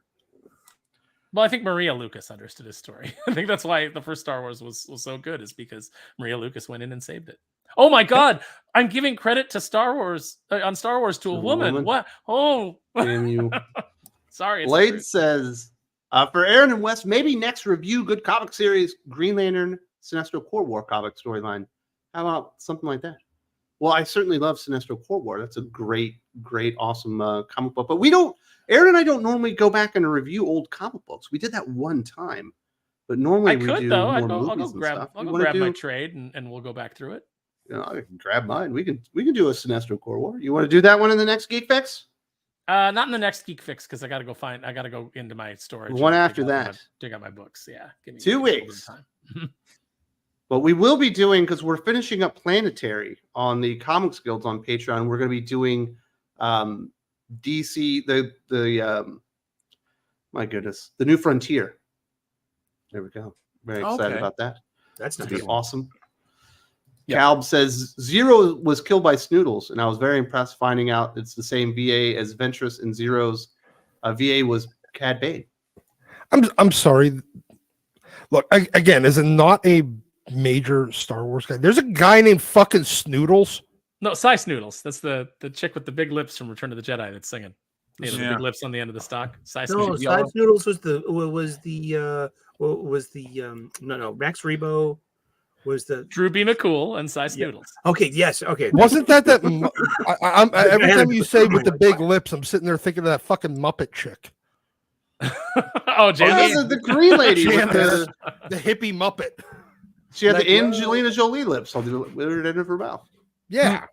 Well, I think Maria Lucas understood his story. I think that's why the first Star Wars was so good, is because Maria Lucas went in and saved it. Oh my God! I'm giving credit to Star Wars on Star Wars to a woman. What? Oh, damn you! Sorry. Blade says for Aaron and Wes, maybe next review good comic series Green Lantern Sinestro Corps War comic storyline. How about something like that? Well, I certainly love Sinestro Corps War. That's a great, awesome comic book. But Aaron and I don't normally go back and review old comic books. We did that one time, but normally I could do though. more I'll movies go grab. stuff. I'll go grab my trade and we'll go back through it. I can grab mine. We can do a Sinestro Corps War. You want to do that one in the next Geek Fix? Not in the next Geek Fix, because I got to go into my storage. One after that. Dig out my books. Yeah, give me 2 weeks. Time. But we will be doing, because we're finishing up Planetary on the Comics Guilds on Patreon. We're going to be doing DC my goodness, the New Frontier. There we go. Very excited about that. That's going to be nice. awesome. Yep. Calb says Zero was killed by Snoodles, and I was very impressed finding out it's the same VA as Ventress, and Zero's VA was Cad Bane. I'm sorry. Look, again, is it not a major Star Wars guy? There's a guy named fucking Snoodles. No, Cy Snoodles. That's the chick with the big lips from Return of the Jedi that's singing. The big lips on the end of the stock. Cy Snoodles was Max Rebo was the Drew B. McCool and Cy Snoodles. Okay, yes, okay. Wasn't that I'm every time you say with the big lips, I'm sitting there thinking of that fucking Muppet chick. Oh, Jan, the green lady with the hippie Muppet. She had the Angelina Jolie lips on the end of her mouth. Yeah.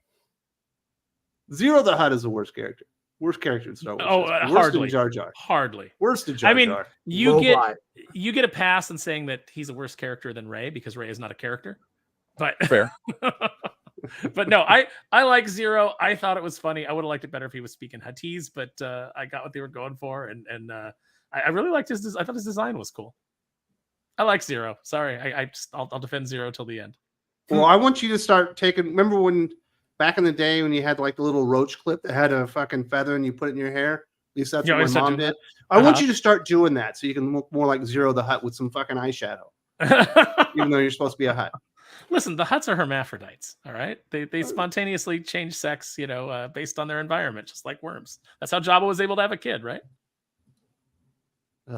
Zero the Hutt is the worst character. Worst character in Star Wars. Worst hardly. In Jar Jar. Hardly. Worst in Jar Jar. I mean, you get a pass in saying that he's a worse character than Rey, because Rey is not a character. But fair. But no, I like Zero. I thought it was funny. I would have liked it better if he was speaking Huttese, but I got what they were going for, and I really liked his. I thought his design was cool. I like Zero. Sorry, I'll defend Zero till the end. Well, I want you to start taking. Remember when back in the day when you had like the little roach clip that had a fucking feather and you put it in your hair? At least that's what my mom did. I want you to start doing that so you can look more like Zero the Hutt with some fucking eyeshadow, even though you're supposed to be a Hutt. Listen, the Hutts are hermaphrodites. All right, they spontaneously change sex, based on their environment, just like worms. That's how Jabba was able to have a kid, right?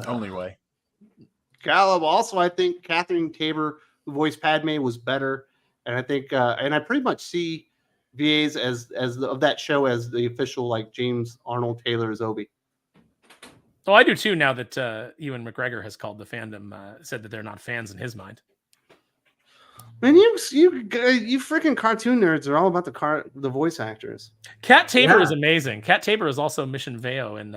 Only way. Callum. Also, I think Catherine Tabor, who voiced Padme, was better, and I think, and I pretty much see VAs of that show as the official like James Arnold Taylor as Obi. Oh, I do too. Now that Ewan McGregor has called the fandom, said that they're not fans in his mind. Man, you freaking cartoon nerds are all about the voice actors. Kat Tabor is amazing. Kat Tabor is also Mission Veo in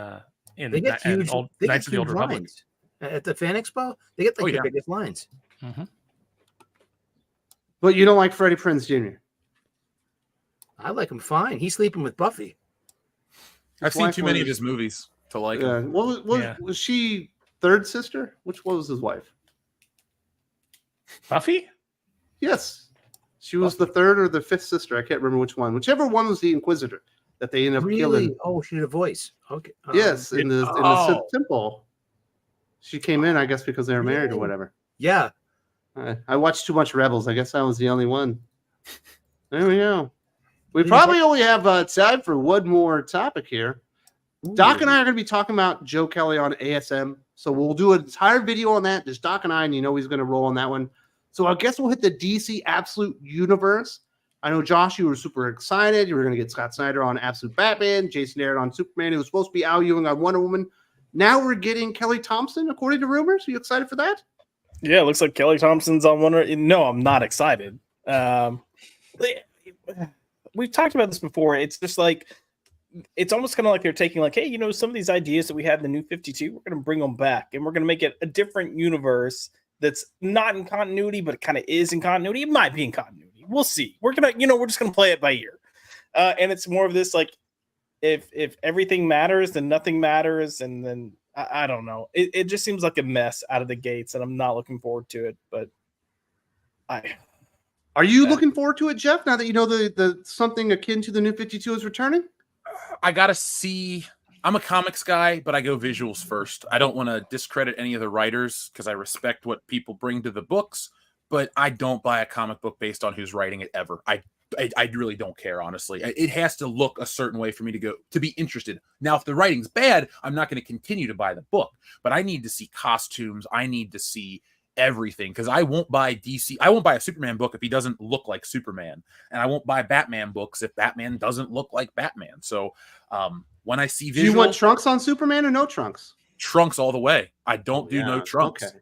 they get huge, Knights of the Old Republic. Lines. At the Fan Expo, they get the biggest lines. Mm-hmm. But you don't like Freddie Prinze Jr. I like him fine. He's sleeping with Buffy. I've seen too many of his movies to like him. Was she third sister? Which was his wife? Buffy? Yes. She was the third or the fifth sister. I can't remember which one. Whichever one was the Inquisitor that they ended up killing. Oh, she did a voice. Okay. Yes, in the temple. She came in, I guess, because they were married or whatever. Yeah. I watched too much Rebels. I guess I was the only one. There we go. We probably only have time for one more topic here. Ooh. Doc and I are going to be talking about Joe Kelly on ASM. So we'll do an entire video on that. Just Doc and I, and you know he's going to roll on that one. So I guess we'll hit the DC Absolute Universe. I know, Josh, you were super excited. You were going to get Scott Snyder on Absolute Batman, Jason Aaron on Superman. It was supposed to be Al Ewing on Wonder Woman. Now we're getting Kelly Thompson, according to rumors. Are you excited for that? Yeah, it looks like Kelly Thompson's on Wonder. No, I'm not excited. We've talked about this before. It's just like, it's almost kind of like they're taking like, hey, you know, some of these ideas that we had in the New 52, we're going to bring them back and we're going to make it a different universe that's not in continuity, but it kind of is in continuity. It might be in continuity. We'll see. We're just going to play it by ear. And it's more of this, like, if everything matters, then nothing matters. And then I don't know. It just seems like a mess out of the gates, and I'm not looking forward to it, but Are you looking forward to it, Jeff, now that you know the something akin to the New 52 is returning? I gotta see. I'm a comics guy, but I go visuals first. I don't want to discredit any of the writers because I respect what people bring to the books, but I don't buy a comic book based on who's writing it ever. I really don't care, honestly. It has to look a certain way for me to be interested. Now, if the writing's bad, I'm not going to continue to buy the book, but I need to see costumes. I need to see everything, because I won't buy DC. I won't buy a Superman book if he doesn't look like Superman, and I won't buy Batman books if Batman doesn't look like Batman. So when I see visual, do you want Trunks on Superman or no Trunks? Trunks all the way. I don't do no Trunks. Okay.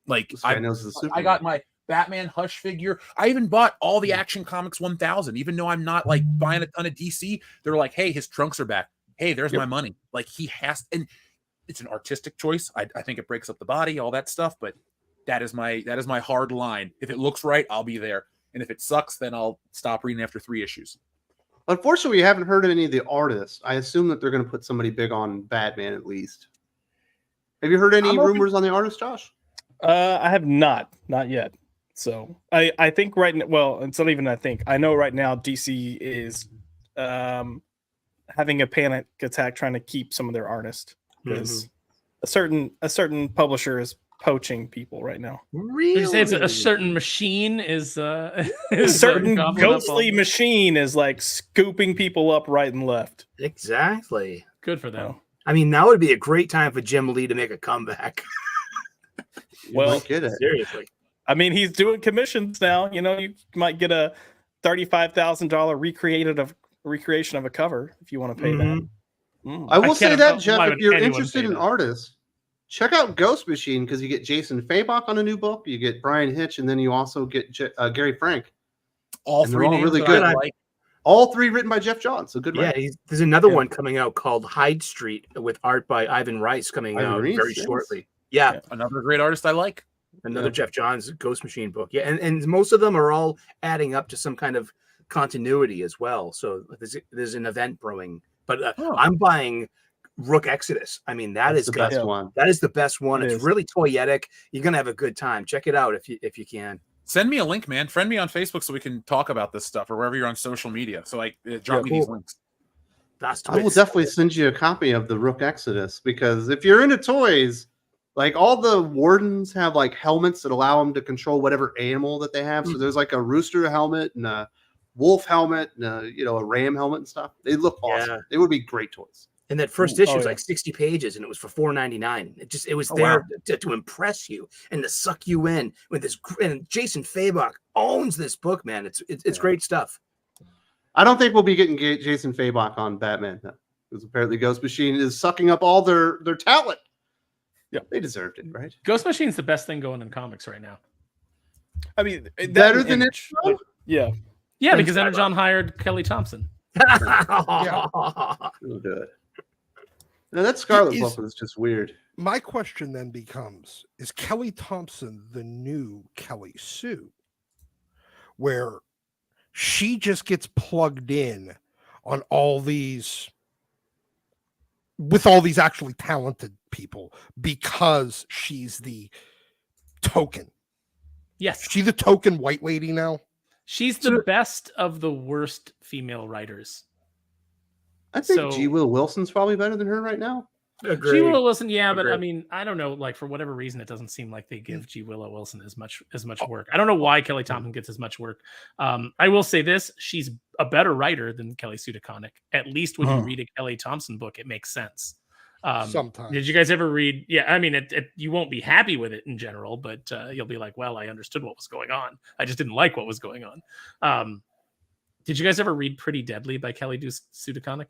Like I got my Batman Hush figure. I even bought all the Action Comics 1000, even though I'm not like buying a ton of DC. They're like, hey, his trunks are back. Hey, there's my money. Like, he has, and it's an artistic choice. I think it breaks up the body, all that stuff, but that is my hard line. If it looks right, I'll be there. And if it sucks, then I'll stop reading after 3 issues. Unfortunately, we haven't heard any of the artists. I assume that they're going to put somebody big on Batman at least. Have you heard any rumors on the artist, Josh? I have not yet. So I think right now, well, it's not even I think. I know right now DC is having a panic attack trying to keep some of their artists, because a certain publisher is poaching people right now. Really? You say it's a certain machine is a certain ghostly machine is like scooping people up right and left. Exactly. Good for them. I mean, now would be a great time for Jim Lee to make a comeback. Well, get it. Seriously. I mean, he's doing commissions now. You know, you might get a $35,000 recreation of a cover if you want to pay that. I will say that, Jeff, if you're interested in artists, check out Ghost Machine, because you get Jason Fabok on a new book, you get Brian Hitch, and then you also get Gary Frank. All three really good. All 3 written by Jeff Johns. So good. Yeah, there's another one coming out called Hyde Street with art by Ivan Rice coming out very shortly. Yeah, another great artist I like. Another Jeff Johns Ghost Machine book. Yeah, and most of them are all adding up to some kind of continuity as well. So there's an event brewing. But I'm buying Rook Exodus. I mean, that's the best one. That is the best one. It's really toyetic. You're gonna have a good time. Check it out if you can. Send me a link, man. Friend me on Facebook so we can talk about this stuff, or wherever you're on social media. So drop me these links. I will definitely send you a copy of the Rook Exodus, because if you're into toys, like, all the wardens have like helmets that allow them to control whatever animal that they have. So there's like a rooster helmet and a wolf helmet and a ram helmet and stuff. They look awesome. They would be great toys. And that first issue was yeah. like 60 pages, and it was for $4.99. It was Oh, there wow. to impress you and to suck you in with this. And Jason Fabok owns this book, man. It's great stuff. I don't think we'll be getting Jason Fabok on Batman because apparently Ghost Machine is sucking up all their talent. Yeah, they deserved it, right? Ghost Machine's the best thing going in comics right now. I mean, Better than it. Yeah. Yeah, because Energon hired Kelly Thompson. We'll do it. No, that Scarlet book was just weird. My question then becomes, is Kelly Thompson the new Kelly Sue? Where she just gets plugged in on all these, with all these actually talented people because she's the token. Yes. She's the token white lady now. She's the best of the worst female writers. I think G. Will Wilson's probably better than her right now. Agreed. G. Willow Wilson, yeah, but Agreed. I mean, I don't know. Like for whatever reason, it doesn't seem like they give G. Willow Wilson as much work. I don't know why Kelly Thompson gets as much work. I will say this: she's a better writer than Kelly Sue DeConnick. At least when you read a Kelly Thompson book, it makes sense. Sometimes. Did you guys ever read? Yeah, I mean, you won't be happy with it in general, but you'll be like, well, I understood what was going on. I just didn't like what was going on. Did you guys ever read Pretty Deadly by Kelly Sue DeConnick?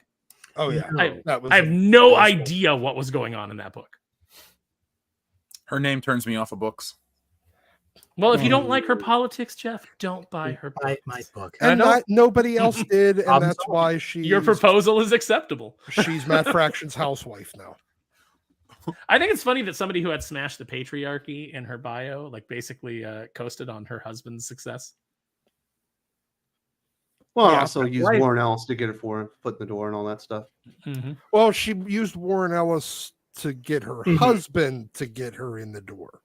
Oh yeah, I have no idea what was going on in that book. Her name turns me off of books. Well, if you don't like her politics, Jeff, don't buy her book. Buy my book. And nobody else did, and that's why your proposal is acceptable. She's Matt Fraction's housewife now. I think it's funny that somebody who had smashed the patriarchy in her bio, like basically coasted on her husband's success. Well, Yeah, also used right. Warren Ellis to get it for her, foot in the door and all that stuff. Mm-hmm. Well, she used Warren Ellis to get her husband to get her in the door.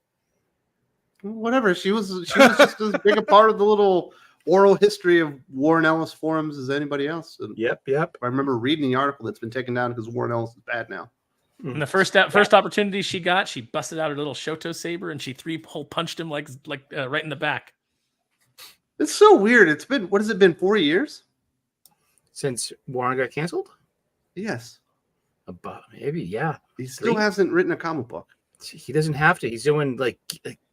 Whatever. She was just as big a part of the little oral history of Warren Ellis forums as anybody else. And Yep. I remember reading the article that's been taken down because Warren Ellis is bad now. And the first opportunity she got, she busted out her little Shoto saber and she three-hole punched him like right in the back. It's so weird. It's been, what has it been, 4 years? Since Warren got canceled? Yes. About maybe, yeah. He still hasn't written a comic book. He doesn't have to. He's doing like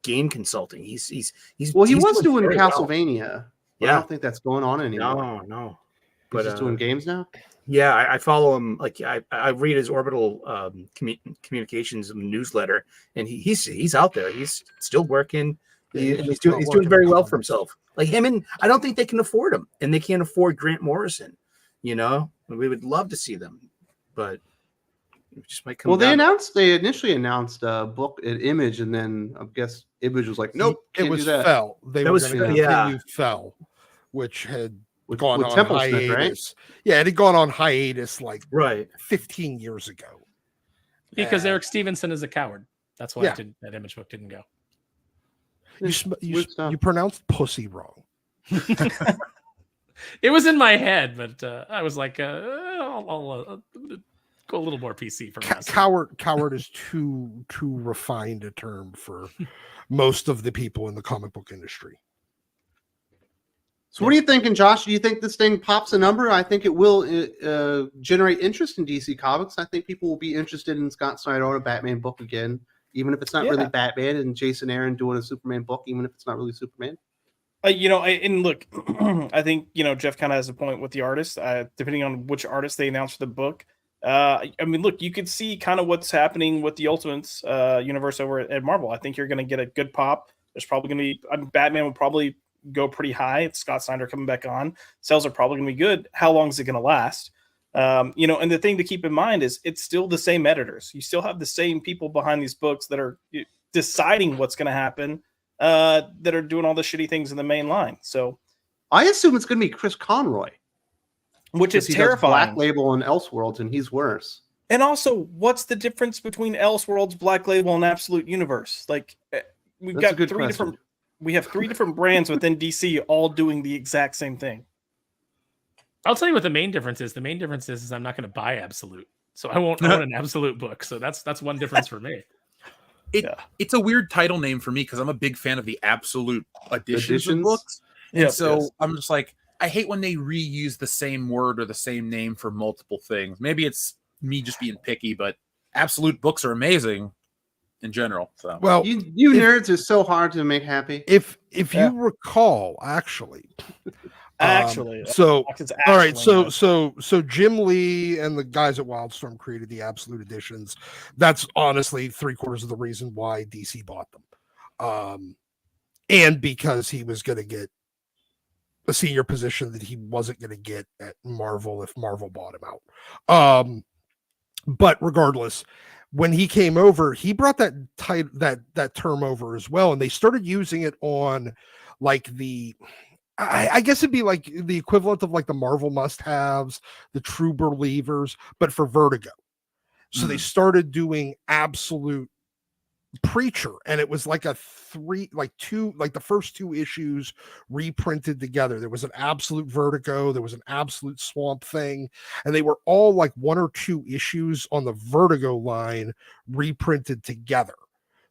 game consulting. He's he was doing very Castlevania. But I Yeah. don't think that's going on anymore. No. He's just doing games now. Yeah, I follow him. Like I read his Orbital communications newsletter, and he's out there. He's still working. He's doing very well for himself. Like him, and I don't think they can afford him, and they can't afford Grant Morrison. You know, we would love to see them, but it just might come. Well, they initially announced a book at Image, and then I guess Image was like, nope, It was Fell. They were going to continue Fell, which had gone on hiatus. Right? Yeah, it had gone on hiatus like 15 years ago. Because Eric Stevenson is a coward. That's why that Image book didn't go. You pronounced pussy wrong. It was in my head, but I was like, I'll go a little more PC for Coward is too refined a term for most of the people in the comic book industry. So what are you thinking, Josh? Do you think this thing pops a number? I think it will generate interest in DC Comics. I think people will be interested in Scott Snyder on a Batman book again, even if it's not really Batman, and Jason Aaron doing a Superman book, even if it's not really Superman. And look, I think, Jeff kind of has a point with the artist, depending on which artist they announce for the book. I mean, look, you could see kind of what's happening with the Ultimates universe over at Marvel. I think you're going to get a good pop. There's probably going to be, Batman will probably go pretty high. It's Scott Snyder coming back on. Sales are probably going to be good. How long is it going to last? And the thing to keep in mind is it's still the same editors. You still have the same people behind these books that are deciding what's going to happen, that are doing all the shitty things in the main line. So I assume it's going to be Chris Conroy, which is terrifying. Black Label and Elseworlds, and he's worse. And also, what's the difference between Elseworlds, Black Label, and Absolute Universe? Like, we've got three different. We have three different brands within DC, all doing the exact same thing. I'll tell you what the main difference is. The main difference is I'm not going to buy Absolute, so I won't own an Absolute book. So that's one difference for me. It's a weird title name for me because I'm a big fan of the Absolute editions of books. And I'm just like, I hate when they reuse the same word or the same name for multiple things. Maybe it's me just being picky, but absolute books are amazing in general. So Well, you nerds are so hard to make happy. if you recall, actually, so It's all right, actually so Jim Lee and the guys at Wildstorm created the Absolute Editions. That's honestly 3/4 of the reason why DC bought them, and because he was going to get a senior position that he wasn't going to get at Marvel if Marvel bought him out. But regardless, when he came over, he brought that term over as well, and they started using it on like I guess it'd be like the equivalent of like the Marvel must-haves, the True Believers, but for Vertigo. So they started doing Absolute Preacher, and it was like the first 2 issues reprinted together. There was an Absolute Vertigo, there was an Absolute Swamp Thing, and they were all like 1 or 2 issues on the Vertigo line reprinted together.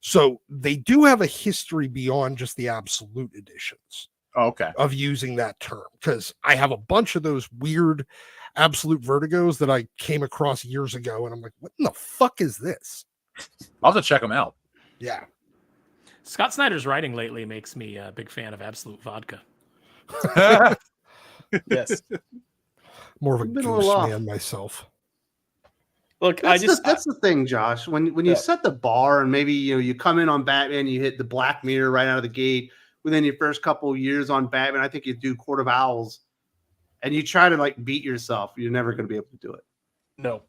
So they do have a history beyond just the Absolute editions. okay. Of using that term, because I have a bunch of those weird Absolute Vertigos that I came across years ago, and I'm like, what in the fuck is this? I'll have to check them out. Yeah. Scott Snyder's writing lately makes me a big fan of Absolute Vodka. yes. More of a You've been a goose little off. man myself. Look, That's the thing, Josh. When you set the bar, and maybe you come in on Batman, you hit the Black Mirror right out of the gate. Within your first couple of years on Batman, I think you do Court of Owls, and you try to like beat yourself. You're never going to be able to do it. No.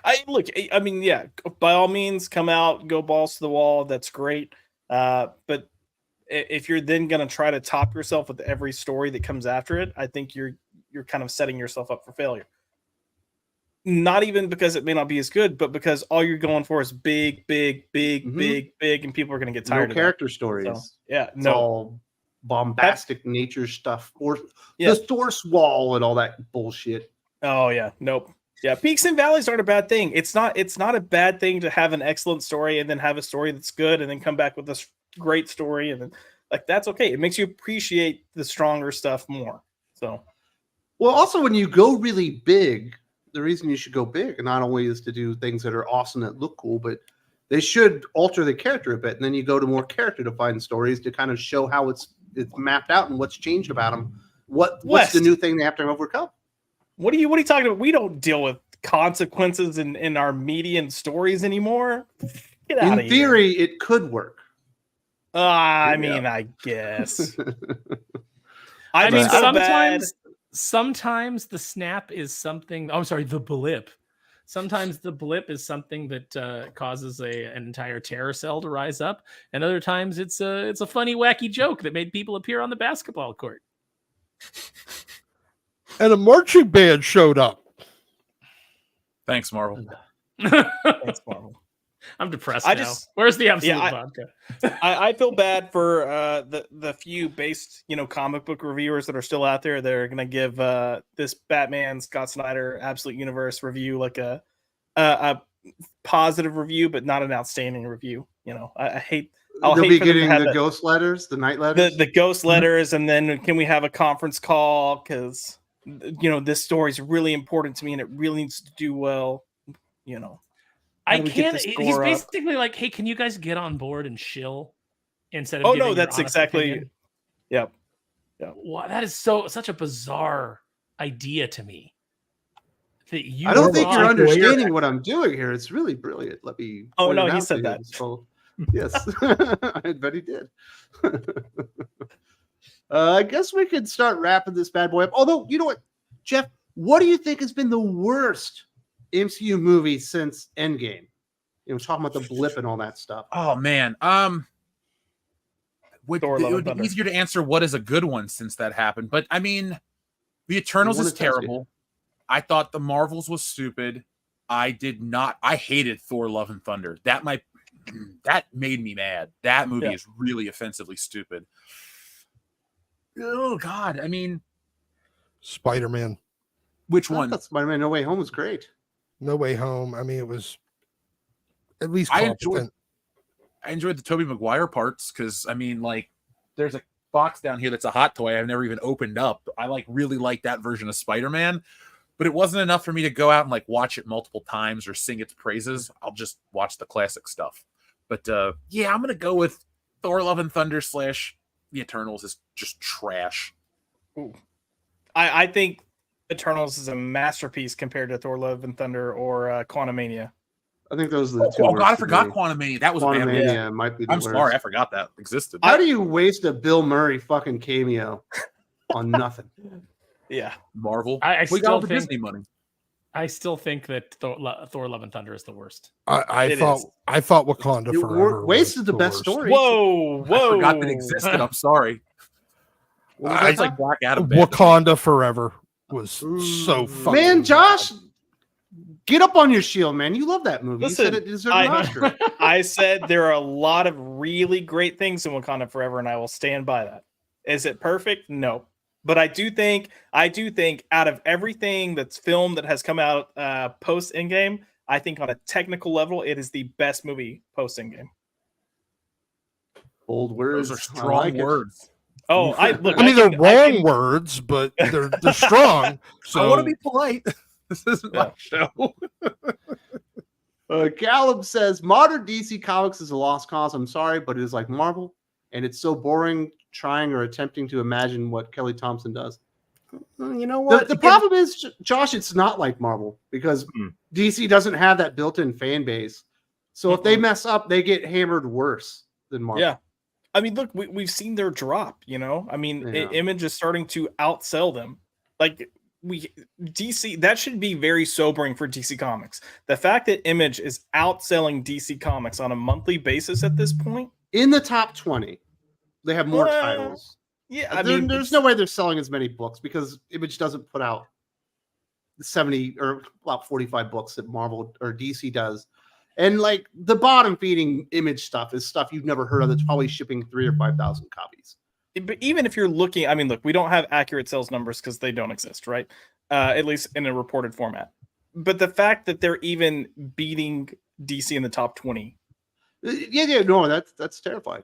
I mean, yeah, by all means, come out, go balls to the wall. That's great. But if you're then going to try to top yourself with every story that comes after it, I think you're kind of setting yourself up for failure. Not even because it may not be as good, but because all you're going for is big, and people are going to get tired No of character stories. So, yeah, It's all bombastic nature stuff, or Yeah. the source wall and all that bullshit. Oh yeah, nope. Yeah, peaks and valleys aren't a bad thing. It's not a bad thing to have an excellent story and then have a story that's good and then come back with this great story, and then like that's okay. It makes you appreciate the stronger stuff more. So, Well, also when you go really big, the reason you should go big not only is to do things that are awesome that look cool, but they should alter the character a bit, and then you go to more character-defined stories to kind of show how it's mapped out and what's changed about them. What's the new thing they have to overcome? what are you talking about? We don't deal with consequences in our median stories anymore. Get out of here. In theory, it could work. I mean, I guess. I mean, so bad. sometimes the snap is something. Oh, I'm sorry, the blip. Sometimes the blip is something that causes an entire terror cell to rise up, and other times it's a funny, wacky joke that made people appear on the basketball court. And a marching band showed up. Thanks, Marvel. Thanks, Marvel. I'm depressed now. Where's the Absolute Vodka? I feel bad for the few based comic book reviewers that are still out there that are going to give this Batman Scott Snyder Absolute Universe review like a positive review, but not an outstanding review. I hate. They'll be getting the ghost letters, the night letters, the ghost letters, and then can we have a conference call because this story is really important to me and it really needs to do well. I can't. He's basically like, hey, can you guys get on board and shill instead of? Oh no, that's exactly. Opinion? Yep. Wow, that is such a bizarre idea to me. I don't think you're understanding what I'm doing here. It's really brilliant. Let me. Oh no, he said that. So, yes, I bet he did. I guess we could start wrapping this bad boy up. Although, you know what, Jeff, what do you think has been the worst MCU movie since Endgame? Talking about the blip and all that stuff. Oh man, it would be easier to answer what is a good one since that happened. But I mean, the Eternals is terrible. I thought the Marvels was stupid. I hated Thor: Love and Thunder. That made me mad. That movie is really offensively stupid. Oh God, I mean, Spider-Man. Which one? Spider-Man: No Way Home was great. No Way Home. I mean, it was at least competent. I enjoyed the Tobey Maguire parts because I mean, like, there's a box down here that's a hot toy I've never even opened up. I really like that version of Spider-Man. but it wasn't enough for me to go out and like watch it multiple times or sing its praises. I'll just watch the classic stuff. But yeah, I'm gonna go with Thor: Love and Thunder / The Eternals is just trash. Ooh. I think Eternals is a masterpiece compared to Thor: Love and Thunder or Quantumania. I think those are the two. Oh God, I worst to forgot me. Quantumania. That was a bad one. Quantumania might be the I'm worst. sorry, I forgot that existed. How do you waste a Bill Murray fucking cameo on nothing? Yeah, Marvel. I We got all the still Disney money. I still think that Thor: Love and Thunder is the worst. I thought Wakanda You Forever wasted was the best worst. story. Whoa, I whoa! forgot that existed. I'm sorry. What was That's that? like Black Adam. Wakanda Forever was so fucking Man, Josh, bad. get up on your shield, man. You love that movie. Listen, you said it deserved an Oscar. I said there are a lot of really great things in Wakanda Forever, and I will stand by that. Is it perfect? No. But I do think out of everything that's filmed that has come out post Endgame, I think on a technical level, it is the best movie post Endgame. Bold words. Those are strong words. Oh, I I mean, they're can- wrong words, but they're strong. So I want to be polite. This isn't my show. Callum says modern DC Comics is a lost cause. I'm sorry, but it is like Marvel, and it's so boring trying or attempting to imagine what Kelly Thompson does. You know what? The problem is, Josh, it's not like Marvel because DC doesn't have that built-in fan base. So if they mess up, they get hammered worse than Marvel. Yeah. I mean, look, we've seen their drop, you know? I mean, Yeah. Image is starting to outsell them. Like, DC, that should be very sobering for DC Comics. The fact that Image is outselling DC Comics on a monthly basis at this point. In the top 20, they have more titles. Yeah, I mean, there's no way they're selling as many books because Image doesn't put out 70 or about 45 books that Marvel or DC does. And like the bottom feeding Image stuff is stuff you've never heard of that's probably shipping 3,000 or 5,000 copies. But even if you're looking, I mean, look, we don't have accurate sales numbers because they don't exist, right? At least in a reported format. But the fact that they're even beating DC in the top 20. No, that's terrifying.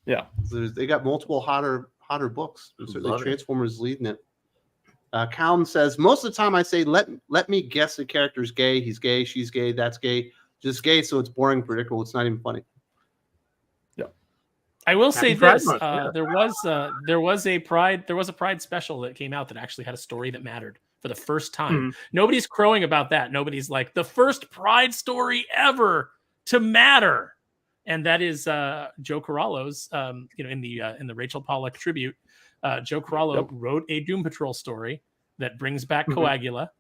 Yeah. They got multiple hotter books. Certainly Love it. Transformers leading it. Callum says, most of the time I say, let me guess the character's gay. He's gay, she's gay, that's gay. Just gay, so it's boring, predictable. It's not even funny. I will say Pride this: Month, yeah. there was a Pride special that came out that actually had a story that mattered for the first time. Nobody's crowing about that. Nobody's like the first Pride story ever to matter, and that is Joe Corallo's. In the Rachel Pollack tribute, Joe Corallo wrote a Doom Patrol story that brings back Coagula.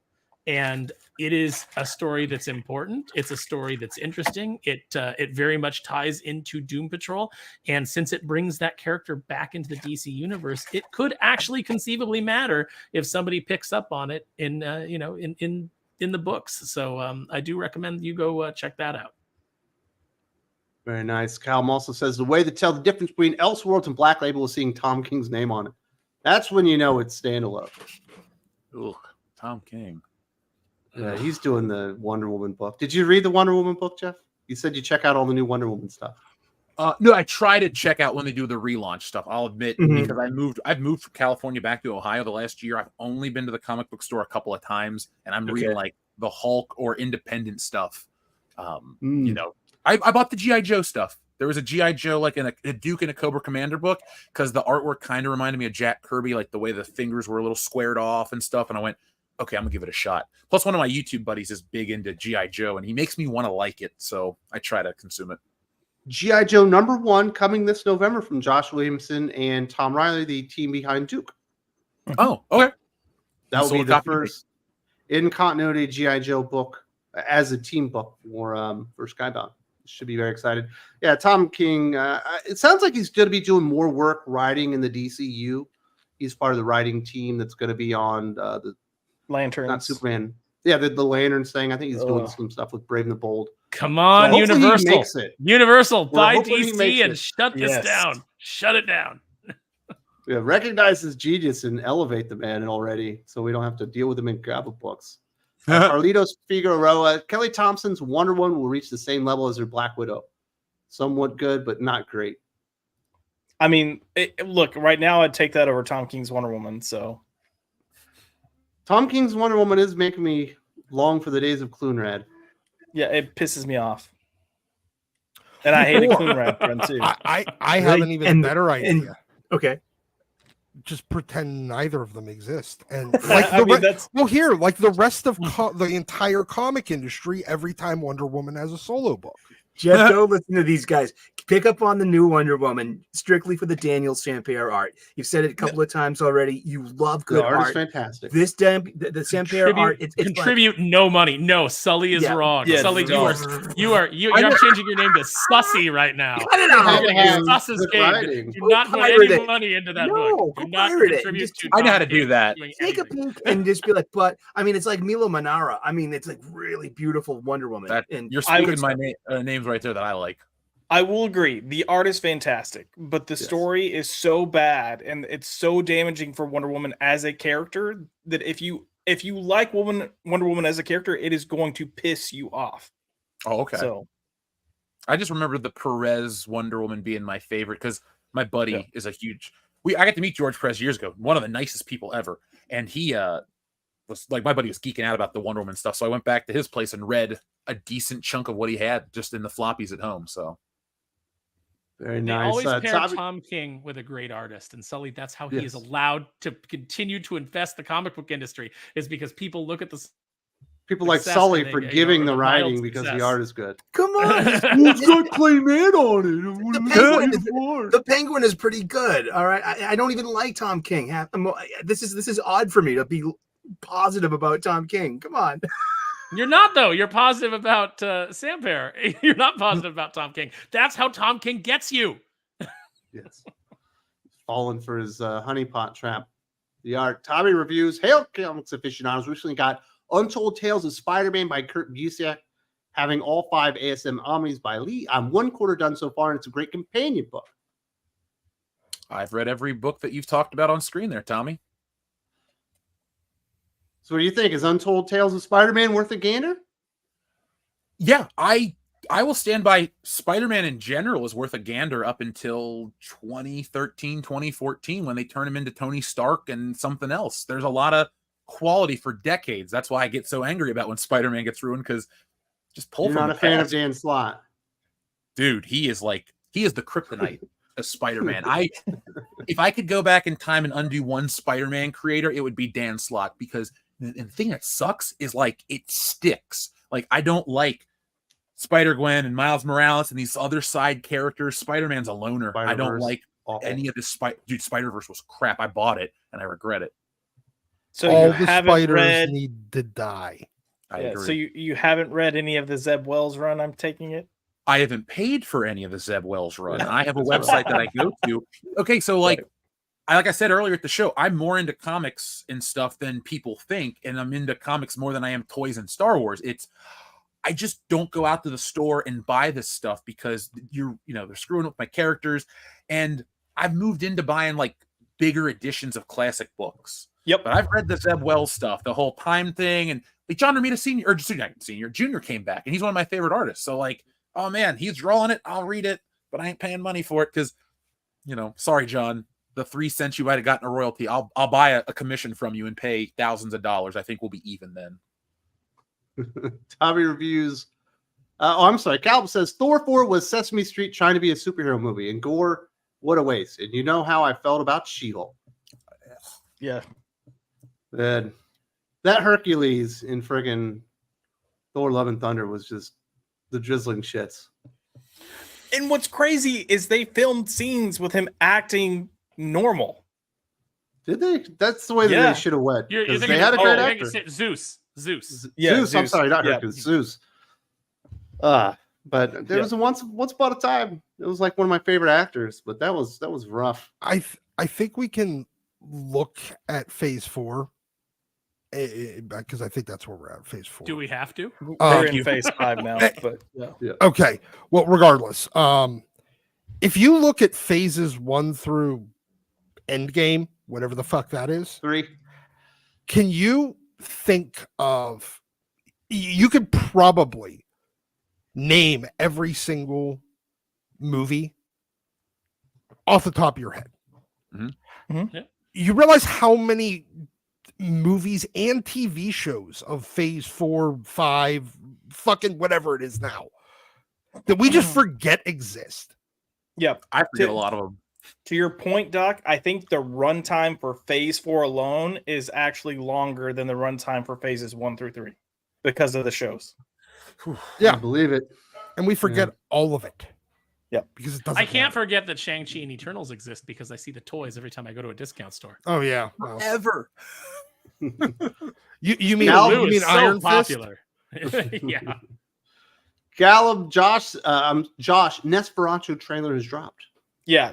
And it is a story that's important. It's a story that's interesting. It very much ties into Doom Patrol. And since it brings that character back into the DC universe, it could actually conceivably matter if somebody picks up on it in the books. So I do recommend you go check that out. Very nice. Callum also says the way to tell the difference between Elseworlds and Black Label is seeing Tom King's name on it. That's when you know it's standalone. Ugh, Tom King. Yeah, he's doing the Wonder Woman book. Did you read the Wonder Woman book, Jeff? You said you check out all the new Wonder Woman stuff. No, I try to check out when they do the relaunch stuff. I'll admit because I've moved from California back to Ohio the last year. I've only been to the comic book store a couple of times, and I'm reading like the Hulk or independent stuff. You know, I bought the G.I. Joe stuff. There was a G.I. Joe like in a Duke and a Cobra Commander book because the artwork kind of reminded me of Jack Kirby, like the way the fingers were a little squared off and stuff. And I went, okay, I'm gonna give it a shot. Plus, one of my YouTube buddies is big into G.I. Joe, and he makes me want to like it, so I try to consume it. G.I. Joe #1 coming this November from Josh Williamson and Tom Riley, the team behind Duke. Oh, okay. That will be the first in continuity G.I. Joe book as a team book for Skybound. Should be very excited. Yeah, Tom King. It sounds like he's going to be doing more work writing in the DCU. He's part of the writing team that's going to be on the Lanterns. Not Superman. Yeah, the Lanterns thing. I think he's doing some stuff with Brave and the Bold. Come on, So hopefully he Universal. makes it. Universal, buy hoping he makes DC and it. shut this down. Shut it down. Yeah, recognize his genius and elevate the man already, so we don't have to deal with him in comic books. Carlitos Figueroa, Kelly Thompson's Wonder Woman will reach the same level as her Black Widow. Somewhat good, but not great. I mean, look, right now I'd take that over Tom King's Wonder Woman. So Tom King's Wonder Woman is making me long for the days of Clunrad. Yeah, it pisses me off. And I hate a Clunrad friend too. I have an even better idea. Okay. Just pretend neither of them exist, and like the rest of the entire comic industry, every time Wonder Woman has a solo book. Jeff, don't listen to these guys. Pick up on the new Wonder Woman strictly for the Daniel Sampere art. You've said it a couple of times already. You love good art. Art is fantastic. This the Sampere art. It's contribute no money. No, Sully is wrong. Yeah, Sully, you're changing your name to Sussy right now. Cut it out. Suss's game. Do not put any money into that book. Do not contribute to. I know how to do that. Take a peek and just be like, but I mean, it's like Milo Manara. I mean, it's like really beautiful Wonder Woman. And you're speaking my names right there that I like. I will agree. The art is fantastic, but the story is so bad and it's so damaging for Wonder Woman as a character that if you like Wonder Woman as a character, it is going to piss you off. Oh, okay. So I just remember the Perez Wonder Woman being my favorite because my buddy is a huge. I got to meet George Perez years ago, one of the nicest people ever, and he was like, my buddy was geeking out about the Wonder Woman stuff, so I went back to his place and read a decent chunk of what he had just in the floppies at home. So. Very They nice. always pair Tom King with a great artist, and Sully, that's how he is allowed to continue to invest the comic book industry, is because people look at the people like Sully for giving the writing because the art is good. Come on. It's got Clay Man on it. The Penguin is pretty good. All right. I don't even like Tom King. This is odd for me to be positive about Tom King. Come on. You're not, though. You're positive about Sampere. You're not positive about Tom King. That's how Tom King gets you. Yes. Falling for his honeypot trap. The art. Tommy reviews. Hail, Comics Aficionados. Recently got Untold Tales of Spider-Man by Kurt Busiek, having all 5 ASM Omnis by Lee. I'm 1/4 done so far, and it's a great companion book. I've read every book that you've talked about on screen there, Tommy. So what do you think? Is Untold Tales of Spider-Man worth a gander? Yeah, I will stand by Spider-Man in general is worth a gander up until 2013, 2014 when they turn him into Tony Stark and something else. There's a lot of quality for decades. That's why I get so angry about when Spider-Man gets ruined, because just pull You're from not a fan of Dan Slott. Dude, he is the kryptonite of Spider-Man. If I could go back in time and undo one Spider-Man creator, it would be Dan Slott, because the thing that sucks is like it sticks. Like I don't like Spider-Gwen and Miles Morales and these other side characters. Spider-Man's a loner. I don't like any of this. Spider-Verse was crap. I bought it and I regret it. So all you the haven't spiders read, need to die. I agree. So you haven't read any of the Zeb Wells run, I'm taking it? I haven't paid for any of the Zeb Wells run. I have a website that I go to. Okay, so like I said earlier at the show, I'm more into comics and stuff than people think, and I'm into comics more than I am toys and Star Wars. I just don't go out to the store and buy this stuff because they're screwing with my characters, and I've moved into buying like bigger editions of classic books. Yep. But I've read the Zeb Wells stuff, the whole time thing, and like John Romita Jr. came back, and he's one of my favorite artists. So like, oh man, he's drawing it. I'll read it, but I ain't paying money for it because, sorry, John. The 3 cents you might have gotten a royalty, I'll buy a commission from you and pay thousands of dollars. I think we'll be even then. Tommy reviews. I'm sorry. Calvin says Thor 4 was Sesame Street trying to be a superhero movie, and Gore, what a waste. And you know how I felt about She-Hulk. Yeah. That Hercules in friggin' Thor: Love and Thunder was just the drizzling shits. And what's crazy is they filmed scenes with him acting normal. Did they? That's the way that they should have went. Because they had a great actor. Zeus. Yeah, Zeus. I'm sorry, not Hercules. Zeus. But there was a once upon a time. It was like one of my favorite actors, but that was rough. I think we can look at Phase 4 because I think that's where we're at. Phase 4. Do we have to? We're in Phase 5 now, but yeah. Okay. Well, regardless, if you look at phases 1 through Endgame, whatever the fuck that is, 3. Can you think of? You could probably name every single movie off the top of your head. Mm-hmm. Mm-hmm. You realize how many movies and TV shows of Phase 4, 5, fucking whatever it is now, that we just forget exist. Yep. I forget a lot of them. To your point, Doc, I think the runtime for Phase 4 alone is actually longer than the runtime for Phases 1 through 3 because of the shows. Yeah. I believe it. And we forget all of it. Yep. Because it doesn't I can't matter. forget that Shang-Chi and Eternals exist because I see the toys every time I go to a discount store. Oh, yeah. Well, Ever. you mean, Now, you mean so Iron Fist? popular. Yeah. Gallop, Josh, Nosferatu trailer has dropped. Yeah,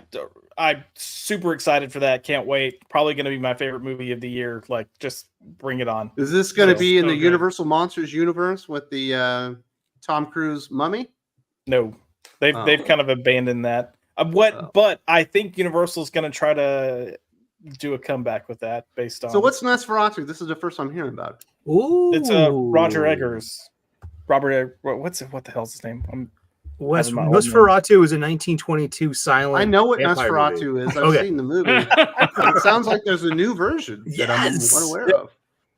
I'm super excited for that. Can't wait. Probably going to be my favorite movie of the year. Like, just bring it on. Is this going to be in so the good. Universal Monsters universe with the Tom Cruise mummy? No, they've kind of abandoned that. But I think Universal's going to try to do a comeback with that based on. So what's Nosferatu? This is the first I'm hearing about it. Ooh, It's Roger Eggers. What the hell's his name? Nosferatu is a 1922 silent. I know what vampire Nosferatu is. I've Okay. seen the movie. It sounds like there's a new version that I'm Yes! unaware of.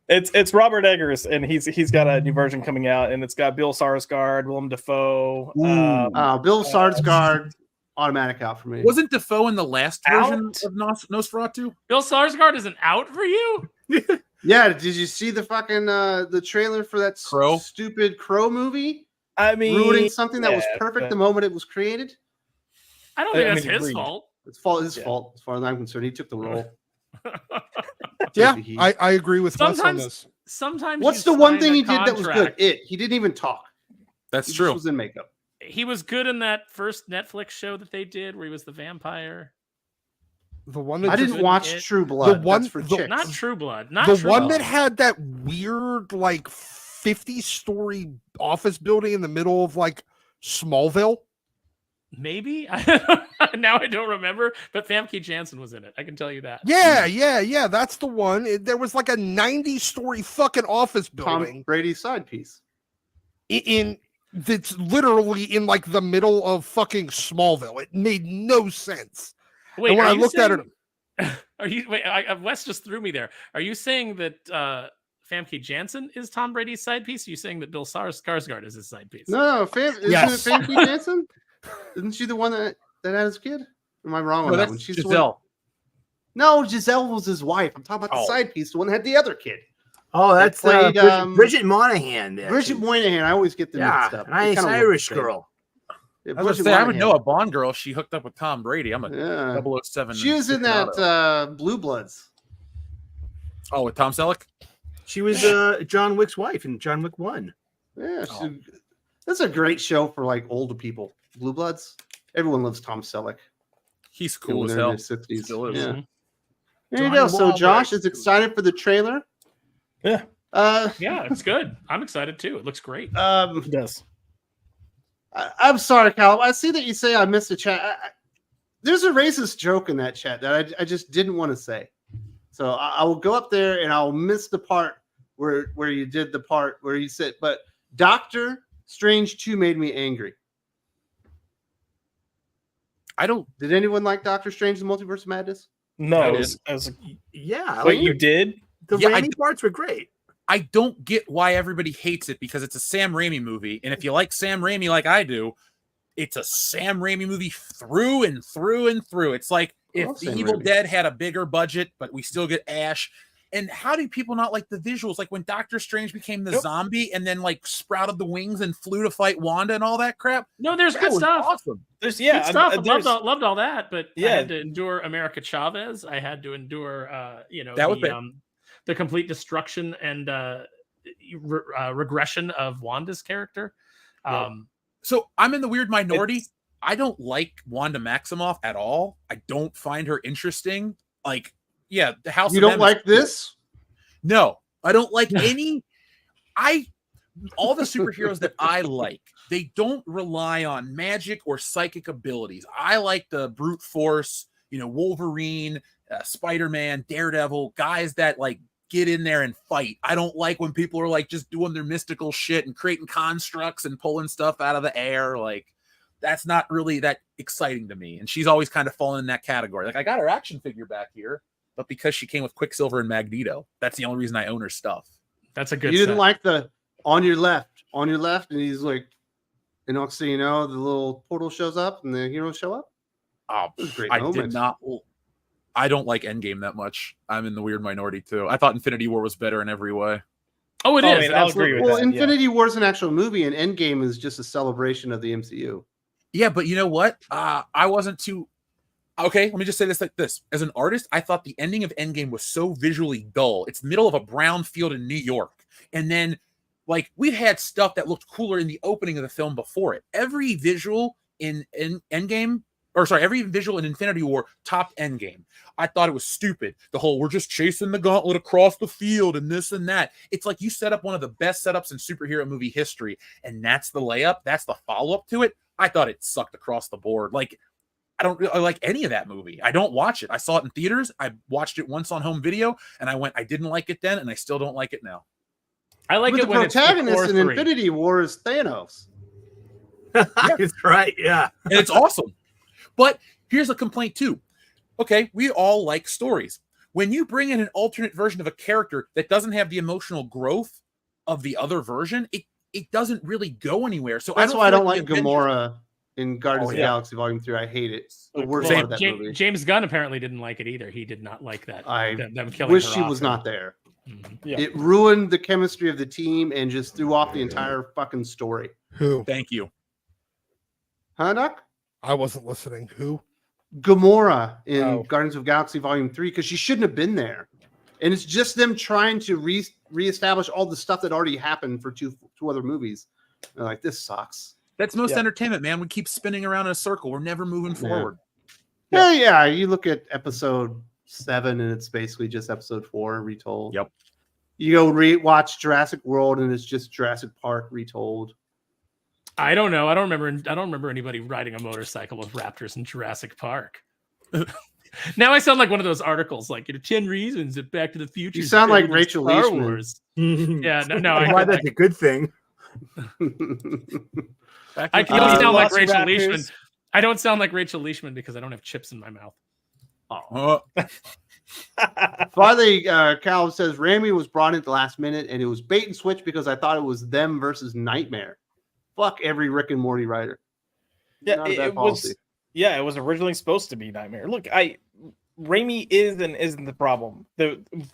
It's Robert Eggers, and he's got a new version coming out, and it's got Bill Skarsgård, Willem Dafoe. Bill Skarsgård, automatic out for me. Wasn't Defoe in the last version Out? of Nosferatu? Bill Skarsgård isn't out for you? Yeah, did you see the fucking the trailer for that Crow? stupid Crow movie? I mean, Ruining something that was yeah, perfect but- the moment it was created? I don't I think that's mean, his agreed. fault. It's his Yeah. fault, as far as I'm concerned. He took the role. Yeah, Take the heat. I agree with Wes on Sometimes- this. Sometimes What's you the one sign thing a he did that was good? contract. He didn't even talk. That's He true. just was in makeup. He was good in that first Netflix show that they did where he was the vampire. The one that I just- didn't watch it- True Blood. one- That's for the- chicks. Not True Blood. Not the True one Blood. that had that weird like 50-story office building in the middle of like Smallville. Maybe. Now I don't remember, but Famke Janssen was in it. I can tell you that. Yeah, that's the one. There was like a 90-story fucking office Tom building Brady's side piece. in that's literally in like the middle of fucking Smallville. It made no sense. Wait, And when are I you looked at it, saying- are you? Wait, Wes just threw me there. Are you saying that Famke Janssen is Tom Brady's side piece? Or are you saying that Bill Skarsgård is his side piece? No, isn't Yes. it Famke Janssen? Isn't she the one that had his kid? Am I wrong on that one? She's the one- Giselle. No, Giselle was his wife. I'm talking about the Oh. side piece, the one that had the other kid. Oh, that's played, Bridget Moynahan. actually. Bridget Moynahan. I always get the mixed Yeah, up. a nice Irish girl. Yeah, I was Bridget gonna say, I would Moynahan. know a Bond girl. She hooked up with Tom Brady. I'm a Yeah. 007. She was in that Blue Bloods. Oh, with Tom Selleck? She was John Wick's wife in John Wick 1. Yeah, Oh. that's a great show for like older people. Blue Bloods. Everyone loves Tom Selleck. He's cool when as they're in hell. their 60s. Still is. Yeah. Mhm. There you Johnny go. So Wahlberg. Josh is excited for the trailer. Yeah. Yeah, it's good. I'm excited too. It looks great. It does. I'm sorry, Cal. I see that you say I missed a chat. There's a racist joke in that chat that I just didn't want to say. So I will go up there and I'll miss the part where you did the part where you said, but Doctor Strange 2 made me angry. I don't. Did anyone like Doctor Strange: The Multiverse of Madness? No, I it was Yeah, wait, you did? the Yeah, Randy parts were great. I don't get why everybody hates it because it's a Sam Raimi movie, and if you like Sam Raimi like I do, it's a Sam Raimi movie through and through and through. It's like if love The Sam Evil Raimi. Dead had a bigger budget, but we still get Ash. And how do people not like the visuals? Like when Doctor Strange became the Nope. zombie and then like sprouted the wings and flew to fight Wanda and all that crap. No, there's That good was stuff. awesome. There's Good stuff. I there's- loved all that, but I Yeah. had to endure America Chavez. I had to endure, That was the complete destruction and regression of Wanda's character. So I'm in the weird minority. I don't like Wanda Maximoff at all. I don't find her interesting. Like, yeah, the House. You of M don't is like cool. this? No, I don't like any. All the superheroes that I like, they don't rely on magic or psychic abilities. I like the brute force, Wolverine, Spider-Man, Daredevil, guys that like get in there and fight. I don't like when people are like just doing their mystical shit and creating constructs and pulling stuff out of the air. Like, that's not really that exciting to me. And she's always kind of fallen in that category. Like, I got her action figure back here. but because she came with Quicksilver and Magneto. That's the only reason I own her stuff. That's a good. You didn't set. like the on your left, and he's like, and next thing you know, the little portal shows up and the heroes show up. Oh, It was a great I moment. did not. I don't like Endgame that much. I'm in the weird minority too. I thought Infinity War was better in every way. Oh, it Oh, is. man, I'll agree with Well, that, Infinity War is an actual movie, and Endgame is just a celebration of the MCU. Yeah, but you know what? I wasn't too. Okay, let me just say this like this. As an artist, I thought the ending of Endgame was so visually dull. It's the middle of a brown field in New York. And then, like, we'd had stuff that looked cooler in the opening of the film before it. Every visual in Endgame, or sorry, every visual in Infinity War topped Endgame. I thought it was stupid. The whole, we're just chasing the gauntlet across the field and this and that. It's like you set up one of the best setups in superhero movie history, and that's the layup. That's the follow-up to it. I thought it sucked across the board. Like, I don't really like any of that movie. I don't watch it. I saw it in theaters. I watched it once on home video, and I didn't like it then, and I still don't like it now. I like But it the when it's the protagonist core in three. Infinity War is Thanos. That's right. Yeah. And it's awesome. But here's a complaint too. Okay, we all like stories. When you bring in an alternate version of a character that doesn't have the emotional growth of the other version, it doesn't really go anywhere. So That's why I feel don't like the Avengers- Gamora in Guardians of the yeah. Galaxy Volume 3. I hate it. It's the worst Same. part of that movie. James Gunn apparently didn't like it either. He did not like that. I them killing wish her she off. was not there. Mhm. Yeah. It ruined the chemistry of the team and just threw off the entire fucking story. Who? Thank you. Huh, Doc? I wasn't listening. Who? Gamora in Oh. Guardians of the Galaxy Volume 3, because she shouldn't have been there. And it's just them trying to reestablish all the stuff that already happened for two other movies. They're like, this sucks. That's most Yeah. entertainment, man. We keep spinning around in a circle. We're never moving forward. Yeah. You look at episode 7 and it's basically just episode 4 retold. Yep. You go watch Jurassic World and it's just Jurassic Park retold. I don't know. I don't remember anybody riding a motorcycle with raptors in Jurassic Park. Now I sound like one of those articles, like 10 reasons that Back to the Future. You is sound like better than Rachel Star Leishman. Wars. Yeah. No. Why that's a good thing. I can only sound like Velociraptors. Rachel Leishman. I don't sound like Rachel Leishman because I don't have chips in my mouth. Finally, Cal says Raimi was brought in at the last minute and it was bait and switch because I thought it was them versus Nightmare. Fuck every Rick and Morty writer. Yeah, Not a bad it policy. was. Yeah, it was originally supposed to be Nightmare. Look, Raimi is and isn't the problem.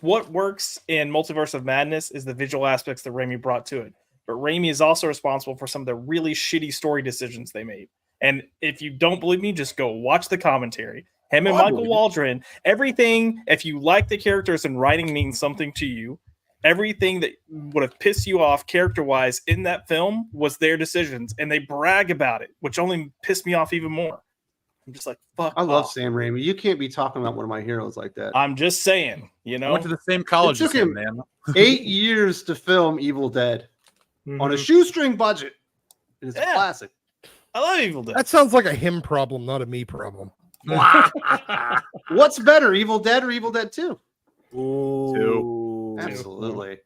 What works in Multiverse of Madness is the visual aspects that Raimi brought to it. But Raimi is also responsible for some of the really shitty story decisions they made. And if you don't believe me, just go watch the commentary. Him and Oh, I Michael believe it. Waldron, everything, if you like the characters and writing means something to you, everything that would have pissed you off character-wise in that film was their decisions. And they brag about it, which only pissed me off even more. I'm just like, fuck I love off. Sam Raimi. You can't be talking about one of my heroes like that. I'm just saying, you I know. went to the same college It as took him, him- man. 8 years to film Evil Dead on a shoestring budget. It's a Yeah. classic. I love Evil Dead. That sounds like a him problem, not a me problem. What's better, Evil Dead or Evil Dead 2? Ooh. Absolutely.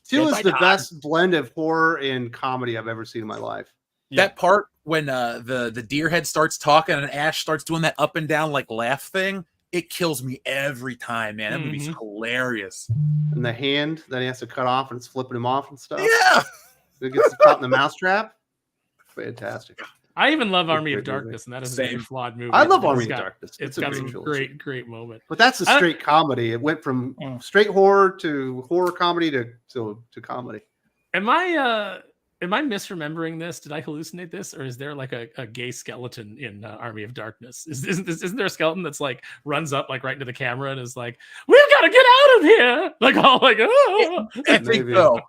2 Yes, is I the got best blend of horror and comedy I've ever seen in my life. Yeah. That part when the deer head starts talking and Ash starts doing that up and down like laugh thing, it kills me every time, man. That movie's hilarious. And the hand that he has to cut off and it's flipping him off and stuff. Yeah. It gets caught in the mousetrap. Fantastic. I even love Army Great of Darkness, and that is a Same. very flawed movie. I love It's Army of got- Darkness. It's a got great some trilogy. great moment. But that's a I- straight comedy. It went from straight horror to horror comedy to comedy. Am I misremembering this? Did I hallucinate this, or is there like a gay skeleton in Army of Darkness? Isn't there a skeleton that's like runs up like right into the camera and is like, "We've got to get out of here!" Like all like, "Oh." I think Maybe. so.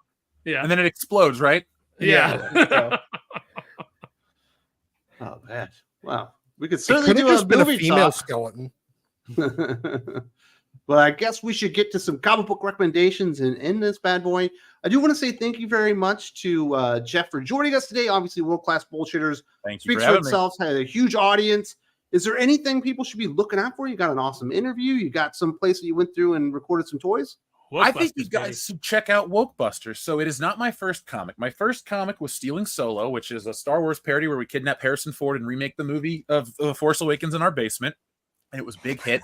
Yeah, And then it explodes, right? yeah. Oh man. Wow. We could It certainly could have do a just been a movie female talk. skeleton. But I guess we should get to some comic book recommendations and end this bad boy. I do want to say thank you very much to Jeff for joining us today. Obviously, World Class Bullshitters Thank you speaks for for having me. itself. Had a huge audience. Is there anything people should be looking out for? You got an awesome interview. You got some place that you went through and recorded some toys. I think you Wokebusters, guys should check out Wokebusters. So it is not my first comic. My first comic was Stealing Solo, which is a Star Wars parody where we kidnap Harrison Ford and remake the movie of The Force Awakens in our basement. and it was a big hit,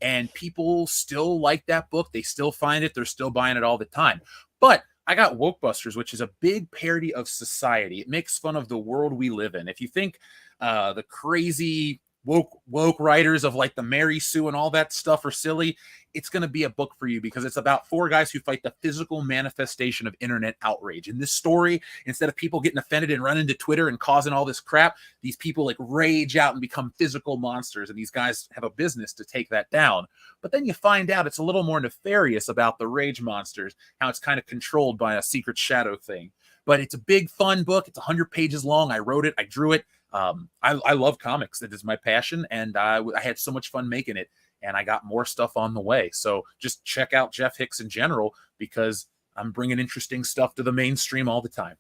and people still like that book. They still find it. They're still buying it all the time. But I got Wokebusters, which is a big parody of society. It makes fun of the world we live in. If you think the crazy woke writers of like the Mary Sue and all that stuff are silly, it's going to be a book for you, because it's about 4 guys who fight the physical manifestation of internet outrage. In this story, instead of people getting offended and running to Twitter and causing all this crap, these people like rage out and become physical monsters, and these guys have a business to take that down. But then you find out it's a little more nefarious about the rage monsters, how it's kind of controlled by a secret shadow thing. But it's a big fun book. It's 100 pages long. I wrote it, I drew it. I love comics. That is my passion, and I had so much fun making it, and I got more stuff on the way. So just check out Jeff Hicks in general, because I'm bringing interesting stuff to the mainstream all the time.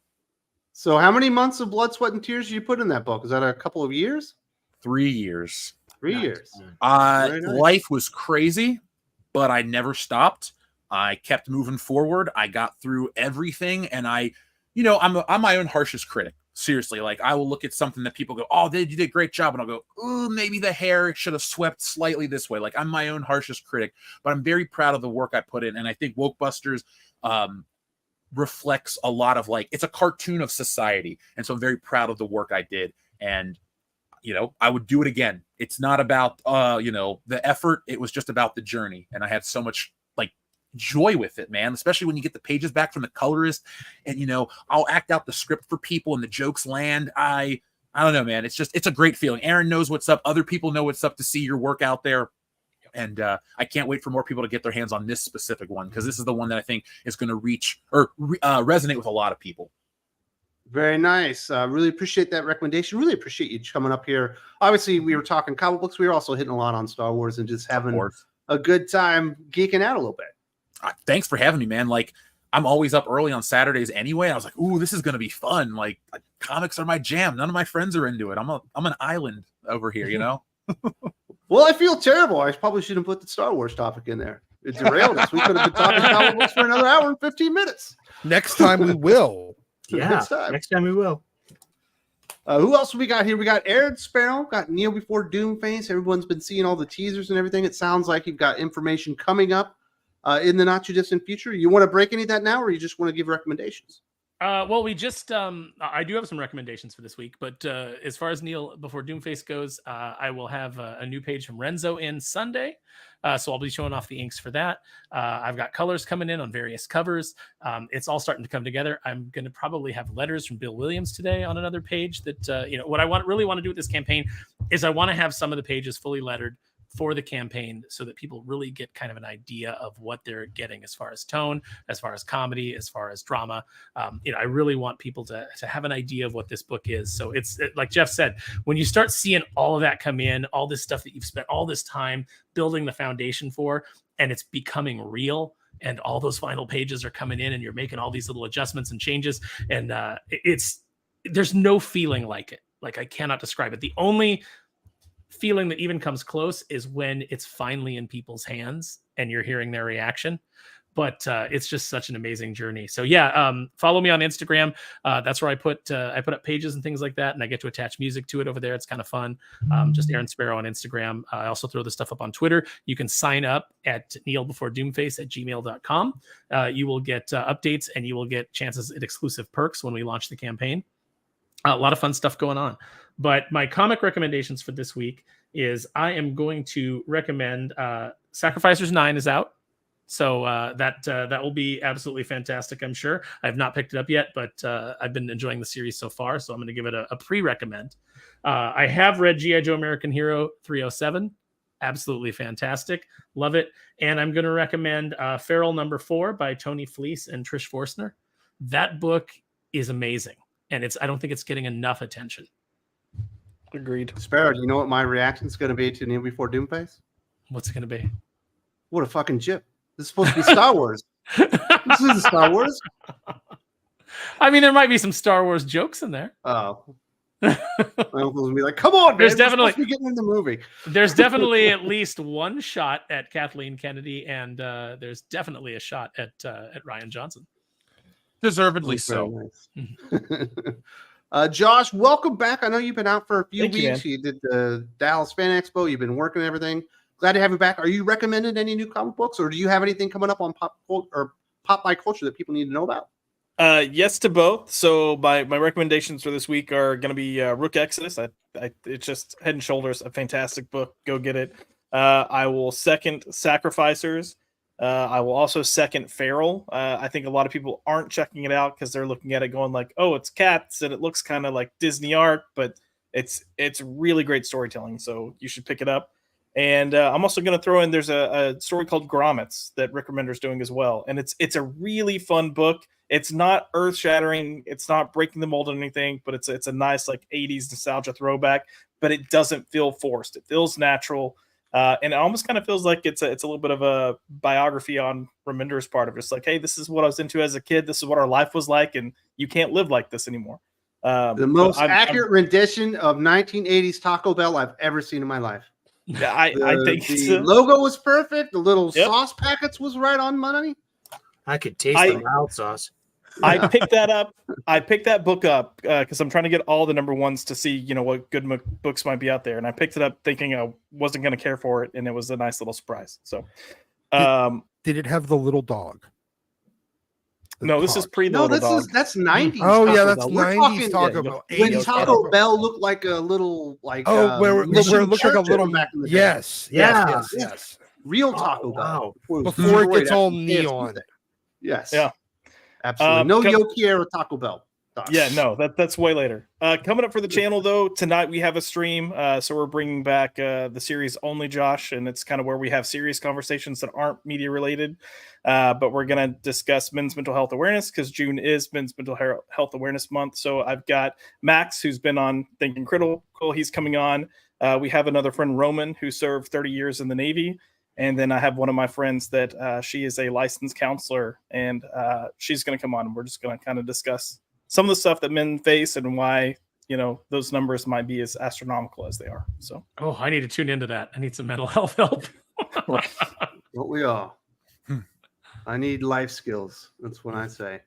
So how many months of blood, sweat, and tears did you put in that book? Is that a couple of years? 3 years. 3 Nice. years. Very nice. Life was crazy, but I never stopped. I kept moving forward. I got through everything, and I'm my own harshest critic. Seriously, like I will look at something that people go, "Oh, you did a great job," and I'll go, "Oh, maybe the hair should have swept slightly this way." Like I'm my own harshest critic, but I'm very proud of the work I put in, and I think Wokebusters reflects a lot of like, it's a cartoon of society, and so I'm very proud of the work I did, and I would do it again. It's not about the effort; it was just about the journey, and I had so much like joy with it, man, especially when you get the pages back from the colorist, and I'll act out the script for people and the jokes land. I don't know, man, it's a great feeling. Aaron knows what's up, other people know what's up, to see your work out there, and I can't wait for more people to get their hands on this specific one, because this is the one that I think is going to reach or resonate with a lot of people. Very nice. Really appreciate that recommendation. Really appreciate you coming up here. Obviously, we were talking comic books. We were also hitting a lot on Star Wars and just having a good time geeking out a little bit. Thanks for having me, man. Like, I'm always up early on Saturdays anyway. I was like, ooh, this is going to be fun. Like, comics are my jam. None of my friends are into it. I'm an island over here, Well, I feel terrible. I probably shouldn't put the Star Wars topic in there. It derailed us. We could have been talking comic books for another hour and 15 minutes. Next time we will. Yeah, next time we will. Who else we got here? We got Aaron Sparrow, got Neil Before Doomface. Everyone's been seeing all the teasers and everything. It sounds like you've got information coming up in the not too distant future. You want to break any of that now, or you just want to give recommendations? Well, we just I do have some recommendations for this week, but as far as Neil Before Doomface goes, I will have a new page from Renzo in Sunday, so I'll be showing off the inks for that. I've got colors coming in on various covers. It's all starting to come together. I'm going to probably have letters from Bill Williams today on another page. That what I really want to do with this campaign is I want to have some of the pages fully lettered for the campaign, so that people really get kind of an idea of what they're getting as far as tone, as far as comedy, as far as drama. I really want people to have an idea of what this book is. So it's like Jeff said, when you start seeing all of that come in, all this stuff that you've spent all this time building the foundation for, and it's becoming real, and all those final pages are coming in, and you're making all these little adjustments and changes, and there's no feeling like it. Like, I cannot describe it. The only feeling that even comes close is when it's finally in people's hands and you're hearing their reaction. But it's just such an amazing journey. So yeah, follow me on Instagram. That's where I put up pages and things like that, and I get to attach music to it over there. It's kind of fun. Just Aaron Sparrow on Instagram. I also throw this stuff up on Twitter. You can sign up at neilbeforedoomface@gmail.com. You will get updates, and you will get chances at exclusive perks when we launch the campaign. A lot of fun stuff going on. But my comic recommendations for this week is I am going to recommend Sacrificers 9 is out. So that will be absolutely fantastic, I'm sure. I have not picked it up yet, but I've been enjoying the series so far, so I'm going to give it a pre-recommend. I have read G.I. Joe American Hero 307. Absolutely fantastic. Love it. And I'm going to recommend Feral Number 4 by Tony Fleece and Trish Forstner. That book is amazing, and I don't think it's getting enough attention. Agreed. Sparrow, do you know what my reaction is going to be to Neil Before Doomface? What's it going to be? What a fucking jip. This is supposed to be Star Wars. This isn't Star Wars. I mean, there might be some Star Wars jokes in there. Oh. My uncle's going to be like, come on, man. There's definitely be getting in the movie. There's definitely at least one shot at Kathleen Kennedy, and there's definitely a shot at Ryan Johnson. Deservedly so. Nice. Josh, welcome back. I know you've been out for a few Thank you, weeks. You did the Dallas Fan Expo. You've been working and everything. Glad to have you back. Are you recommending any new comic books, or do you have anything coming up on pop by culture that people need to know about? Yes to both. So my recommendations for this week are going to be Rook Exodus. It's just head and shoulders a fantastic book. Go get it. I will second Sacrificers. I will also second Feral. I think a lot of people aren't checking it out because they're looking at it going like, oh, it's cats and it looks kind of like Disney art, but it's really great storytelling. So you should pick it up. And I'm also going to throw in, there's a story called Grommets that Rick Remender's doing as well. And it's a really fun book. It's not earth shattering. It's not breaking the mold or anything, but it's a nice like 80s nostalgia throwback, but it doesn't feel forced. It feels natural. And it almost kind of feels like it's a little bit of a biography on Remender's part of just like, hey, this is what I was into as a kid. This is what our life was like. And you can't live like this anymore. The most accurate rendition of 1980s Taco Bell I've ever seen in my life. Yeah, I think the logo was perfect. The little sauce packets was right on money. I could taste the mild sauce. I picked that up. I picked that book up because I'm trying to get all the number ones to see, what good books might be out there. And I picked it up thinking I wasn't going to care for it, and it was a nice little surprise. So, did it have the little dog? No, this is pre the little dog. That's 90s. Oh Taco yeah, that's Bell. We're 90s talking, Taco Bell. When 80s Taco Bell looked like a little where it looked like a little back in the day. Yes. Real Taco Bell. Before it gets all neon. Yes. Yeah. Absolutely. No Yoki era Taco Bell. Yeah, no, that's way later. Coming up for the channel though, tonight we have a stream. So we're bringing back the series Only Josh, and it's kind of where we have serious conversations that aren't media related. But we're gonna discuss men's mental health awareness because June is Men's Mental Health Awareness Month. So I've got Max, who's been on Thinking Critical. He's coming on. We have another friend, Roman, who served 30 years in the Navy. And then I have one of my friends that she is a licensed counselor, and she's going to come on, and we're just going to kind of discuss some of the stuff that men face and why, those numbers might be as astronomical as they are. So, I need to tune into that. I need some mental health help. What we are. I need life skills. That's what I say.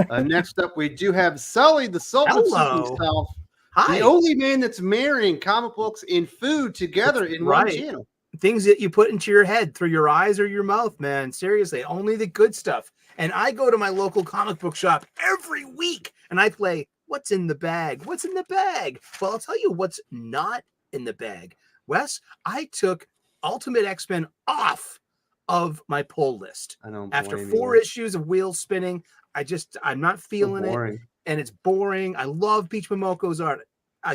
Next up, we do have Sully, the Sultan himself. Hi. The only man that's marrying comic books and food together in one channel. Things that you put into your head through your eyes or your mouth, man. Seriously, only the good stuff. And I go to my local comic book shop every week and I play What's in the Bag? What's in the bag? Well, I'll tell you what's not in the bag. Wes, I took Ultimate X-Men off of my pull list. I don't After 4 issues of wheels spinning, I'm not feeling it. And it's boring. I love Peach Momoko's art.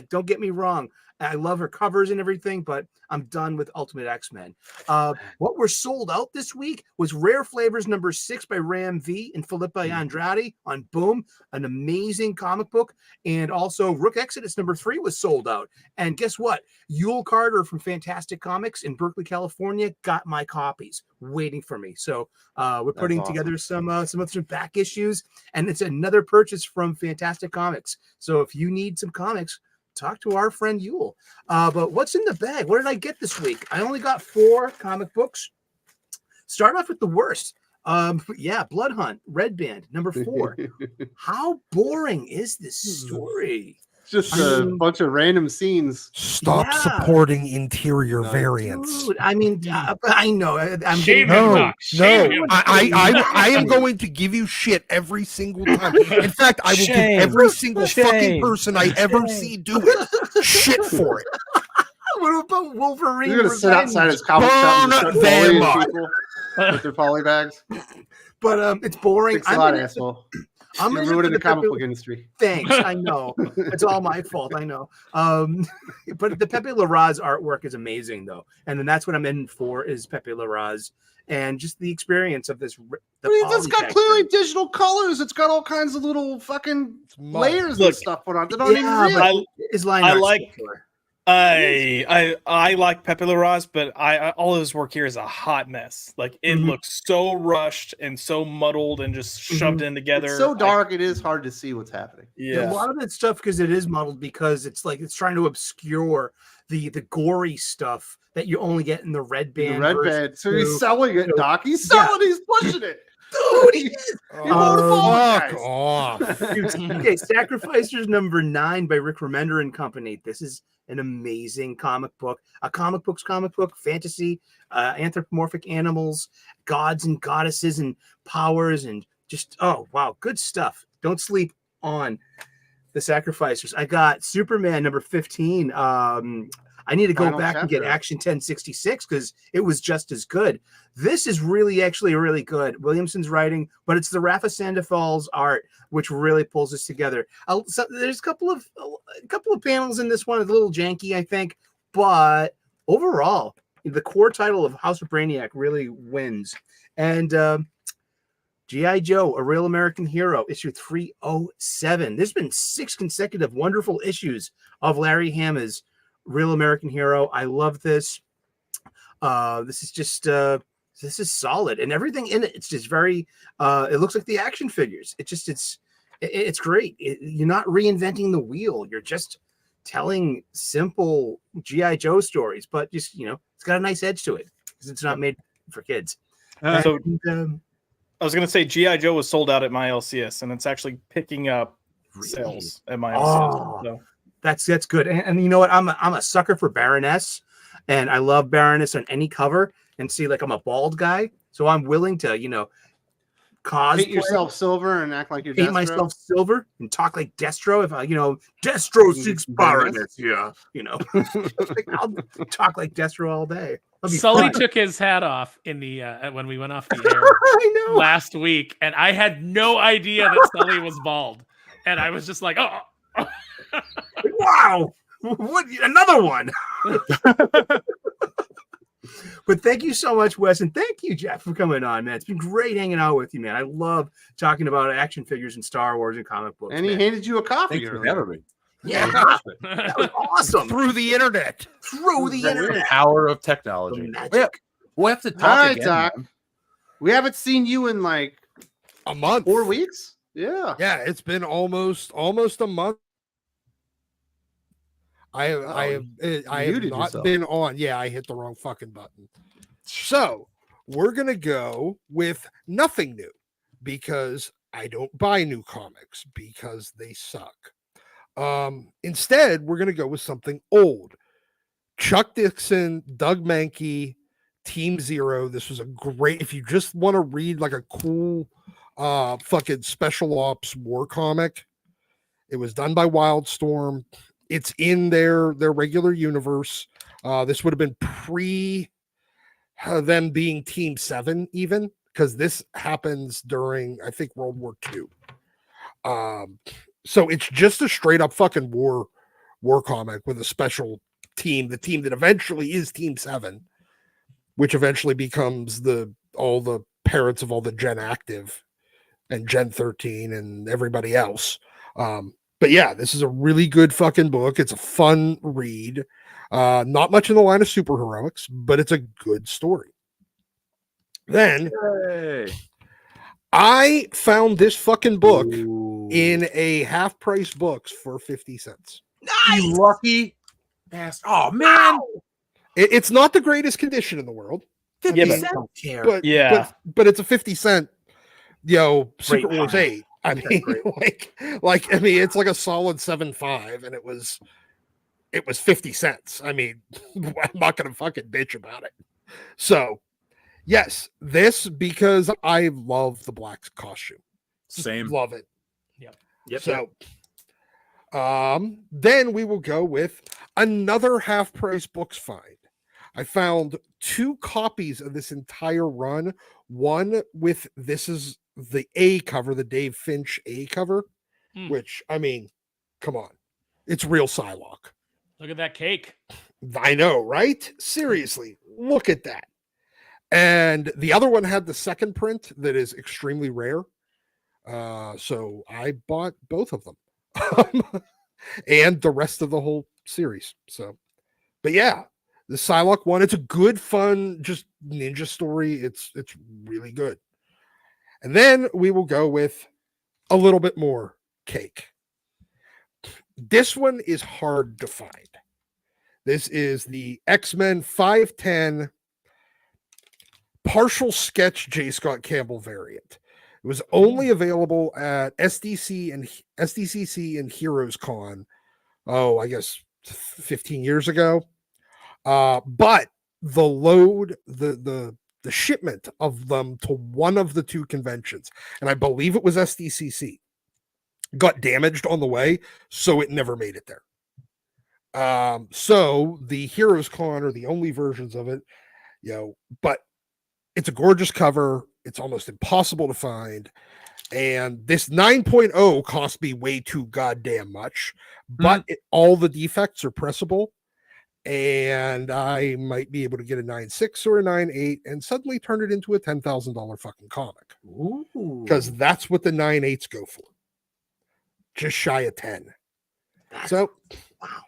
Don't get me wrong. I love her covers and everything, but I'm done with Ultimate X-Men. What were sold out this week was Rare Flavors number 6 by Ram V and Felipe Andrade on Boom, an amazing comic book. And also Rook Exodus number 3 was sold out. And guess what? Yule Carter from Fantastic Comics in Berkeley, California got my copies waiting for me. So we're putting together some back issues, and it's another purchase from Fantastic Comics. So if you need some comics, talk to our friend Yule. But what's in the bag? What did I get this week? I only got 4 comic books. Start off with the worst. Blood Hunt, Red Band, number 4. How boring is this story? Just a bunch of random scenes. Stop supporting interior variants. Dude, I mean, I know. I'm Shame no, him, no. I am going to give you shit every single time. In fact, I will give every single fucking person I ever see do it shit for it. What about Wolverine? You're gonna sit outside his comic shop and start bullying people with their poly bags. But it's boring. Thanks a lot, asshole. I'm ruining the comic book industry. Thanks, I know. It's all my fault, I know. But the Pepe Larraz artwork is amazing, though. And then that's what I'm in for is Pepe Larraz. And just the experience of this. It's got clearly digital colors. It's got all kinds of little fucking layers and stuff put on. They don't even real. I like. I like Pepe Larraz, but all his work here is a hot mess. Like it looks so rushed and so muddled and just shoved in together. It's so dark, it is hard to see what's happening. Yeah, a lot of that stuff because it is muddled because it's like it's trying to obscure the gory stuff that you only get in the Red Band. So he's selling it, Doc. He's selling. He's pushing it. dude. He is. You won't apologize. Fuck off. Okay, Sacrificers number 9 by Rick Remender and Company. This is an amazing comic book. A comic book, fantasy, anthropomorphic animals, gods and goddesses and powers, and just, oh, wow, good stuff. Don't sleep on the Sacrificers. I got Superman number 15. I need to go Final back and get chapter. Action 1066 because it was just as good. This is actually really good. Williamson's writing, but it's the Rafa Sandefal's art which really pulls this together. So there's a couple of panels in this one. It's a little janky, I think, but overall, the core title of House of Brainiac really wins. And G.I. Joe, A Real American Hero, issue 307. There's been 6 consecutive wonderful issues of Larry Hama's Real American Hero. I love this. This is just this is solid, and everything in it. It's just very. It looks like the action figures. It's great. You're not reinventing the wheel. You're just telling simple GI Joe stories, but just it's got a nice edge to it because it's not made for kids. So I was gonna say GI Joe was sold out at my LCS, and it's actually picking up sales at my LCS. So. That's good. And you know what? I'm a sucker for Baroness, and I love Baroness on any cover. And see, like, I'm a bald guy, so I'm willing to, cosplay, Paint yourself silver and act like you're paint Destro. myself silver and talk like Destro. If I, Destro seeks Baroness, I'll talk like Destro all day. Sully took his hat off in the when we went off the air I know. last week, and I had no idea that Sully was bald, and I was just like, oh. Wow, what another one. But thank you so much, Wes, and thank you, Jeff, for coming on, man. It's been great hanging out with you, man. I love talking about action figures and Star Wars and comic books. And he man. handed you a coffee. Thanks for earlier. having me. Yeah, that was awesome. Through the internet. Through the internet. Power of The technology. magic. We'll have to talk All right, again. Doc. Man. We haven't seen you in like A month. 4 weeks. Yeah. Yeah, it's been almost a month. I have muted not yourself. been on. Yeah, I hit the wrong fucking button. So we're gonna go with nothing new because I don't buy new comics because they suck. Instead, we're gonna go with something old. Chuck Dixon, Doug Mankey, Team Zero. This was a great. If you just want to read like a cool, fucking special ops war comic, it was done by Wildstorm. It's in their regular universe. This would have been pre them being Team 7 even, because this happens during, I think, World War II. So it's just a straight up fucking war comic with a special team, the team that eventually is Team 7, which eventually becomes all the parents of all the Gen Active and Gen 13 and everybody else. But yeah, this is a really good fucking book. It's a fun read. Not much in the line of superheroics, but it's a good story. Then I found this fucking book in a half price books for 50 cents. You lucky ass. Oh man. It's not the greatest condition in the world. Yeah, but- I don't care. But Yeah. but it's a 50 cent, Secret Great Wars find. 8. I mean, I mean, it's like a solid 7.5, and it was 50 cents. I mean, I'm not gonna fucking bitch about it. So, yes, this because I love the black costume. Just Same. love it. Yep. So, then we will go with another half price books find. I found 2 copies of this entire run. One with this is the A cover, the Dave Finch A cover, which I mean, come on, it's real Psylocke. Look at that cake. I know, right? Seriously, look at that. And the other one had the second print that is extremely rare. So I bought both of them and the rest of the whole series. So, but yeah, the Psylocke one, it's a good, fun, just ninja story. It's really good. And then we will go with a little bit more cake. This one is hard to find. This is the X-Men 510 partial sketch J. Scott Campbell variant. It was only available at SDCC and Heroes Con. Oh, I guess 15 years ago. But the load, the shipment of them to one of the two conventions, and I believe it was SDCC, got damaged on the way, so it never made it there. So the Heroes Con are the only versions of it, but it's a gorgeous cover. It's almost impossible to find. And this 9.0 cost me way too goddamn much, but all the defects are pressable. And I might be able to get a 9.6 or a 9.8 and suddenly turn it into a $10,000 fucking comic. Because that's what the 9.8s go for. Just shy of 10. So, wow.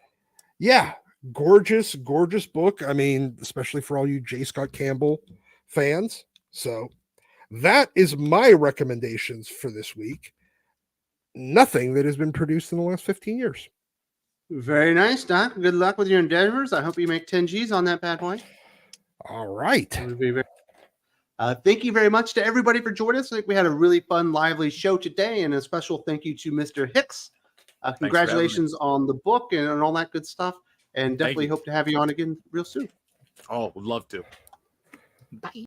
Yeah, gorgeous book. I mean, especially for all you J. Scott Campbell fans. So that is my recommendations for this week. Nothing that has been produced in the last 15 years. Very nice, Doc. Good luck with your endeavors. I hope you make 10 G's on that bad boy. All right. Thank you very much to everybody for joining us. I think we had a really fun, lively show today, and a special thank you to Mr. Hicks. Congratulations on the book and all that good stuff, and definitely hope to have you on again real soon. Oh, would love to. Bye.